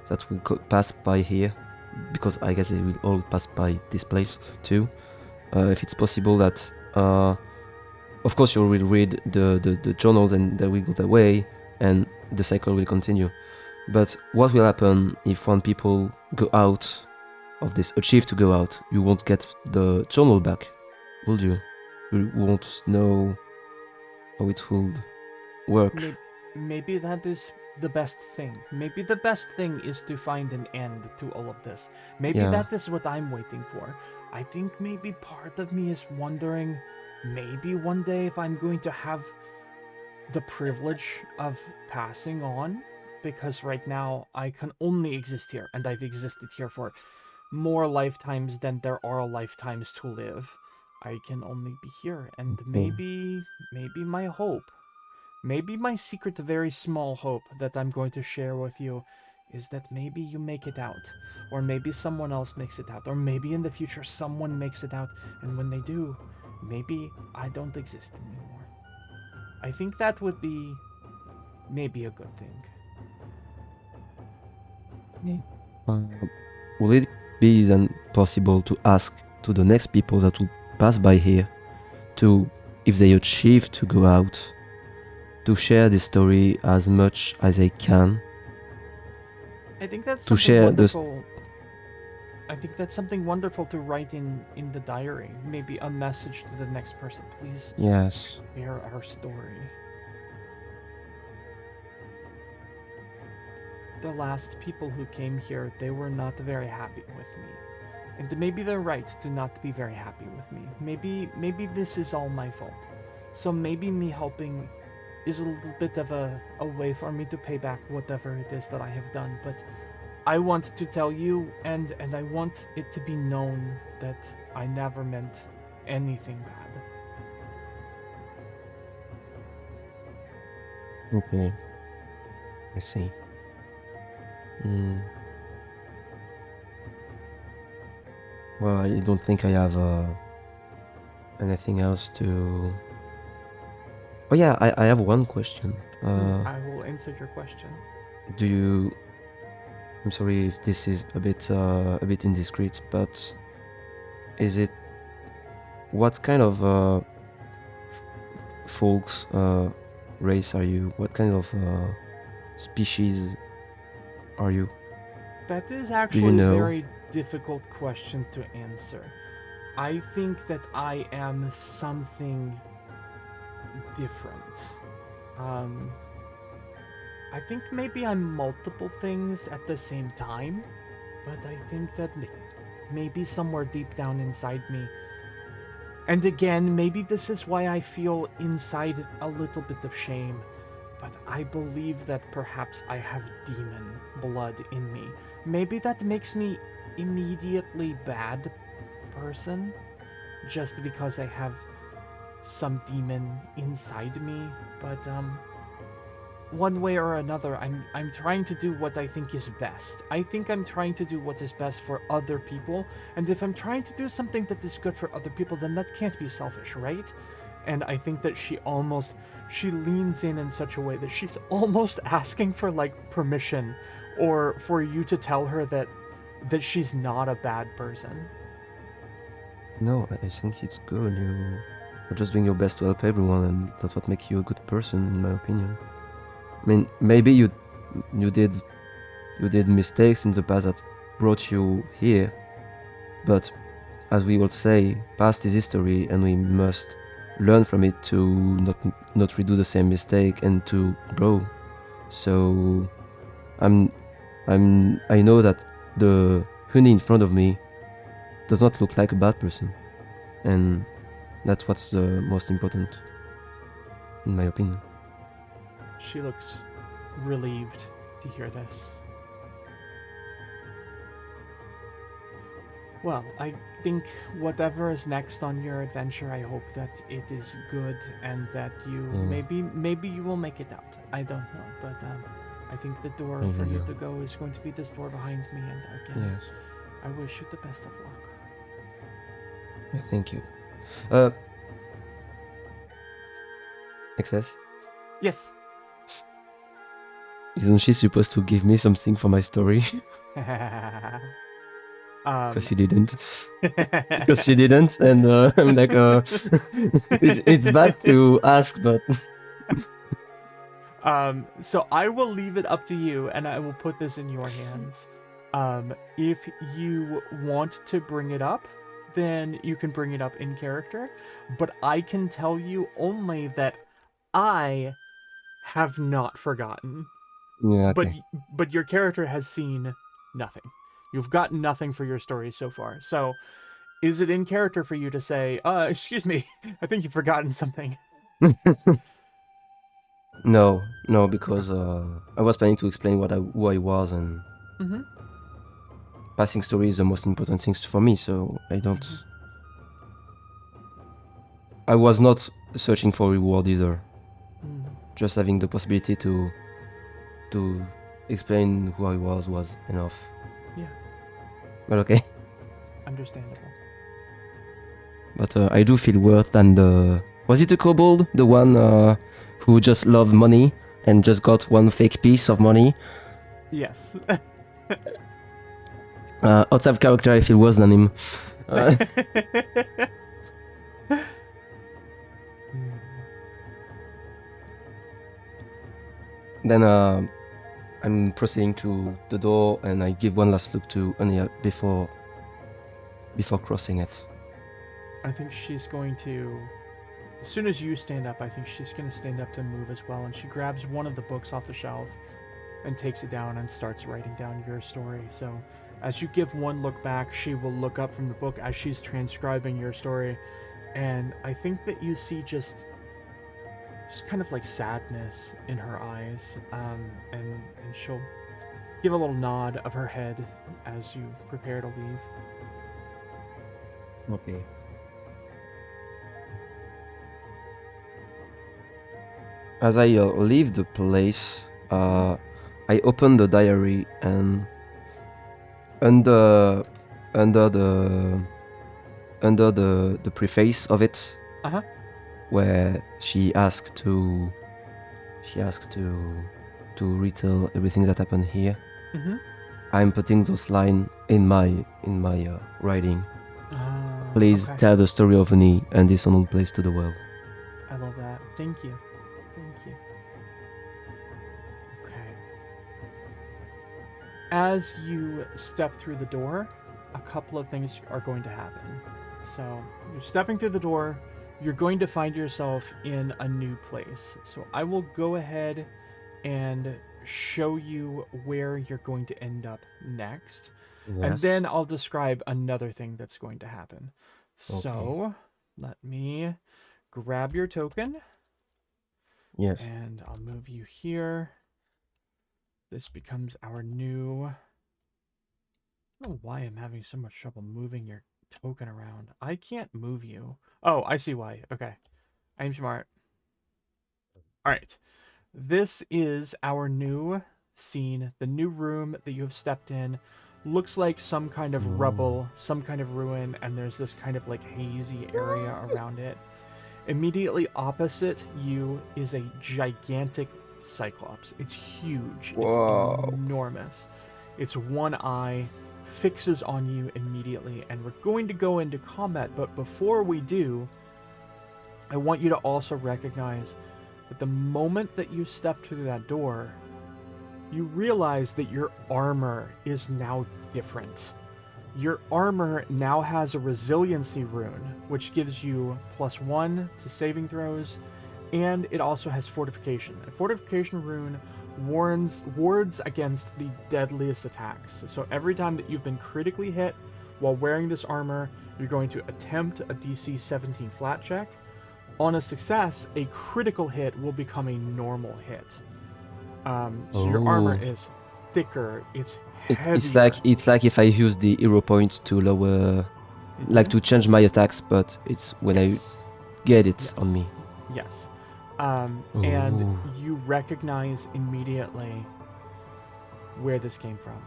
that will pass by here, because I guess they will all pass by this place too. If it's possible that, of course, you will read the journals and they will go their way, and the cycle will continue. But what will happen if one people go out of this, achieve to go out? You won't get the journal back, will you? You won't know how it will work. Maybe that is the best thing. Maybe the best thing is to find an end to all of this. Maybe Yeah, that is what I'm waiting for. I think maybe part of me is wondering maybe one day if I'm going to have the privilege of passing on, because right now I can only exist here and I've existed here for more lifetimes than there are lifetimes to live. I can only be here, and okay, maybe my hope, maybe my secret, very small hope that I'm going to share with you is that maybe you make it out, or maybe someone else makes it out, or maybe in the future someone makes it out, and when they do, maybe I don't exist anymore. I think that would be maybe a good thing. yeah. Will it be then possible to ask to the next people that will pass by here to, if they achieve to go out, to share this story as much as they can, I think that's to something share this? wonderful. I think that's something wonderful to write in the diary. Maybe a message to the next person. Please Yes. hear our story. The last people who came here, they were not very happy with me. And maybe they're right to not be very happy with me. Maybe this is all my fault. So maybe me helping is a little bit of a way for me to pay back whatever it is that I have done. But I want to tell you, and I want it to be known that I never meant anything bad. Okay, I see. Mm. Well, I don't think I have anything else to. Oh yeah, I have one question. I will answer your question. Do you? I'm sorry if this is a bit indiscreet, but is it, what kind of folks race are you? What kind of species are you? That is Do you actually a know? very difficult question to answer. I think that I am something different. Um, I think maybe I'm multiple things at the same time, but I think that maybe somewhere deep down inside me. And again, maybe this is why I feel inside a little bit of shame, but I believe that perhaps I have demon blood in me. Maybe that makes me immediately bad person just because I have some demon inside me, but one way or another, I'm trying to do what I think is best. I think I'm trying to do what is best for other people, and if I'm trying to do something that is good for other people, then that can't be selfish, right? And I think that she leans in such a way that she's almost asking for like permission, or for you to tell her that she's not a bad person. No, I think it's good. You're just doing your best to help everyone, and that's what makes you a good person, in my opinion. I mean, maybe you did mistakes in the past that brought you here, but as we all say, past is history, and we must learn from it to not redo the same mistake and to grow. So I know that the honey in front of me does not look like a bad person, and that's what's the most important, in my opinion. She looks relieved to hear this. Well, I think whatever is next on your adventure, I hope that it is good and that you maybe you will make it out. I don't know, but I think the door for you to go is going to be this door behind me, and again, Yes. I wish you the best of luck. Yeah, thank you. Excess? Yes. Isn't she supposed to give me something for my story? Because she didn't. Because she didn't, and I'm like, it's bad to ask, but so I will leave it up to you, and I will put this in your hands. If you want to bring it up, then you can bring it up in character, but I can tell you only that I have not forgotten. yeah, okay. But your character has seen nothing. You've gotten nothing for your story so far. So, is it in character for you to say, excuse me, I think you've forgotten something? No, because I was planning to explain who I was, and passing story is the most important thing for me. So I don't. I was not searching for reward either. Just having the possibility to explain who I was enough. Yeah. But okay. Understandable. But I do feel worse than the... Was it a kobold? The one who just loved money and just got one fake piece of money? Yes. Outside of character, I feel worse than him. Then I'm proceeding to the door, and I give one last look to Anya before crossing it. I think she's going to... As soon as you stand up, I think she's going to stand up to move as well, and she grabs one of the books off the shelf and takes it down and starts writing down your story. So as you give one look back, she will look up from the book as she's transcribing your story, and I think that you see just kind of like sadness in her eyes, and she'll give a little nod of her head as you prepare to leave. Okay. As I leave the place, I open the diary, and under the preface of it, where she asks to retell everything that happened here. I'm putting those lines in my writing. Please tell the story of Uni and this unknown place to the world. I love that. Thank you. Okay. As you step through the door, a couple of things are going to happen. So you're stepping through the door, you're going to find yourself in a new place. So I will go ahead and show you where you're going to end up next. Yes. And then I'll describe another thing that's going to happen. Okay. So let me grab your token. Yes. And I'll move you here. This becomes our new... I don't know why I'm having so much trouble moving your token around. I can't move you. Oh, I see why. Okay. I'm smart. All right. This is our new scene, the new room that you have stepped in. Looks like some kind of rubble, some kind of ruin, and there's this kind of like hazy area around it. Immediately opposite you is a gigantic cyclops. It's huge. Whoa. It's enormous. Its one eye fixes on you immediately, and we're going to go into combat, but before we do, I want you to also recognize that the moment that you step through that door, you realize that your armor is now different. Your armor now has a resiliency rune, which gives you +1 to saving throws, and it also has fortification. A fortification rune wards against the deadliest attacks. So every time that you've been critically hit while wearing this armor, you're going to attempt a DC 17 flat check. On a success, a critical hit will become a normal hit. So your armor is thicker, it's heavier. It's like if I use the hero point to lower, like to change my attacks, but it's when I get it on me. Yes. And you recognize immediately where this came from.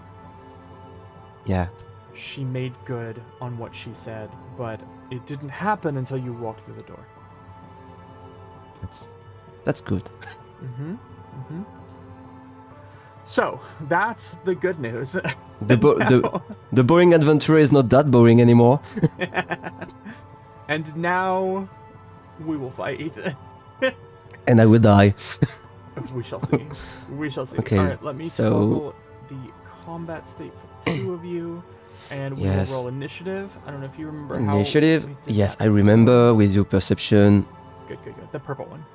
Yeah. She made good on what she said, but it didn't happen until you walked through the door. That's good. So that's the good news. The boring adventure is not that boring anymore. And now we will fight. And I will die. We shall see. We shall see. Okay, All right, let me toggle the combat state for 2 of you, and we will roll initiative. I don't know if you remember initiative. how we did Yes, that. I remember with your perception. Good. The purple one.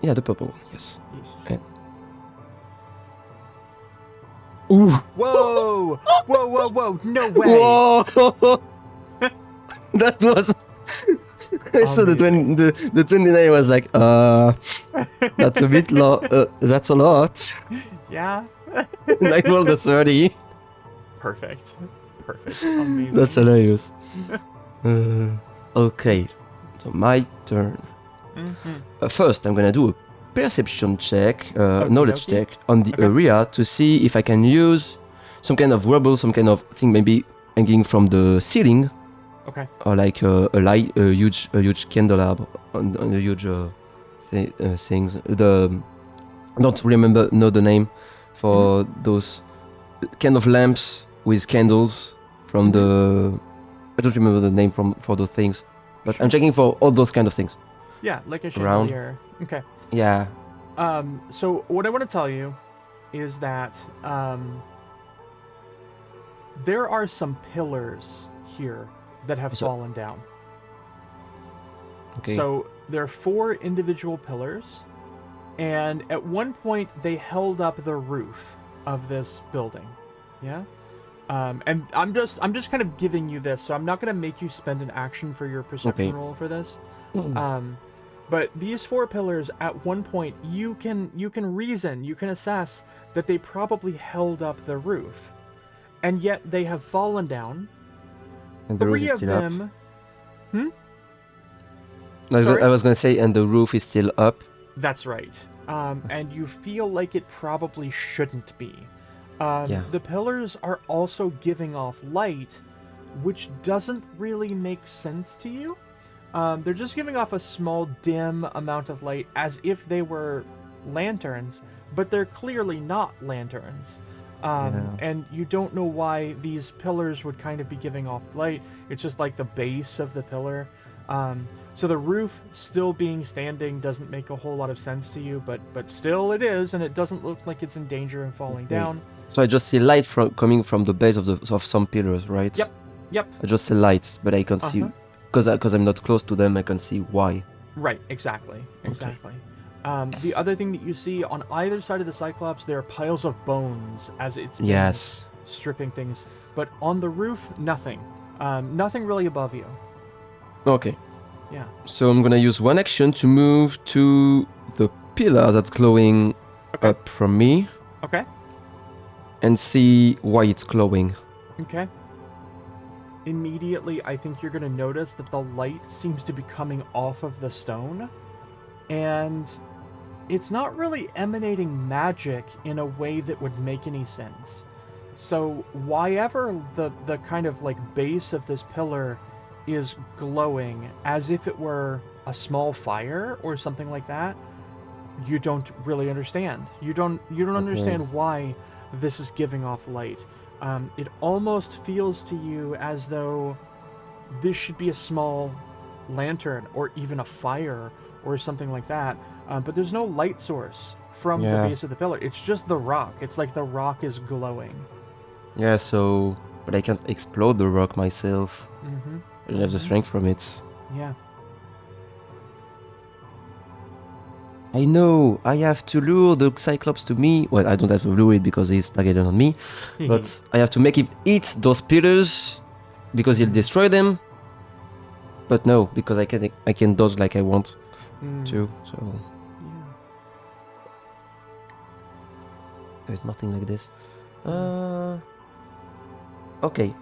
Yeah, the purple one. Yes. Yes. Ooh! Whoa! Whoa! No way! Whoa! That was. I saw the 29. I was like, that's a bit low. That's a lot. Yeah. And I rolled a 30. Perfect. Amazing. That's hilarious. Okay, so my turn. First, I'm gonna do a perception check, knowledge check on the area to see if I can use some kind of rubble, some kind of thing maybe hanging from the ceiling. Okay. Or like a huge candelabra on a huge things. I don't know the name for those kind of lamps with candles from the. I don't remember the name for those things, but I'm checking for all those kind of things. Yeah, like a chandelier. Okay. Yeah. So what I want to tell you is that there are some pillars here that have fallen down. Okay. So there are 4 individual pillars, and at one point they held up the roof of this building. Yeah. And I'm just kind of giving you this, so I'm not going to make you spend an action for your perception roll for this. But these 4 pillars, at one point, you can assess that they probably held up the roof, and yet they have fallen down. And the roof 3 is of still them. up. Sorry? I was gonna say, and the roof is still up. That's right. And you feel like it probably shouldn't be. The pillars are also giving off light, which doesn't really make sense to you. They're just giving off a small, dim amount of light as if they were lanterns, but they're clearly not lanterns. And you don't know why these pillars would kind of be giving off light. It's just like the base of the pillar. So the roof still being standing doesn't make a whole lot of sense to you, but still it is, and it doesn't look like it's in danger of falling down. So I just see light coming from the base of some pillars, right? Yep. I just see lights, but I can't see because I'm not close to them. I can see why. Right. Exactly. The other thing that you see on either side of the Cyclops, there are piles of bones as it's been stripping things. But on the roof, nothing. Nothing really above you. Okay. Yeah. So I'm gonna use one action to move to the pillar that's glowing up from me. Okay. And see why it's glowing. Okay. immediately I think you're going to notice that the light seems to be coming off of the stone, and it's not really emanating magic in a way that would make any sense. So why ever the kind of like base of this pillar is glowing as if it were a small fire or something like that, you don't really understand. You don't understand why this is giving off light. It almost feels to you as though this should be a small lantern or even a fire or something like that. But there's no light source from the base of the pillar. It's just the rock. It's like the rock is glowing. Yeah, so... But I can't explode the rock myself. I don't have the strength from it. Yeah. I know! I have to lure the Cyclops to me. Well, I don't have to lure it because he's targeted on me. But I have to make it eat those pillars because he'll destroy them. But no, because I can dodge like I want to, so... Yeah. There's nothing like this. Okay.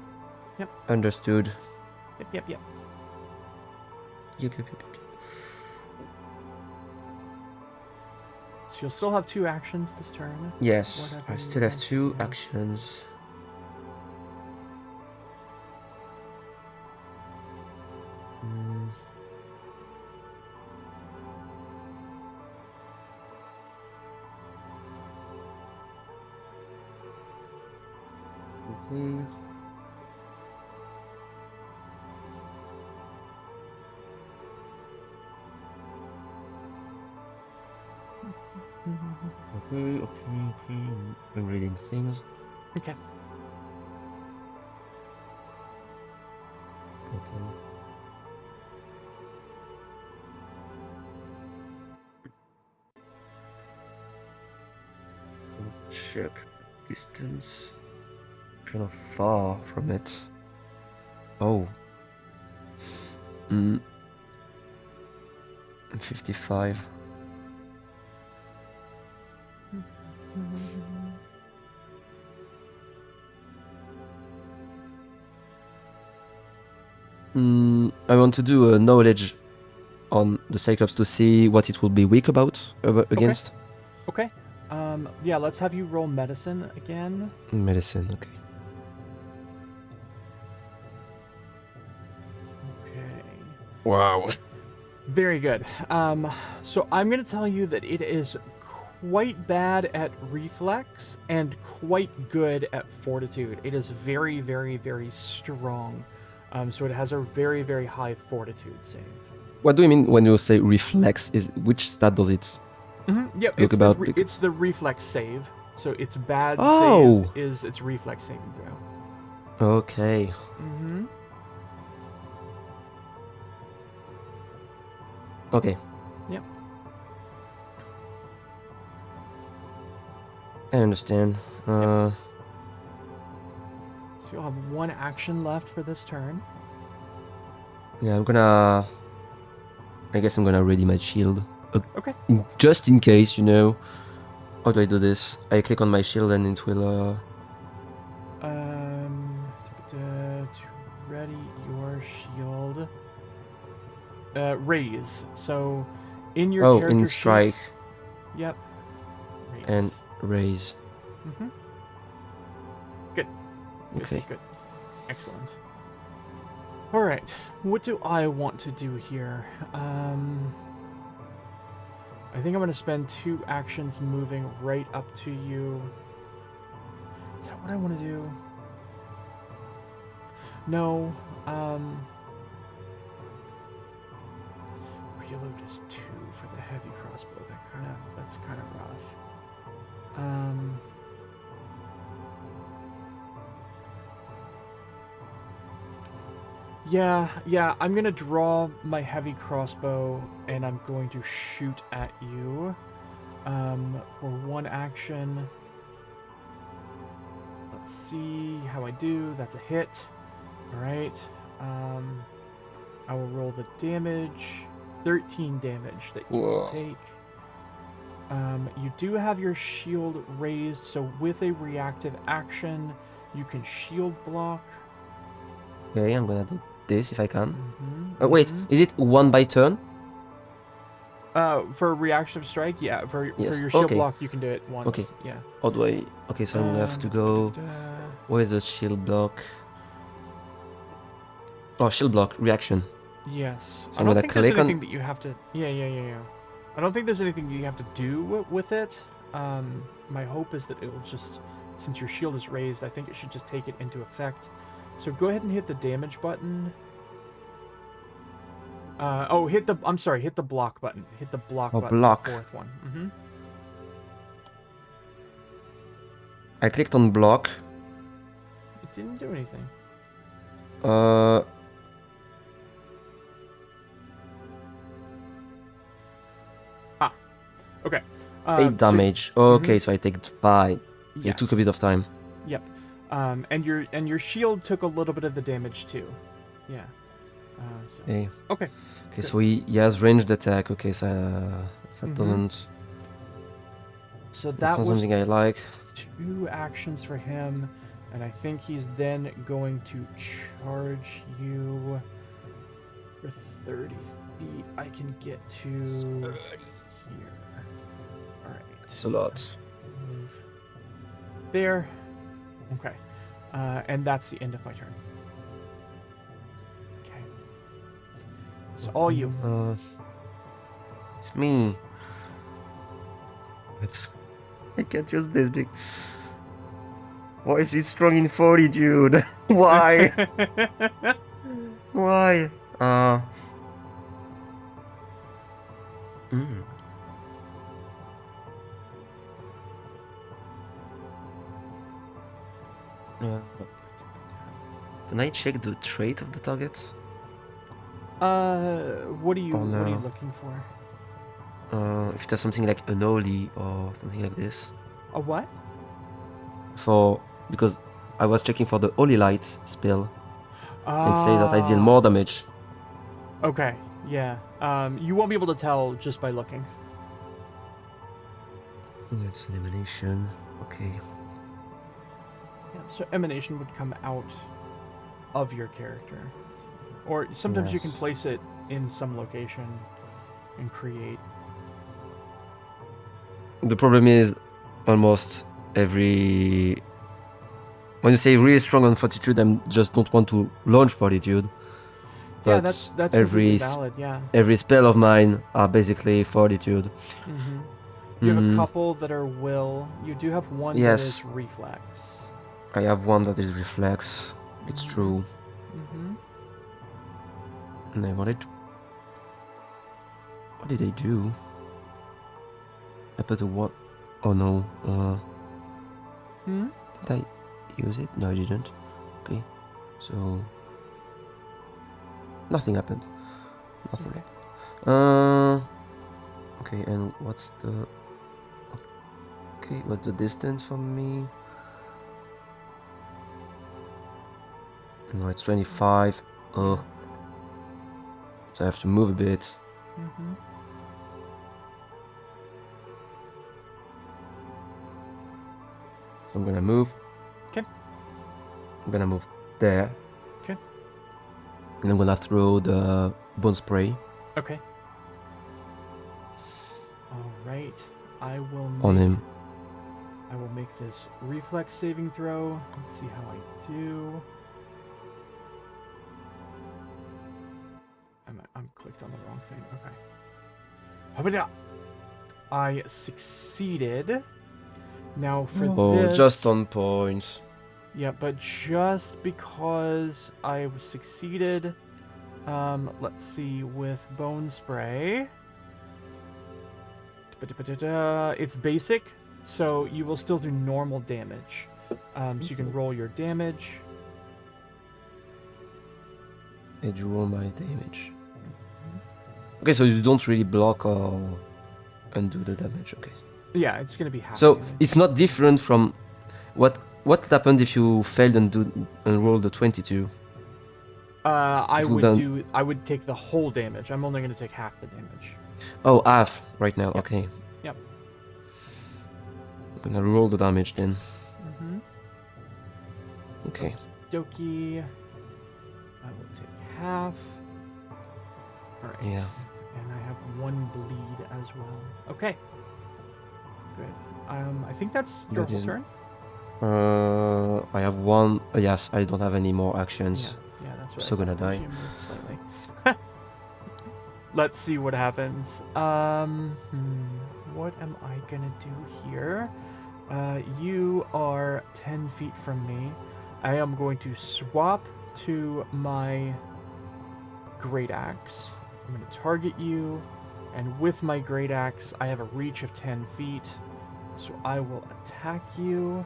Yep. Understood. Yep. Yep. So you'll still have 2 actions this turn. Yes, Whatever I you still have want to 2 do. actions. Okay. Okay. I'm reading things. Okay. Okay. Check distance. Kind of far from it. Oh. 55. I want to do a knowledge on the Cyclops to see what it will be weak about against. Okay. Yeah, let's have you roll medicine again. Medicine, okay. Okay. Wow. Very good. So I'm going to tell you that it is quite bad at reflex and quite good at fortitude. It is very, very, very strong. So it has a very, very high fortitude save. What do you mean when you say reflex? Which stat does it? Yep, Look it's the reflex save. So its bad Oh! save is its reflex saving throw. Okay. Okay. Yep. I understand. So you'll have 1 action left for this turn. Yeah, I guess I'm gonna ready my shield. Okay. Just in case, you know. How do I do this? I click on my shield and it will, To ready your shield. Raise. So, in your character in sheet- strike. Yep. Raise. And raise. Good. Okay. Good. Excellent. All right. What do I want to do here? I think I'm going to spend 2 actions moving right up to you. Is that what I want to do? No. Reload is 2 for the heavy crossbow. That's kind of rough. Yeah, I'm gonna draw my heavy crossbow and I'm going to shoot at you. For 1 action. Let's see how I do. That's a hit. Alright. I will roll the damage. 13 damage that you will take. You do have your shield raised, so with a reactive action, you can shield block. Okay, I'm gonna do this if I can. Mhm, Wait, mhm. is it 1 by turn? For reaction strike, yeah. For Yes. your shield Okay. block, you can do it once. Okay. Yeah. How do I? Okay, so I'm gonna have to go. Da-da-da-da. Where's the shield block? Oh, shield block reaction. Yes. So I I'm don't gonna think there's click anything on. that you have to. Yeah. I don't think there's anything that you have to do with it. My hope is that it will just, since your shield is raised, I think it should just take it into effect. So go ahead and hit the damage button. Hit the. I'm sorry, hit the block button. Hit the block Oh, button. block. The fourth one. Mm-hmm. I clicked on block. It didn't do anything. Uh. Okay. 8 damage. Okay, Mhm. so I take 5. Yes. It took a bit of time. Yep. And your shield took a little bit of the damage too. Yeah. So. Okay. Okay. Okay, so he has ranged attack. Okay, so that doesn't. So That's that not was something I like. 2 actions for him, and I think he's then going to charge you for 30 feet. I can get to here. All right. It's a lot. Move there. Okay. And that's the end of my turn. Okay. So all you. It's me. But I can't use this big. Why is it strong in fortitude? Why? Why? Mm. Can I check the trait of the target? What are you Oh, no. what are you looking for? If there's something like an Oli or something like this. A what? Because I was checking for the Holy Light spell. It says that I deal more damage. Okay, yeah. You won't be able to tell just by looking. It's an emanation. Okay. Yeah, so emanation would come out of your character. Or sometimes you can Yes. place it in some location and create. The problem is almost every. When you say really strong on fortitude, I just don't want to launch fortitude. Yeah, But that's completely valid, yeah. every spell of mine are basically fortitude. Mm-hmm. You have a couple that are will. You do have one that is reflex. I have one that is reflex. It's true. Mm-hmm. And I wanted to. What did I do? I put a what? Oh no. Did I use it? No, I didn't. Okay. So. Nothing happened. Nothing. Okay, and what's the. Okay, what's the distance from me? No, it's 25. Oh. So I have to move a bit. Mm-hmm. So I'm gonna move. Okay. I'm gonna move there. Okay. And I'm gonna throw the bone spray. Okay. All right. I will on him. I will make this reflex saving throw. Let's see how I do. I'm clicked on the wrong thing. Okay. How about that? I succeeded. Now for this. Just on point. Yeah, but just because I succeeded, let's see, with bone spray. It's basic, so you will still do normal damage. So you can roll your damage. I roll my damage. Okay, so you don't really block or undo the damage. Okay. Yeah, it's gonna be half. So damage. it's not different from what happened if you failed and rolled the 22. I would take the whole damage. I'm only gonna take half the damage. Oh, half right now. Yep. Okay. Yep. I'm gonna roll the damage then. Mm-hmm. Okay. Doki. I will take half. All right. Yeah. And I have 1 bleed as well. Okay. Good. I think that's your That whole is- turn. I have 1. Yes, I don't have any more actions. Yeah, that's what So I thought. gonna die. Actually, moved slightly. Let's see what happens. What am I gonna do here? You are 10 feet from me. I am going to swap to my great axe. I'm gonna target you, and with my great axe, I have a reach of 10 feet, so I will attack you.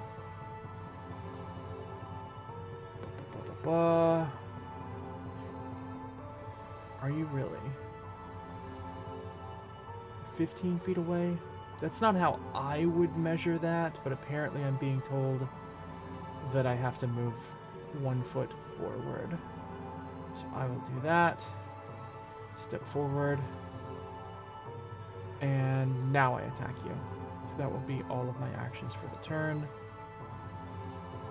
Are you really 15 feet away? That's not how I would measure that, but apparently I'm being told that I have to move 1 foot forward. So I will do that. Step forward. And now I attack you. So that will be all of my actions for the turn.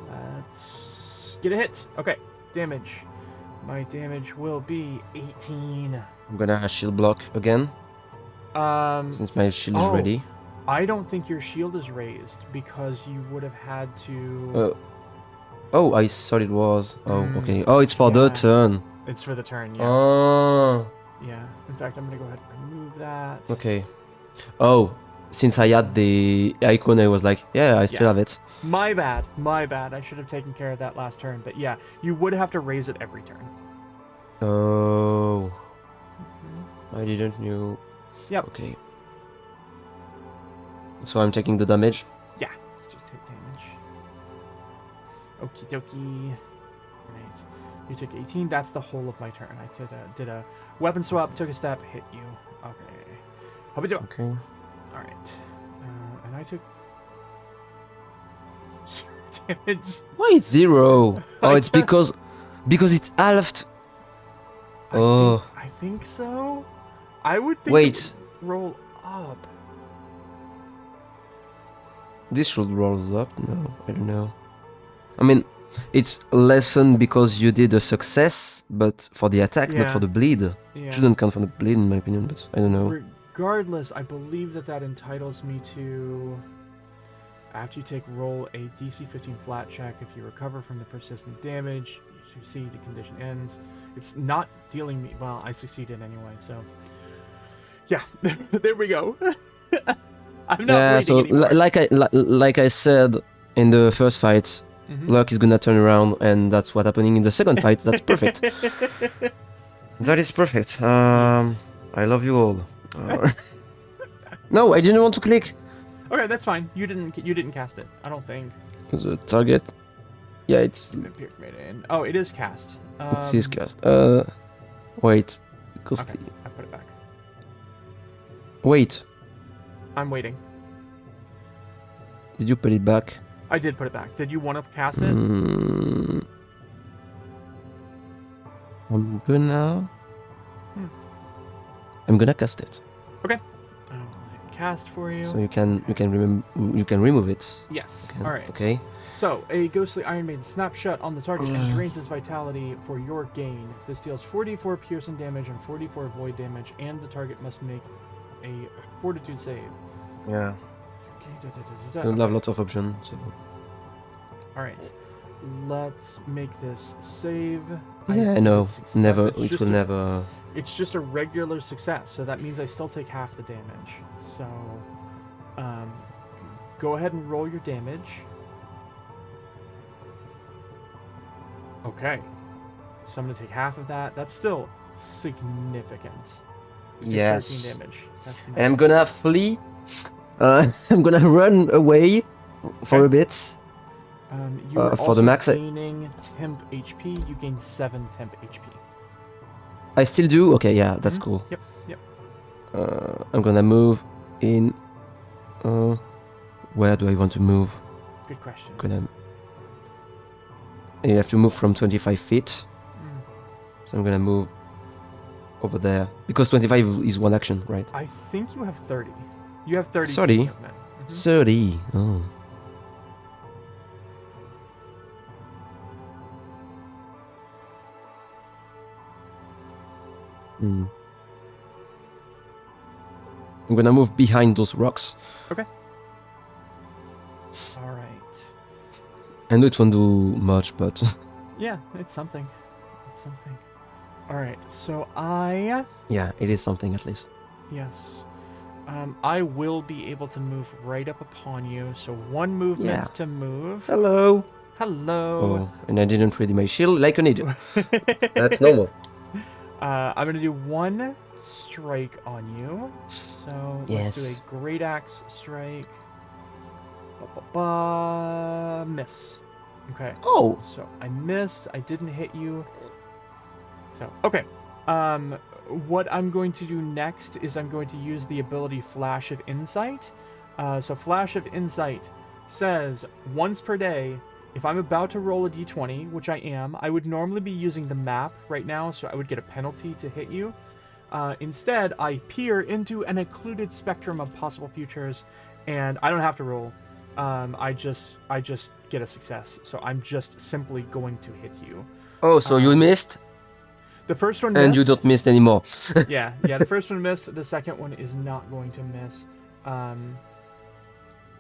Let's get a hit. Okay, damage. My damage will be 18. I'm gonna shield block again, since my shield is ready. I don't think your shield is raised because you would have had to... Oh, I thought it was. Oh, okay. Oh, it's for the Yeah. turn. It's for the turn, yeah. Oh. Yeah. In fact, I'm going to go ahead and remove that. Okay. Oh, since I had the icon, I was like, yeah, I still Yeah. have it. My bad. My bad. I should have taken care of that last turn. But yeah, you would have to raise it every turn. Oh. I didn't know. Yep. Okay. So I'm taking the damage. Yeah. Just hit damage. Okie dokie. Right. You took 18. That's the whole of my turn. I did a weapon swap, took a step, hit you. Okay. How we doing? Okay. All right. And I took 0 damage. Why 0? Oh, it's because it's halved. Oh. I think so. I would think Wait. it would roll up. This should rolls up? No, I don't know. I mean, it's lessened because you did a success, but for the attack, not Yeah. for the bleed. Yeah. Shouldn't count for the bleed, in my opinion, but I don't know. Regardless, I believe that entitles me to... After you take roll a DC 15 flat check, if you recover from the persistent damage, you succeed, the condition ends. It's not dealing me... Well, I succeeded anyway, so... Yeah, there we go. I'm not Yeah, bleeding so anymore. like I said in the first fight, Mhm. luck is gonna turn around, and that's what's happening in the second fight. That's perfect. That is perfect. I love you all. No, I didn't want to click Okay, that's fine. You didn't cast it. I don't think. the target. Yeah, it's Oh, it is cast. it's his cast. Wait, because Okay, I put it back. wait, I'm waiting. did you put it back? I did put it back. Did you want to cast it? Mm, I'm gonna. Hmm. I'm gonna cast it, I will hit cast for you. so you can remove it. Yes. Okay. All right. Okay. So, a ghostly Iron Maiden snapshot on the target and drains his vitality for your gain. This deals 44 piercing damage and 44 void damage, and the target must make a fortitude save. Yeah. Okay, I don't have lots of options. So. Alright. Let's make this save. Yeah, I know. Success. Never. It's It just will a- never. It's just a regular success, so that means I still take half the damage. So, go ahead and roll your damage. Okay. So I'm going to take half of that. That's still significant. You take Yes. 13 damage. That's nice. And I'm gonna flee. I'm gonna run away for Okay. a bit. You are for also the max, gaining temp HP. You gain 7 temp HP. I still do. Okay, yeah, that's Mhm. cool. Yep, yep. I'm gonna move in. Where do I want to move? Good question. Gonna. You have to move from 25 feet. Mm. So I'm gonna move over there because 25 is one action, right? I think you have 30. You have 30. 30? movement. Mhm. 30. Oh. Hmm. I'm gonna move behind those rocks. Okay. All right. I know it won't do much, but Yeah, it's something. It's something. All right. So I. yeah, it is something at least. Yes. I will be able to move right up upon you. So one movement Yeah. to move. Hello. Hello. Oh, and I didn't ready my shield like an idiot. That's normal. I'm gonna do one strike on you. So let's do Yes. a great axe strike. Ba-ba-ba. Miss. Okay. Oh. So I missed. I didn't hit you. So okay. What I'm going to do next is I'm going to use the ability Flash of Insight. So Flash of Insight says once per day, if I'm about to roll a d20, which I am, I would normally be using the map right now, so I would get a penalty to hit you. Instead, I peer into an occluded spectrum of possible futures, and I don't have to roll. I just get a success. So I'm just simply going to hit you. Oh, so you missed? The first one missed. And you don't miss anymore. yeah, the first one missed. The second one is not going to miss.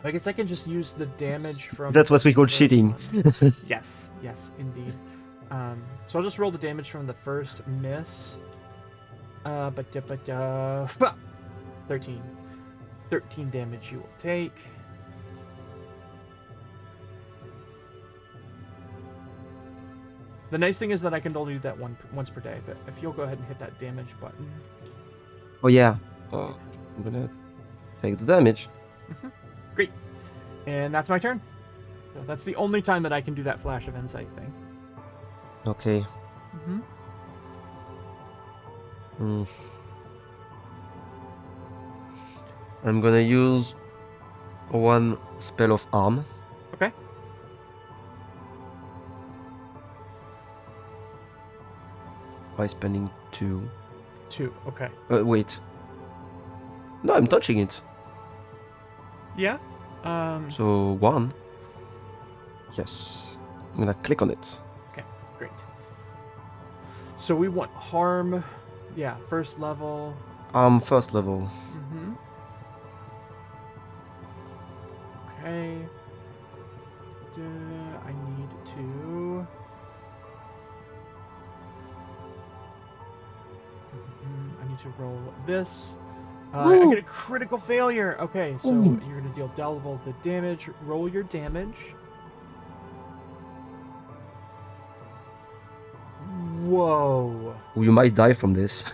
I guess I can just use the damage from... That's what we call cheating. yes, indeed. So I'll just roll the damage from the first miss. 13. 13 damage you will take. The nice thing is that I can only do that once per day, but if you'll go ahead and hit that damage button. Oh yeah. I'm gonna take the damage. Great. And that's my turn. So that's the only time that I can do that Flash of Insight thing. Okay. I'm gonna use one spell of arm. Okay. By spending 2. 2, okay. Wait. No, I'm touching it. Yeah? So 1. Yes. I'm gonna click on it. Okay, great. So we want harm, yeah, first level. First level. Okay. I need to... I need to roll this. I get a critical failure. Okay, so you're going to deal double the damage. Roll your damage. Whoa. You might die from this.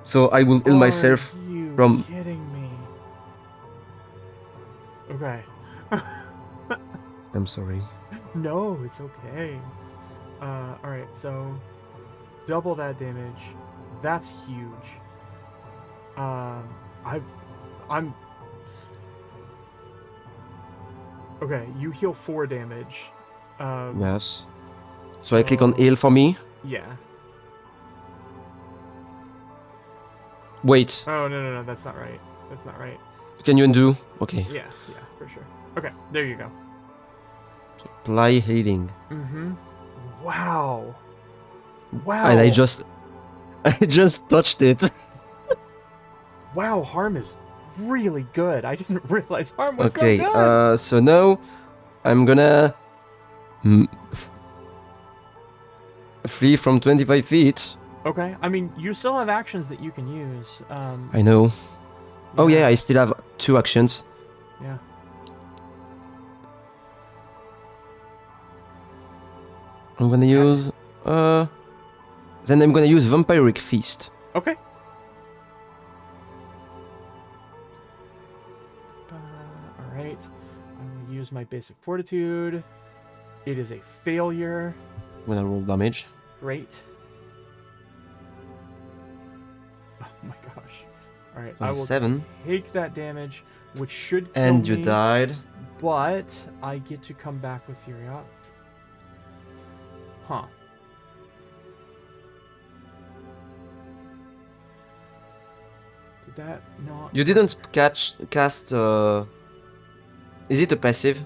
So I will heal myself from... Are you kidding me? Okay. I'm sorry. No, it's okay. Alright, so... double that damage. That's huge. I'm... Okay, you heal 4 damage. Yes. So I click on heal for me. Yeah. Wait. Oh, no, that's not right. That's not right. Can you undo? Okay. Yeah, for sure. Okay, there you go. So apply healing. Wow. And I just touched it. Wow, harm is really good. I didn't realize harm was Okay, so good. so now I'm gonna flee from 25 feet. Okay, I mean, you still have actions that you can use. I know. Oh yeah, I still have 2 actions. Yeah. I'm gonna use... Then I'm gonna use Vampiric Feast. Okay. Alright. I'm gonna use my basic fortitude. It is a failure. I'm gonna roll damage. Great. Oh my gosh. Alright, I will 7. take that damage, which should kill And you me, died. but I get to come back with Fury up. Huh. Did that not... You didn't cast... Is it a passive?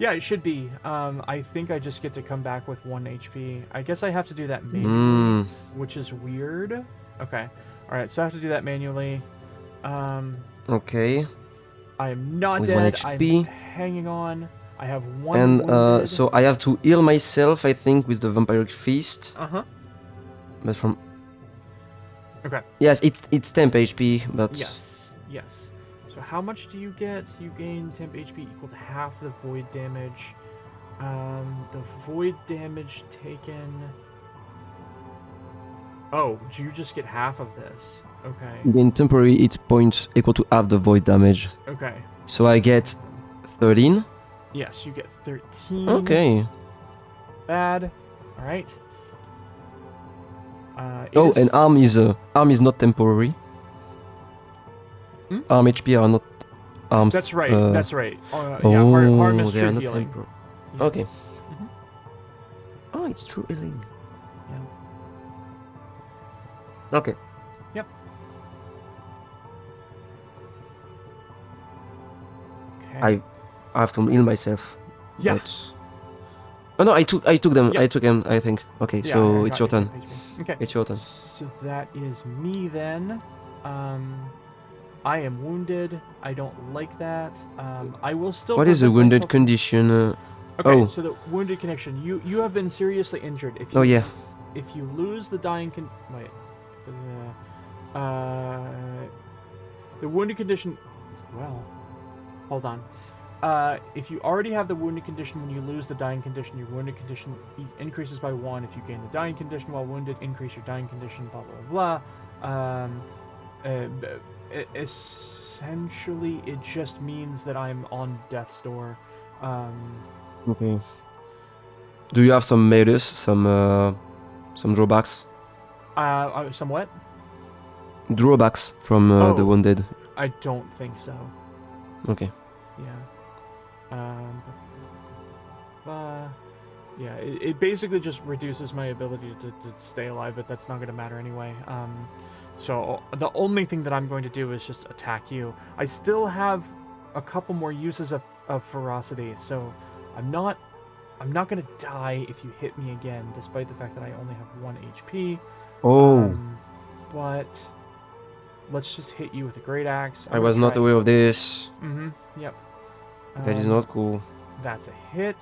Yeah, it should be. I think I just get to come back with 1 HP. I guess I have to do that manually, which is weird. Okay. All right, so I have to do that manually. Okay. I am not With dead. 1 HP. I'm hanging on. I have 1 And wounded. so I have to heal myself, I think, with the Vampiric Feast. Uh-huh. But from... Okay. Yes, it's temp HP, but... Yes. Yes. So how much do you get? You gain temp HP equal to half the void damage. The void damage taken... Oh, do you just get half of this? Okay. In temporary, it's points equal to half the void damage. Okay. So I get 13. Yes, you get 13. Okay. Bad. All right. Oh, and arm is not temporary. Hmm? Arm HP are not arms. That's right. That's right. Yeah, oh, harm is they true are not healing. temporary. Yeah. Okay. Mhm. Oh, it's true healing. Yeah. Okay. Yep. Okay. I have to heal myself. Yeah. But... Oh no, I took them. Yep. I took them, I think. Okay, Yeah, so I it's got your turn. temp HP. Okay. It's your turn. So that is me then. I am wounded. I don't like that. I will still. What is a prevent wounded myself- condition? Okay, oh. so the wounded connection. You have been seriously injured. If you, Oh yeah. If you lose the dying wait. The wounded condition. Well, hold on. If you already have the wounded condition, when you lose the dying condition, your wounded condition increases by 1. If you gain the dying condition while wounded, increase your dying condition. Blah blah blah. Essentially, it just means that I'm on death's door. Okay. Do you have some metas, some drawbacks? Somewhat. Drawbacks from the wounded. I don't think so. Okay. Yeah. Yeah, it basically just reduces my ability to stay alive, but that's not going to matter anyway. So the only thing that I'm going to do is just attack you. I still have a couple more uses of ferocity, so I'm not going to die if you hit me again, despite the fact that I only have 1 HP. Oh. But let's just hit you with a great axe. I was not aware of this. Mm-hmm. Yep. That is not cool. That's a hit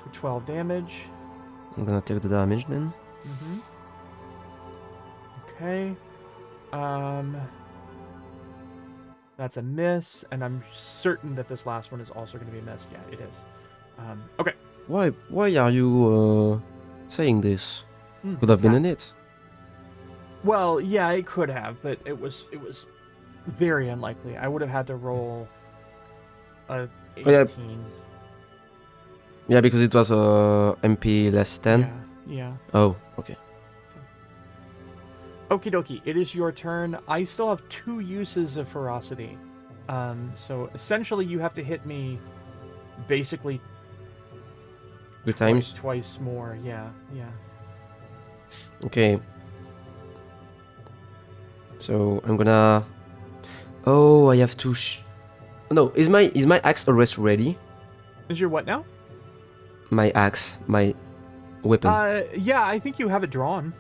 for 12 damage. I'm gonna take the damage then. Mm-hmm. Okay. That's a miss, and I'm certain that this last one is also going to be a miss. Yeah, it is. Okay. Why are you saying this? Could have been in it. Well, yeah, it could have, but it was very unlikely. I would have had to roll a 18. Yeah, because it was MP less 10. Yeah. Oh, okay. Okie dokie, it is your turn. I still have 2 uses of ferocity. So essentially you have to hit me basically 2 times? Twice more, yeah. Okay. So I'm gonna... Oh, I have to... No, is my axe always ready? Is your what now? My axe, my weapon. Yeah, I think you have it drawn.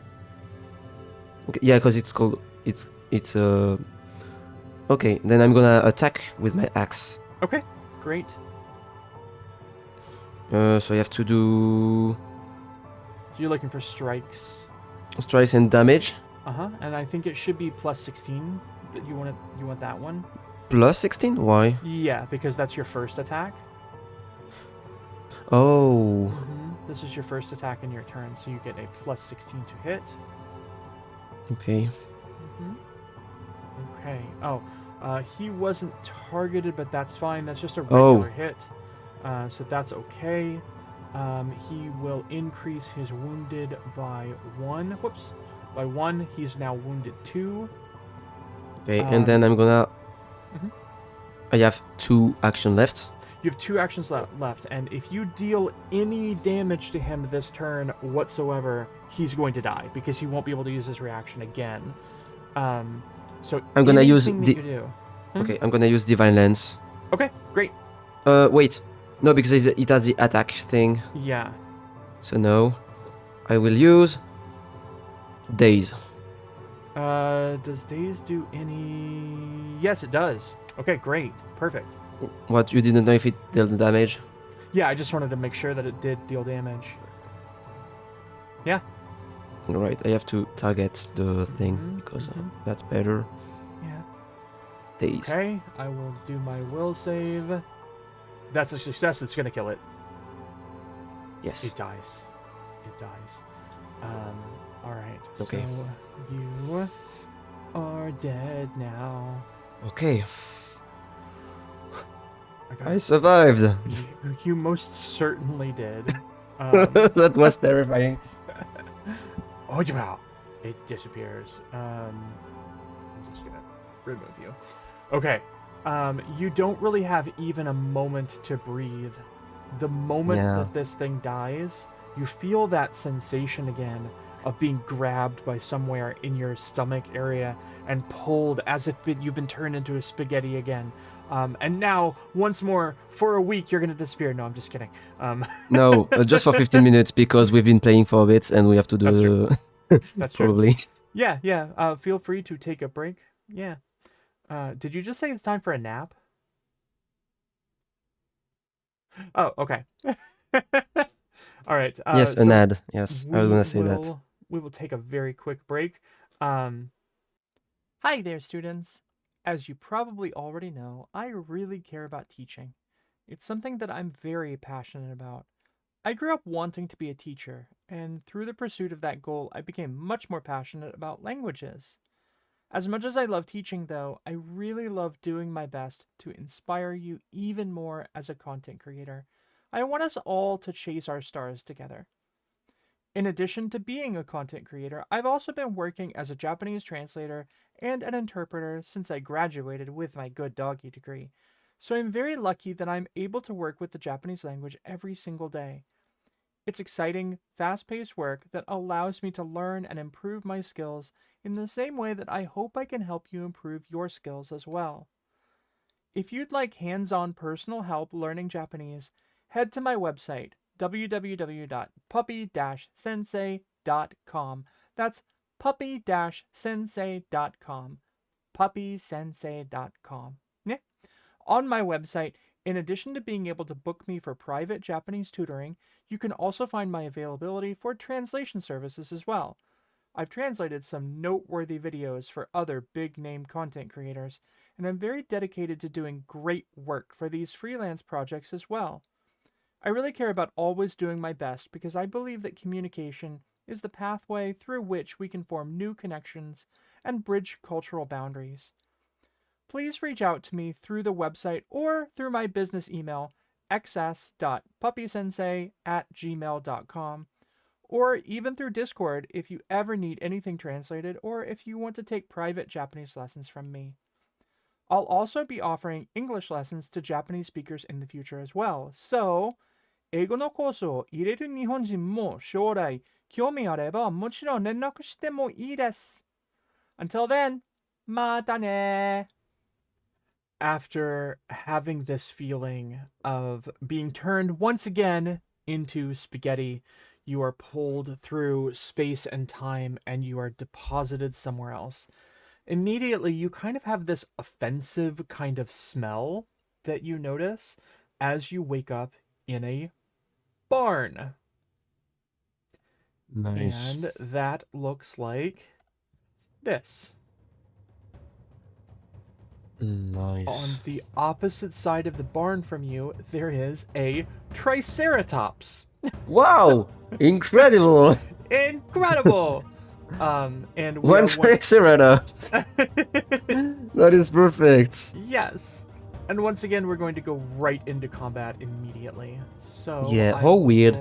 Okay, yeah, because it's called... It's Okay, then I'm gonna attack with my axe. Okay, great. So I have to do... So you're looking for strikes. Strikes and damage. And I think it should be plus 16. That you want that one. Plus 16? Why? Yeah, because that's your first attack. Oh. This is your first attack in your turn, so you get a plus 16 to hit. Okay. Okay. Oh, he wasn't targeted, but that's fine. That's just a regular hit. So that's okay. He will increase his wounded by 1. Whoops. By 1, he's now wounded 2. Okay, and then I'm gonna... Mhm. I have 2 action left. You have 2 actions left, and if you deal any damage to him this turn whatsoever, he's going to die, because he won't be able to use his reaction again. So I'm gonna use anything that you do. Okay, I'm gonna use Divine Lance. Okay, great. Wait. No, because it has the attack thing. Yeah. So no. I will use Daze. Does Daze do any... Yes, it does. Okay, great. Perfect. What, you didn't know if it dealt the damage? Yeah, I just wanted to make sure that it did deal damage. Yeah. Right, I have to target the thing because that's better. Yeah. Daze. Okay, I will do my will save. That's a success. It's gonna kill it. Yes. It dies. It dies. Alright. Okay. So you are dead now. Okay. Okay. I survived. You most certainly did. That was terrifying. Oh, wow. It disappears. I'm just gonna remove you. Okay. You don't really have even a moment to breathe. The moment that this thing dies, you feel that sensation again of being grabbed by somewhere in your stomach area and pulled as if you've been turned into a spaghetti again. And now, once more, for a week, you're going to disappear. No, I'm just kidding. No, just for 15 minutes because we've been playing for a bit and we have to do... That's true. That's probably. True. Yeah. Feel free to take a break. Yeah. Did you just say it's time for a nap? Oh, okay. All right. Yes, an ad. Yes, I was going to say that. We will take a very quick break. Hi there, students. As you probably already know, I really care about teaching. It's something that I'm very passionate about. I grew up wanting to be a teacher, and through the pursuit of that goal, I became much more passionate about languages. As much as I love teaching, though, I really love doing my best to inspire you even more as a content creator. I want us all to chase our stars together. In addition to being a content creator, I've also been working as a Japanese translator and an interpreter since I graduated with my good doggy degree, so I'm very lucky that I'm able to work with the Japanese language every single day. It's exciting, fast-paced work that allows me to learn and improve my skills in the same way that I hope I can help you improve your skills as well. If you'd like hands-on personal help learning Japanese, head to my website, www.puppy-sensei.com. That's puppy-sensei.com. puppysensei.com. Yeah. On my website, in addition to being able to book me for private Japanese tutoring, you can also find my availability for translation services as well. I've translated some noteworthy videos for other big-name content creators, and I'm very dedicated to doing great work for these freelance projects as well. I really care about always doing my best because I believe that communication is the pathway through which we can form new connections and bridge cultural boundaries. Please reach out to me through the website or through my business email, xs.puppysensei@gmail.com, or even through Discord if you ever need anything translated or if you want to take private Japanese lessons from me. I'll also be offering English lessons to Japanese speakers in the future as well, so 英語のコースを入れる日本人も将来興味あればもちろん連絡してもいいです。Until then, またね. After having this feeling of being turned once again into spaghetti, you are pulled through space and time and you are deposited somewhere else. Immediately, you kind of have this offensive kind of smell that you notice as you wake up in a barn. Nice. And that looks like this. Nice. On the opposite side of the barn from you, there is a Triceratops. Wow! Incredible! Incredible! And we One Triceratops! That is perfect! Yes. And once again, we're going to go right into combat immediately. So yeah, how weird.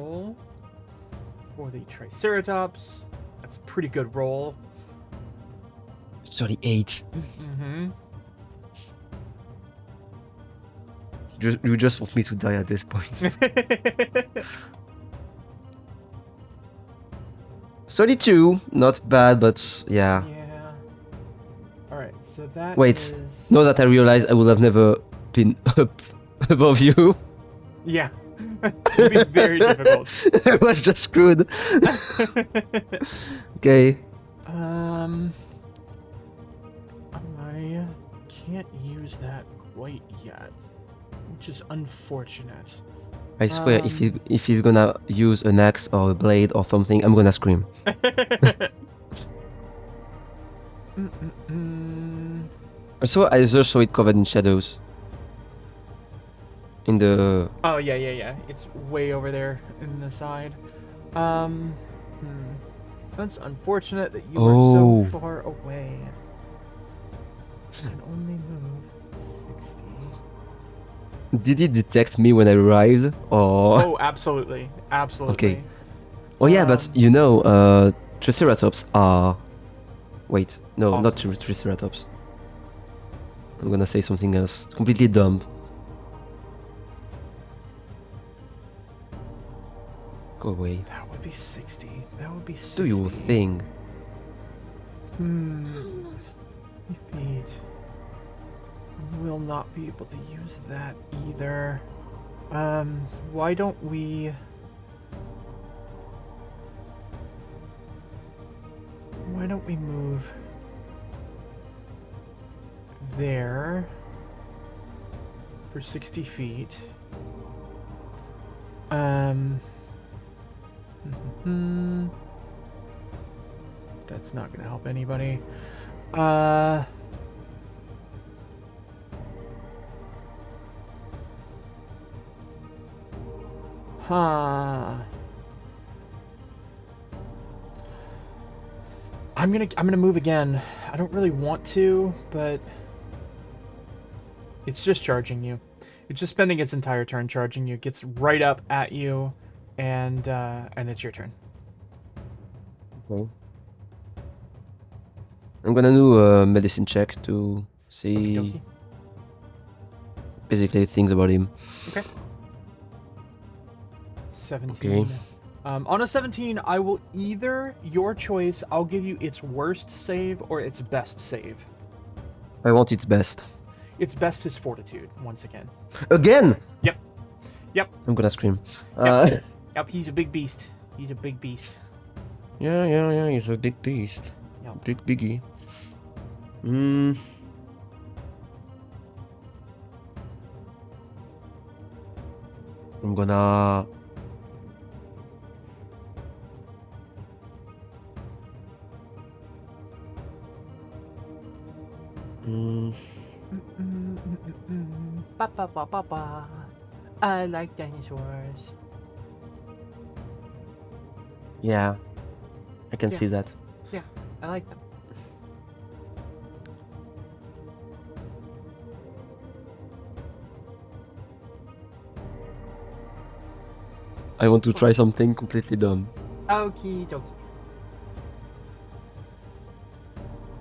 For the Triceratops. That's a pretty good roll. 38. Mm-hmm. You just want me to die at this point. 32, not bad, but yeah. Yeah. Alright, so that Wait, is... now that I realize I would have never been up above you. Yeah. It'd be very difficult. I was just screwed. Okay. I can't use that quite yet, which is unfortunate. I swear, if he's gonna use an axe or a blade or something, I'm gonna scream. Also, I just saw it covered in shadows. In the... Oh, yeah. It's way over there in the side. That's unfortunate that you are so far away. I can only move 60. Did he detect me when I arrived? Or... Oh, absolutely. Absolutely. Okay. Oh yeah, but you know, Triceratops are... Wait, no, not Triceratops. I'm gonna say something else. Completely dumb. Go away. That would be 60. That would be 60. Do your thing. 50 feet. Will not be able to use that either. Why don't we... Why don't we move there for 60 feet? That's not gonna help anybody. I'm gonna move again. I don't really want to, but it's just charging you. It's just spending its entire turn charging you. It gets right up at you, and it's your turn. Okay. I'm gonna do a medicine check to see Okey-dokey. basically things about him. Okay. 17. Okay. On a 17, I will either, your choice, I'll give you its worst save or its best save. I want its best. Its best is fortitude, once again. Again? Yep. I'm gonna scream. Yep, he's a big beast. He's a big beast. Yeah, he's a big beast. Yep. Big biggie. I'm gonna... Ba. I like dinosaurs. Yeah, I can Yeah. see that. Yeah, I like them. I want to try something completely dumb. Okie dokie.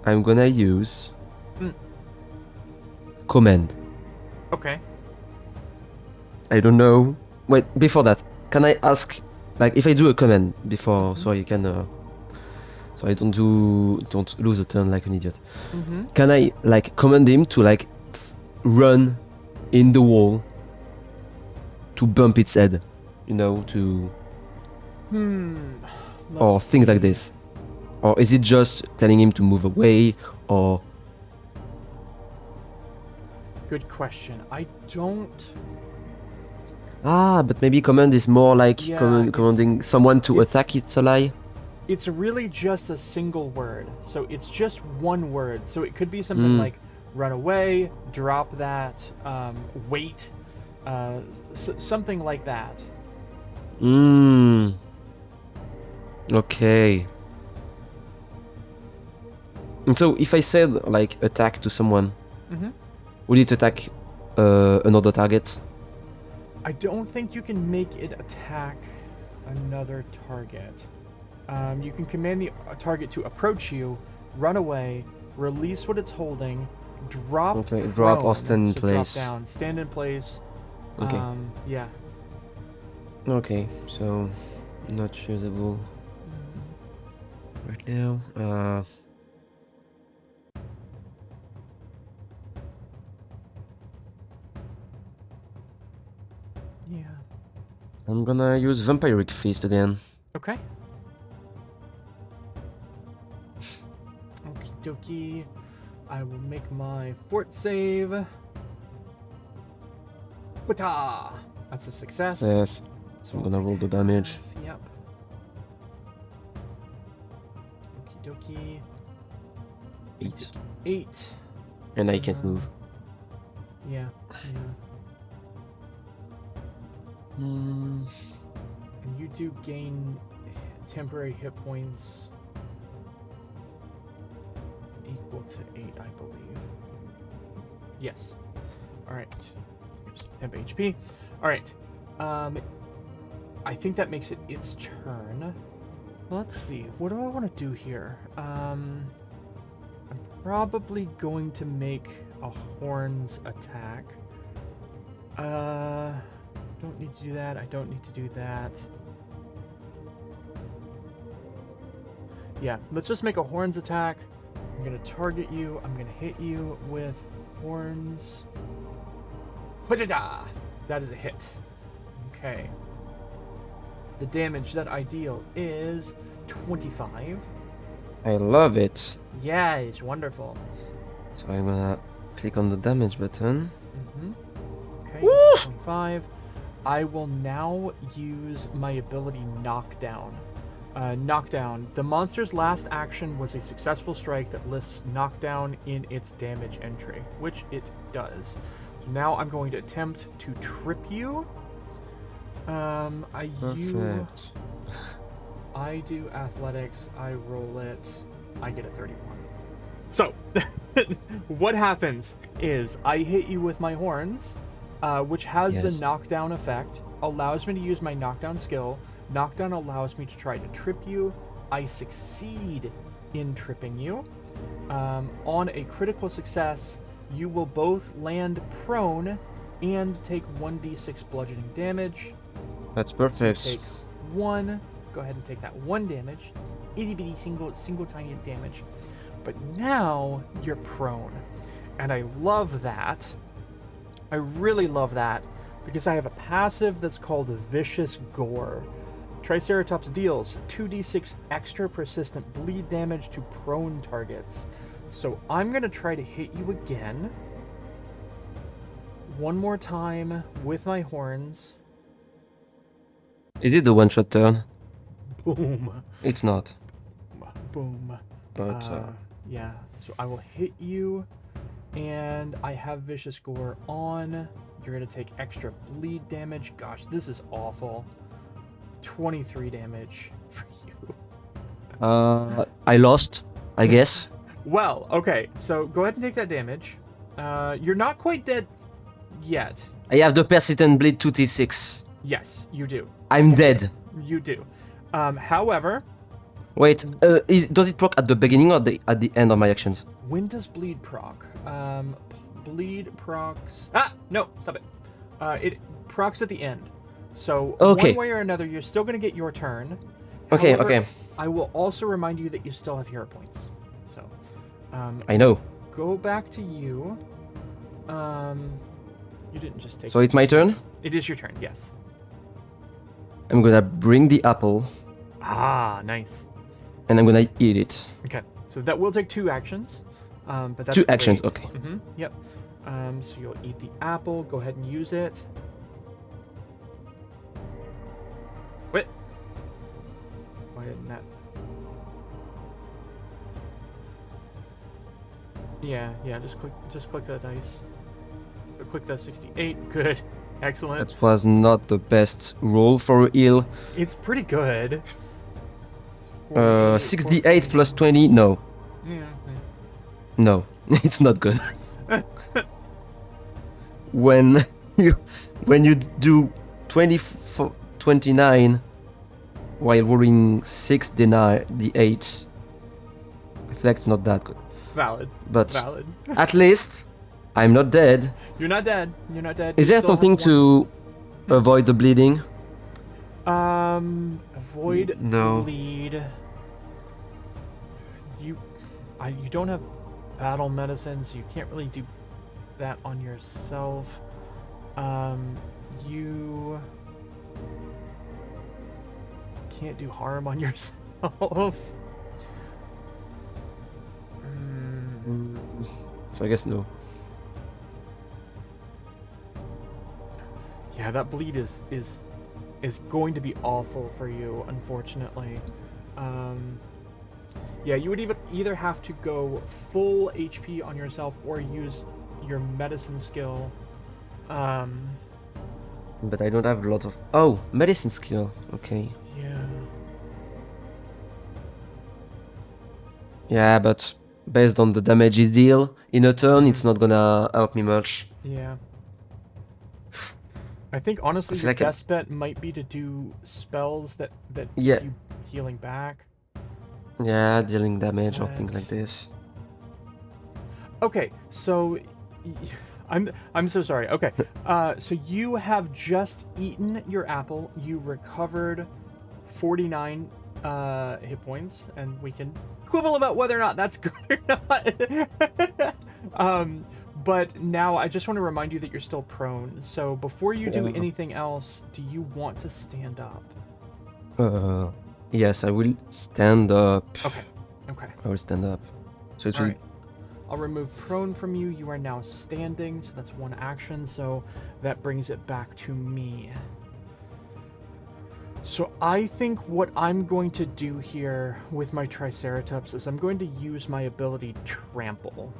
I'm gonna use... Command. Okay. I don't know. Wait, before that, can I ask, like, if I do a command before, so I can, so I don't lose a turn like an idiot. Can I, like, command him to, like, run in the wall to bump its head, you know, to, or Let's things like see. this, or is it just telling him to move away, or? Good question. I don't... Ah, but maybe command is more like Yeah, commanding someone to it's- attack its ally. It's really just a single word. So it's just one word. So it could be something like run away, drop that, wait, something like that. Okay. And so if I said like attack to someone, would it attack another target? I don't think you can make it attack another target. You can command the target to approach you, run away, release what it's holding, drop. Okay, drop or prone, stand in so place. Drop down, stand in place. Okay. Yeah. Okay, so not usable right now. I'm gonna use Vampiric Feast again. Okay. Okie dokie. I will make my fort save. Wata! That's a success. Yes. So I'm I'll gonna take roll the damage. half, Yep. Okie dokie. 8. 8. And I can't move. Yeah. Hmm. And you do gain temporary hit points equal to 8, I believe. Yes. Alright. Temp HP. Alright. I think that makes it its turn. Let's see. What do I want to do here? I'm probably going to make a horns attack. Don't need to do that. I don't need to do that. Yeah, let's just make a horns attack. I'm gonna target you. I'm gonna hit you with horns. Hudada! That is a hit. Okay. The damage that I deal is 25. I love it. Yeah, it's wonderful. So I'm gonna click on the damage button. Okay, Woo! 25. I will now use my ability Knockdown. Knockdown. The monster's last action was a successful strike that lists Knockdown in its damage entry, which it does. So now I'm going to attempt to trip you. Perfect. I do athletics. I roll it. I get a 31. So, what happens is I hit you with my horns, which has the Yes. knockdown effect, allows me to use my knockdown skill. Knockdown allows me to try to trip you. I succeed in tripping you. On a critical success, you will both land prone and take 1d6 bludgeoning damage. That's So perfect. take 1. Go ahead and take that 1 damage. Itty bitty single tiny damage. But now you're prone. And I love that. I really love that because I have a passive that's called Vicious Gore. Triceratops deals 2d6 extra persistent bleed damage to prone targets. So I'm going to try to hit you again. One more time with my horns. Is it the one-shot turn? Boom. It's not. Boom. But Yeah, so I will hit you, and I have Vicious Gore on. You're going to take extra bleed damage. Gosh, this is awful. 23 damage for you. I lost, I guess. Well, okay, so go ahead and take that damage. You're not quite dead yet. I have the persistent bleed 2d6. Yes, you do. I'm dead. You do. However, Wait, does it proc at the beginning or at the end of my actions? when does bleed proc? Bleed procs. No, stop it. It procs at the end. So Okay. one way or another, you're still going to get your turn. Okay, However, okay. I will also remind you that you still have hero points. So, I know. go back to you. You didn't just take. So it's my turn. It is your turn. Yes. I'm gonna bring the apple Ah, nice. and I'm gonna eat it. Okay, so that will take 2 actions. But that's 2 actions, great. okay. Yep. So you'll eat the apple. Go ahead and use it. Wait. Why didn't that? Yeah. Just click that dice. Click that 68. Good. Excellent. That was not the best roll for a heal. It's pretty good. 68 plus 20, no. Yeah. No, it's not good. when you do 29 while rolling 6d8, I feel like it's not that good. Valid. But Valid. at least I'm not dead. You're not dead. You're not dead. Is You there still have something one- to avoid the bleeding? Avoid No. bleed. You don't have battle medicine, so you can't really do that on yourself. You can't do harm on yourself. So I guess no. Yeah, that bleed is going to be awful for you, unfortunately. Yeah, you would either have to go full HP on yourself or use your medicine skill. But I don't have a lot of... Oh, medicine skill. Okay. Yeah. Yeah, but based on the damage it deal in a turn, it's not gonna help me much. Yeah. I think honestly feel your like I'm- best bet might be to do spells that Yeah. keep you healing back. Yeah, dealing damage or things like Let's- this. Okay, so I'm so sorry. Okay, so you have just eaten your apple. You recovered 49 hit points, and we can quibble about whether or not that's good or not. But now I just want to remind you that you're still prone. So before you do Yeah. anything else, do you want to stand up? Yes, I will stand up. Okay. Okay. I will stand up. So it's All really... right. I'll remove prone from you. You are now standing, so that's one action. So that brings it back to me. So I think what I'm going to do here with my Triceratops is I'm going to use my ability Trample.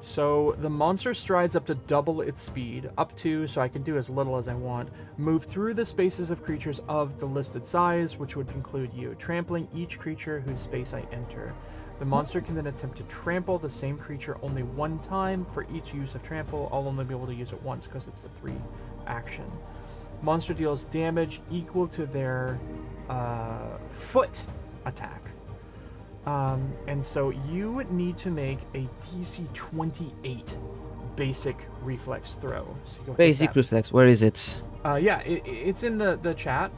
So the monster strides up to double its speed, up to, so I can do as little as I want, move through the spaces of creatures of the listed size, which would include you, trampling each creature whose space I enter. The monster can then attempt to trample the same creature only one time. For each use of trample, I'll only be able to use it once because it's a 3 action. Monster deals damage equal to their foot attack. And so you would need to make a DC 28 basic reflex throw. So you go hit Basic that. reflex, where is it? Yeah, it's in the chat.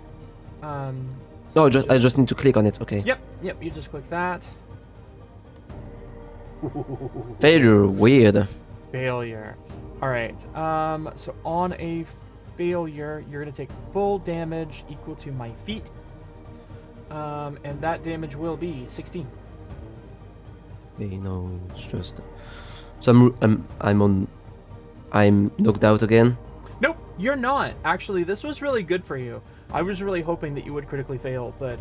No, I just need to click on it, okay. Yep, you just click that. Failure, weird. Failure. Alright, so on a failure, you're going to take full damage equal to my feet. And that damage will be 16. Okay, no, it's just... So I'm knocked out again. Nope, you're not. Actually, this was really good for you. I was really hoping that you would critically fail, but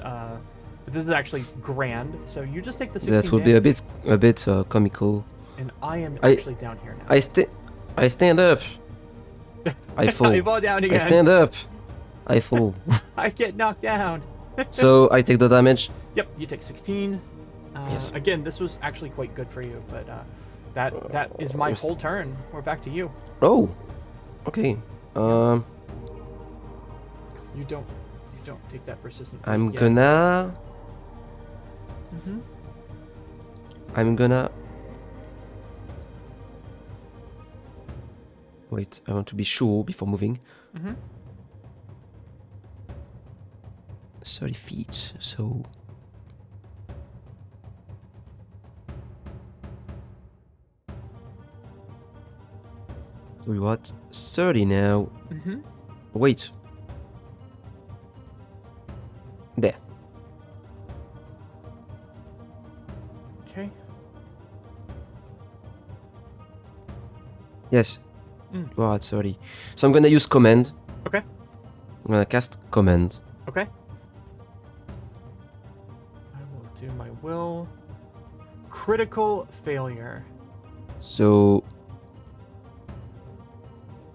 this is actually grand. So you just take the 16 That would be damage, a bit comical. and I am actually down here now. I stand up. I fall. I fall down I again. stand up. I fall. I get knocked down. So I take the damage. Yep, you take 16. Yes. Again, this was actually quite good for you, but that is my yes. whole turn. We're back to you. Oh. Okay. You don't take that persistent. I'm yet. gonna. Mhm. I'm gonna. Wait, I want to be sure before moving. Mhm. 30 feet, so. So we what? 30 now. Mhm. Wait. There. Okay. Yes. Mm. We're at 30. So I'm gonna use command. Okay. I'm gonna cast command. Okay. I will do my will. Critical failure. So.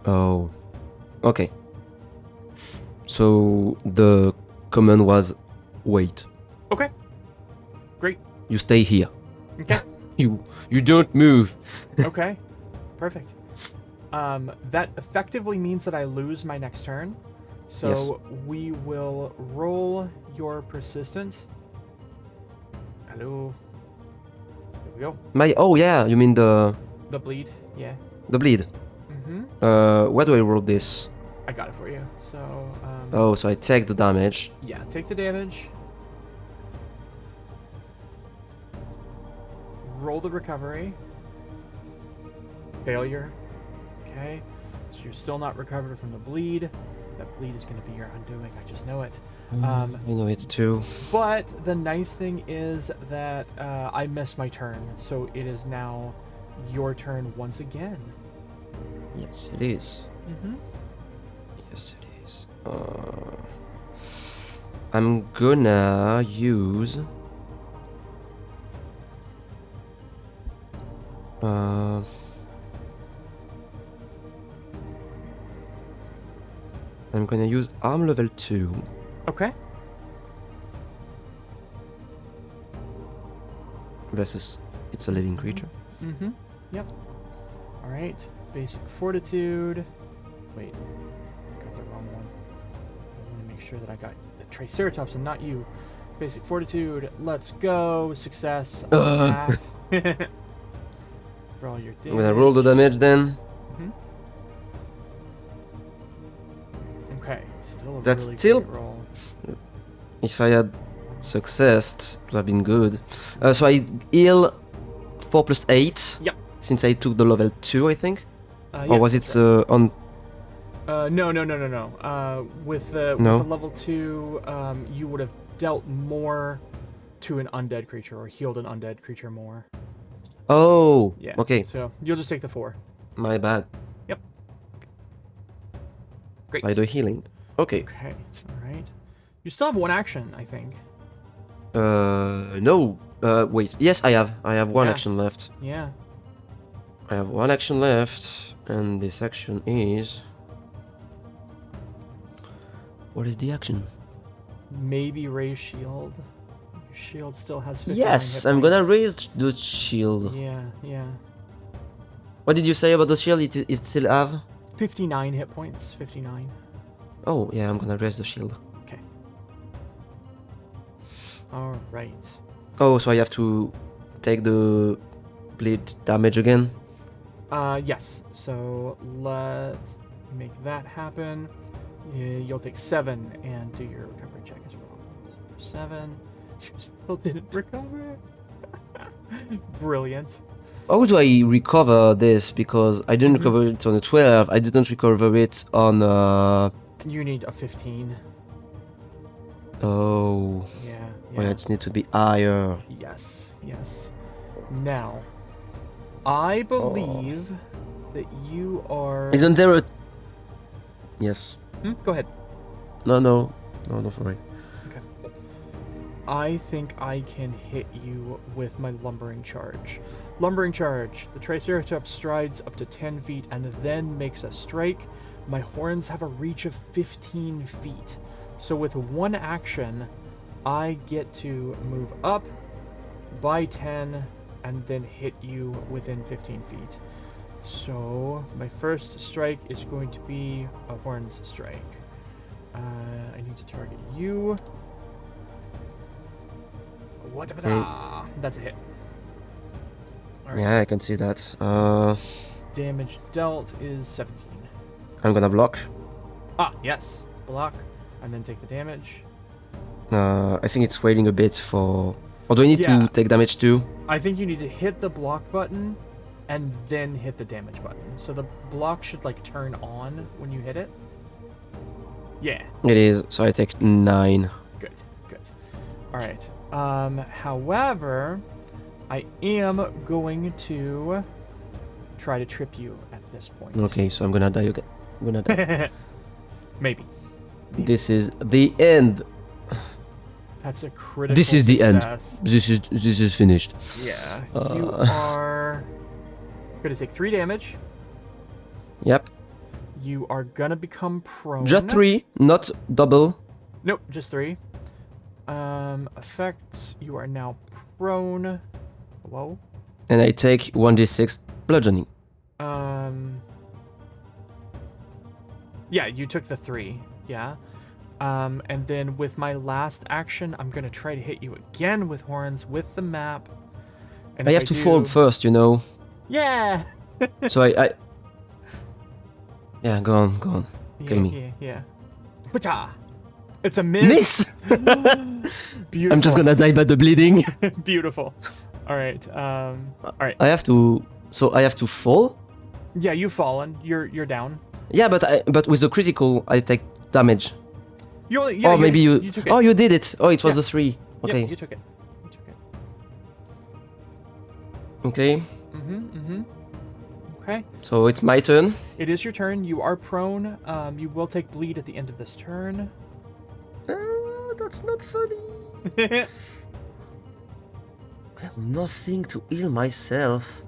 Oh. Okay. So the command was wait. Okay. Great. You stay here. Okay. You don't move. Okay. Perfect. That effectively means that I lose my next turn. So Yes. we will roll your persistent. Hello. There we go. Oh yeah, you mean the Bleed. Yeah. bleed. Mm-hmm. Where do I roll this? I got it for you. So, Oh, so I take the damage. yeah, take the damage. Roll the recovery. Failure. Okay. So So you're still not recovered from the bleed. That bleed is going to be your undoing. I just know it. I know it too. But the nice thing is that I missed my turn, so it is now your turn once again. Yes, it is. Mm-hmm. Yes, it is. I'm gonna use. I'm gonna use arm level 2. Okay. Versus it's a living creature. Mm-hmm. Yep. All right. Basic fortitude. Wait. I got the wrong one. I want to make sure that I got the Triceratops and not you. Basic fortitude. Let's go. Success. Half. Roll your damage. I'm gonna roll the damage then. Mhm. Okay. Still a That's really still- great roll. If I had success, it would have been good. So I heal 4 plus 8. Yep. Since I took the level 2, I think. Or Yes, was that's it on? No. With the level 2, you would have dealt more to an undead creature or healed an undead creature more. Oh. Yeah. Okay. So you'll just take the 4. My bad. Yep. Great. By the healing. Okay. Okay. All right. You still have one action, I think. No. Wait. Yes, I have. I have one Yeah. action left. Yeah. I have one action left, and this action is. What is the action? Maybe raise shield. Your shield still has 59 Yes, hit I'm gonna points. raise the shield. Yeah. What did you say about the shield? It still have? 59 hit points. 59. Oh, yeah, I'm gonna raise the shield. Okay. All right. Oh, so I have to take the bleed damage again? Yes. So let's make that happen. You'll take 7 and do your recovery check as well. 7. You still didn't recover. Brilliant. How do I recover this? Because I didn't Mhm. recover it on a 12. I didn't recover it on You need a 15. Oh. Yeah. Well, it needs to be higher. Yes. Now, I believe that you are. Isn't there a... Yes. Go ahead. No, don't worry. I think I can hit you with my lumbering charge. Lumbering charge. The Triceratops strides up to 10 feet and then makes a strike. My horns have a reach of 15 feet. So with one action, I get to move up by 10 and then hit you within 15 feet. So my first strike is going to be a horns strike. I need to target you. That's a hit. All right. Yeah, I can see that. Damage dealt is 17. I'm gonna block. Yes. Block. And then take the damage. I think it's waiting a bit for... Or do I need Yeah. to take damage too? I think you need to hit the block button and then hit the damage button. So the block should like turn on when you hit it. Yeah. It is, so I take 9. Good. All right. However, I am going to try to trip you at this point. Okay, so I'm gonna die again. I'm gonna die. Maybe. This is the end. That's a critical This is the end. success. This is finished. Yeah. You are gonna take 3 damage. Yep. You are gonna become prone. Just 3, not double. Nope, just 3. Effects. You are now prone. Whoa. And I take 1d6 bludgeoning. Yeah, you took the 3. Yeah. And then with my last action, I'm gonna try to hit you again with horns with the map. And I if have to fall first, you know. Yeah. So I... Yeah, go on. Kill me. Yeah. Pata! It's a miss. Beautiful. I'm just gonna die by the bleeding. Beautiful. All right. All right. I have to... So I have to fall? Yeah, you've fallen. You're down. Yeah, but with the critical, I take damage. Yeah, Oh, maybe you. took it. Oh, you did it. Oh, it was Yeah. the 3. Okay. Yep, you took it. You took it. Okay. Okay. So it's my turn. It is your turn. You are prone. You will take bleed at the end of this turn. That's not funny. I have nothing to heal myself.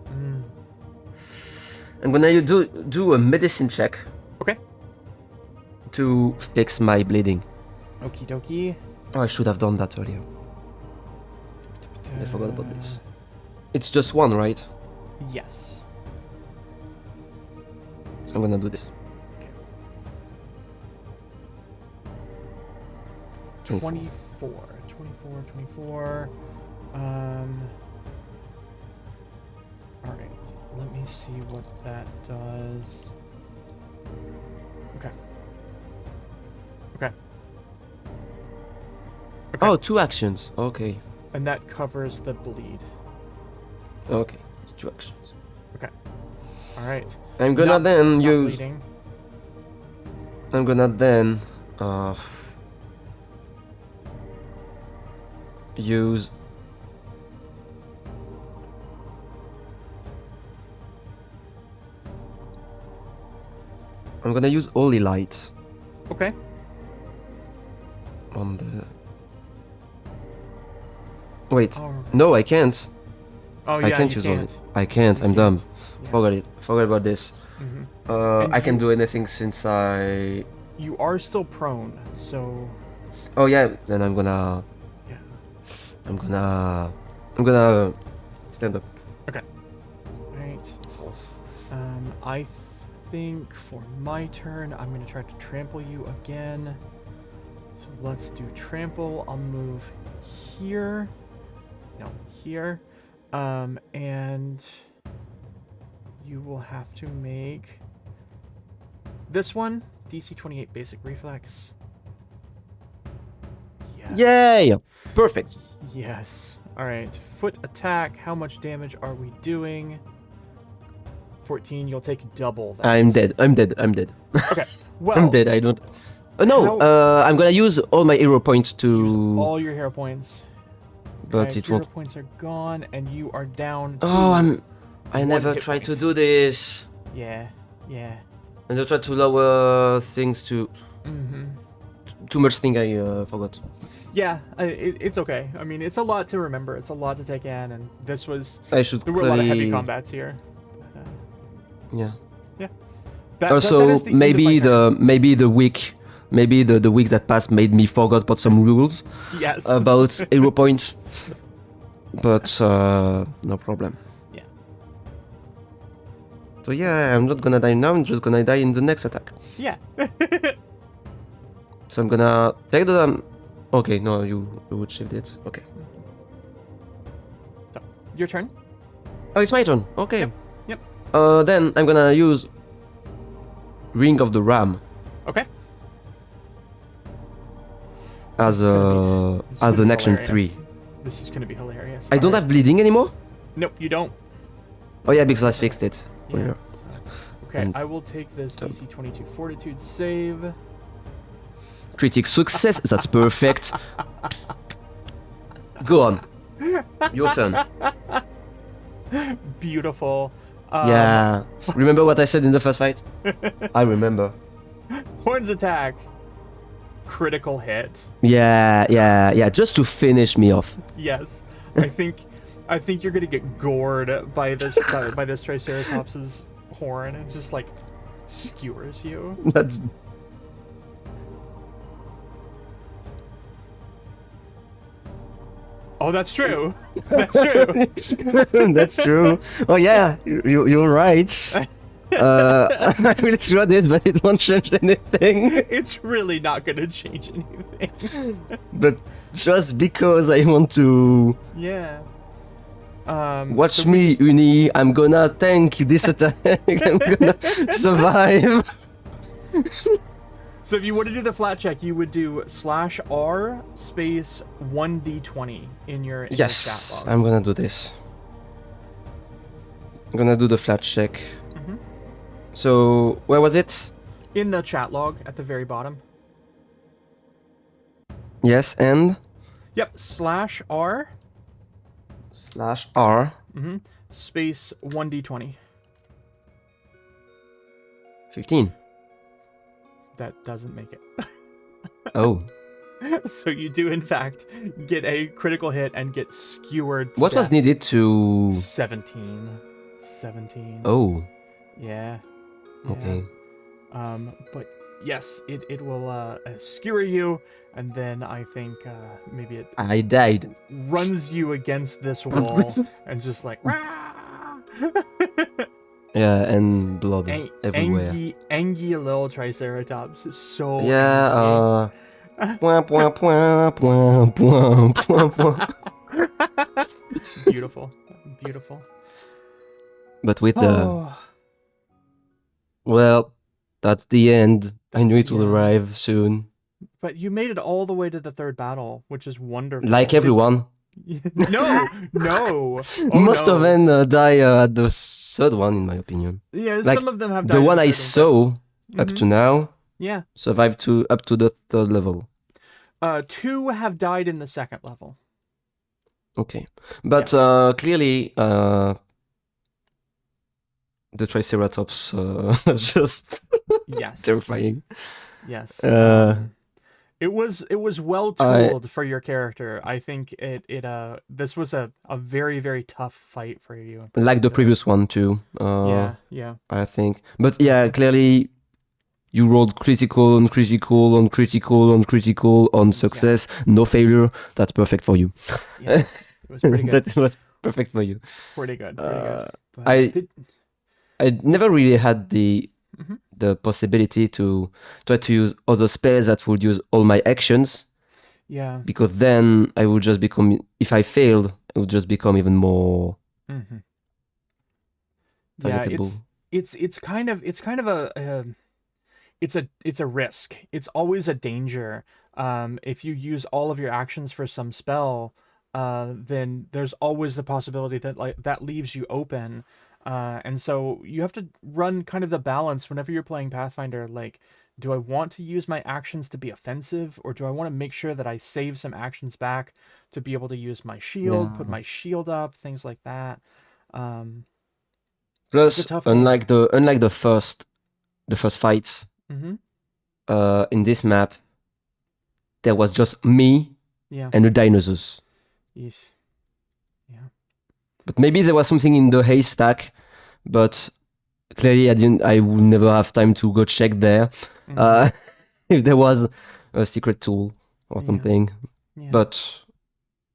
I'm gonna do a medicine check Okay. to fix my bleeding. Okie dokie. Oh, I should have done that earlier. I forgot about this. It's just 1, right? Yes. So I'm gonna do this. 24. Alright, let me see what that does. Okay. Oh, 2 actions. Okay. And that covers the bleed. Okay. It's 2 actions. Alright. I'm gonna then not use. bleeding. I'm gonna then use. I'm gonna use Holy Light Okay. on the. Wait, Alright. no, I can't. Oh yeah, I can't you use can't. Holy. I can't. You I'm can't. dumb. Yeah. Forgot about this. Mhm. I And can you- do anything since I. You are still prone, so Oh yeah, then I'm gonna. yeah. I'm gonna stand up. Right. I think for my turn, I'm gonna try to trample you again. So let's do trample. I'll move here. No, here. And you will have to make this one DC 28 basic reflex. Yeah. Yay! Perfect. Yes. All right. Foot attack. How much damage are we doing? 14. You'll take double that. I'm dead. Okay. Well, I'm dead. I don't. No. How- I'm gonna use all my hero points to. use all your hero points. But Okay, it hero won't. points are gone, and you are down. Oh, to I one never hit tried to point. do this. Yeah. Yeah. I just tried to lower things to. Mm-hmm. Too much thing I forgot. Yeah. It's okay. I mean, it's a lot to remember. It's a lot to take in, and this was. I should There were a lot of heavy play- combats here. Yeah. That Also, is the end of my maybe turn. the week that passed made me forgot about some rules Yes. about hero points. But no problem. Yeah. So yeah, I'm not gonna die now. I'm just gonna die in the next attack. Yeah. So I'm gonna take the. Okay, no, you would shield it. Okay. So, your turn. Oh, it's my turn. Okay. Yep. Then I'm gonna use Ring of the Ram Okay. as This an is action hilarious. 3. This is gonna be hilarious. I don't Alright. have bleeding anymore. Nope, you don't. Oh yeah, because I fixed it. Yeah. earlier. Okay, And- I will take this so- DC 22 Fortitude save. Critic success. That's perfect. Go on. Your turn. Beautiful. Yeah. Remember what I said in the first fight? I remember. Horns attack. Critical hit. Yeah. Just to finish me off. Yes. I think you're gonna get gored by this by this Triceratops's horn and just like skewers you. That's. Oh, that's true. That's true. That's true. Oh yeah, you're right. I will try this, but it won't change anything. It's really not gonna change anything. But just because I want to Yeah. watch so we me, just- Uni, I'm gonna tank this attack. I'm gonna survive. So if you were to do the flat check, you would do /R space 1d20 in your chat Yes, log. I'm gonna do this. I'm gonna do the flat check. Mhm. So where was it? In the chat log at the very bottom. Yes, and Yep, /R /R space 1d20. 15. That doesn't make it. Oh. So you do, in fact, get a critical hit and get skewered to What was death. needed to... 17. 17. Oh, Yeah. okay. But yes, it will skewer you, and then I think maybe it I died. runs you against this wall and just like "Rah!" Yeah, and blood everywhere. Angy little Triceratops is so Yeah, point, point, point, point, point, point, point. beautiful. But with the... Oh, Well, that's the end. I knew it That's would the end. arrive soon. but you made it all the way to the third battle, which is wonderful. Like everyone. No. Oh, Most no. of them die at the third one, in my opinion. Yeah, like, some of them have died. The in one I third saw up Mhm. to now Yeah. survived up to the third level. 2 have died in the second level. Okay. But clearly, the Triceratops was just Yes. terrifying. Yes. Uh, It was well tooled for your character. I think this was a very, very tough fight for you. Like the previous one too. Yeah. I think. But yeah, clearly you rolled critical on critical on critical on critical on success, no failure. That's perfect for you. Yeah. It was pretty good. That was perfect for you. Pretty good. But I never really had the Mhm. the possibility to try to use other spells that would use all my actions, yeah. because then I would just become, if I failed, it would just become even more Mm-hmm. Yeah, targetable. it's kind of it's a risk. It's always a danger. If you use all of your actions for some spell, then there's always the possibility that that leaves you open. And so you have to run kind of the balance whenever you're playing Pathfinder. Like, do I want to use my actions to be offensive, or do I want to make sure that I save some actions back to be able to use my shield, put my shield up, things like that. Plus, it's a tough unlike the first fight, Mm-hmm. in this map, there was just me Yeah. and the dinosaurs. Yes. Yeah. But maybe there was something in the haystack, but clearly I would never have time to go check there. Mhm. If there was a secret tool or Yeah. something. Yeah. But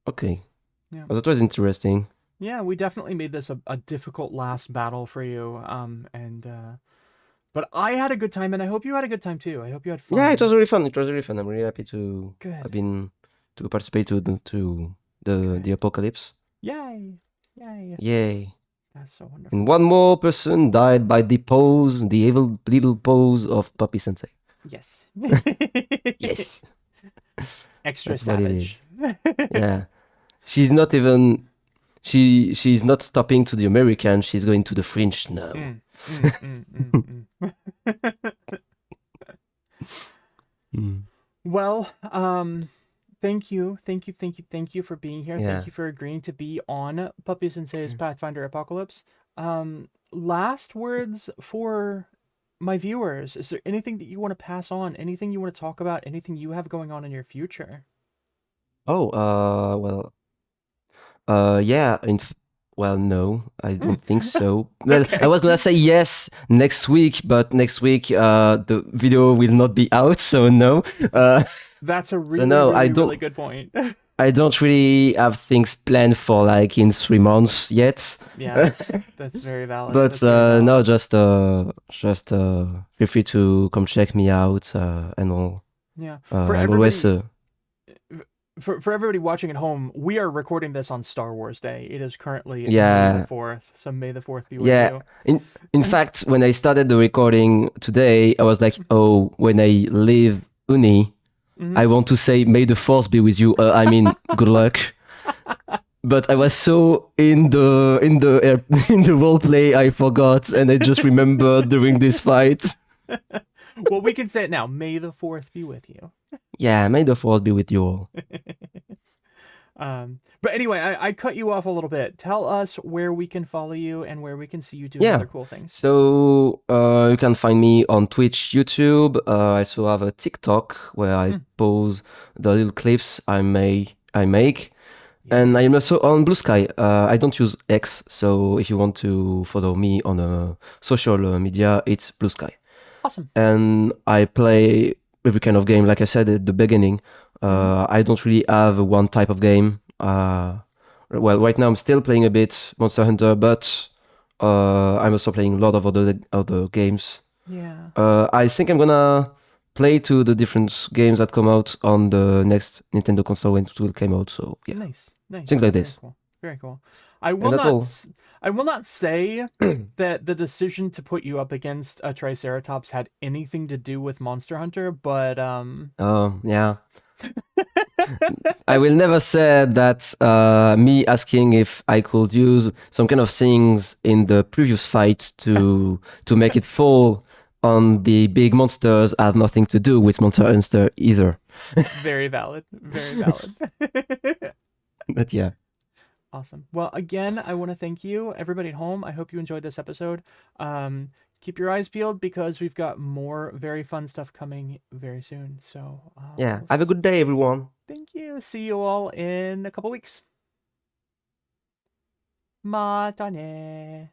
okay. Yeah. But that was interesting. Yeah, we definitely made this a difficult last battle for you. But I had a good time, and I hope you had a good time too. I hope you had fun. Yeah, it was really fun. I'm really happy to Good. have been to participate to the Apocalypse. Yay! Yay! Yay. That's so wonderful. And one more person died by the evil little pose of Puppy-Sensei. Yes. Yes. Extra That's what it savage. Yeah. She's not even... She's not stopping to the American, she's going to the French now. Well, thank you for being here. Yeah. Thank you for agreeing to be on Puppy-Sensei's Pathfinder Apocalypse. Last words for my viewers. Is there anything that you want to pass on? Anything you want to talk about? Anything you have going on in your future? Yeah, well, no, I don't think so. Well, I was gonna say yes next week, but next week the video will not be out, so no. That's a really, really good point. I don't really have things planned for like in 3 months yet. Yeah, that's very valid. But no, just feel free to come check me out and all. Yeah, I'm always. For everybody watching at home, we are recording this on Star Wars Day. It is currently May the 4th, so May the 4th be with you. In fact, when I started the recording today, I was like, oh, when I leave uni, I want to say May the 4th be with you. I mean, good luck. But I was so in the role play, I forgot, and I just remembered during this fight. Well, we can say it now. May the 4th be with you. Yeah, may the force be with you all. But anyway, I cut you off a little bit. Tell us where we can follow you and where we can see you doing Yeah. other cool things. So you can find me on Twitch, YouTube. I also have a TikTok where I post the little clips I make. And I am also on Blue Sky. I don't use X, so if you want to follow me on a social media, it's Blue Sky. Awesome. And I play every kind of game. Like I said at the beginning, I don't really have one type of game. Well, right now I'm still playing a bit Monster Hunter, but I'm also playing a lot of other games. Yeah. I think I'm gonna play to the different games that come out on the next Nintendo console when it will come out. So yeah, Nice. things like this. Cool. Very cool. I will that's not. all. I will not say that the decision to put you up against a Triceratops had anything to do with Monster Hunter, but Yeah. I will never say that me asking if I could use some kind of things in the previous fight to make it fall on the big monsters have nothing to do with Monster Hunter either. Very valid. Very valid. But yeah. Awesome. Well, again, I want to thank you, everybody at home. I hope you enjoyed this episode. Keep your eyes peeled because we've got more very fun stuff coming very soon. So Yeah. Have a good day, everyone. Thank you. See you all in a couple weeks. Matane.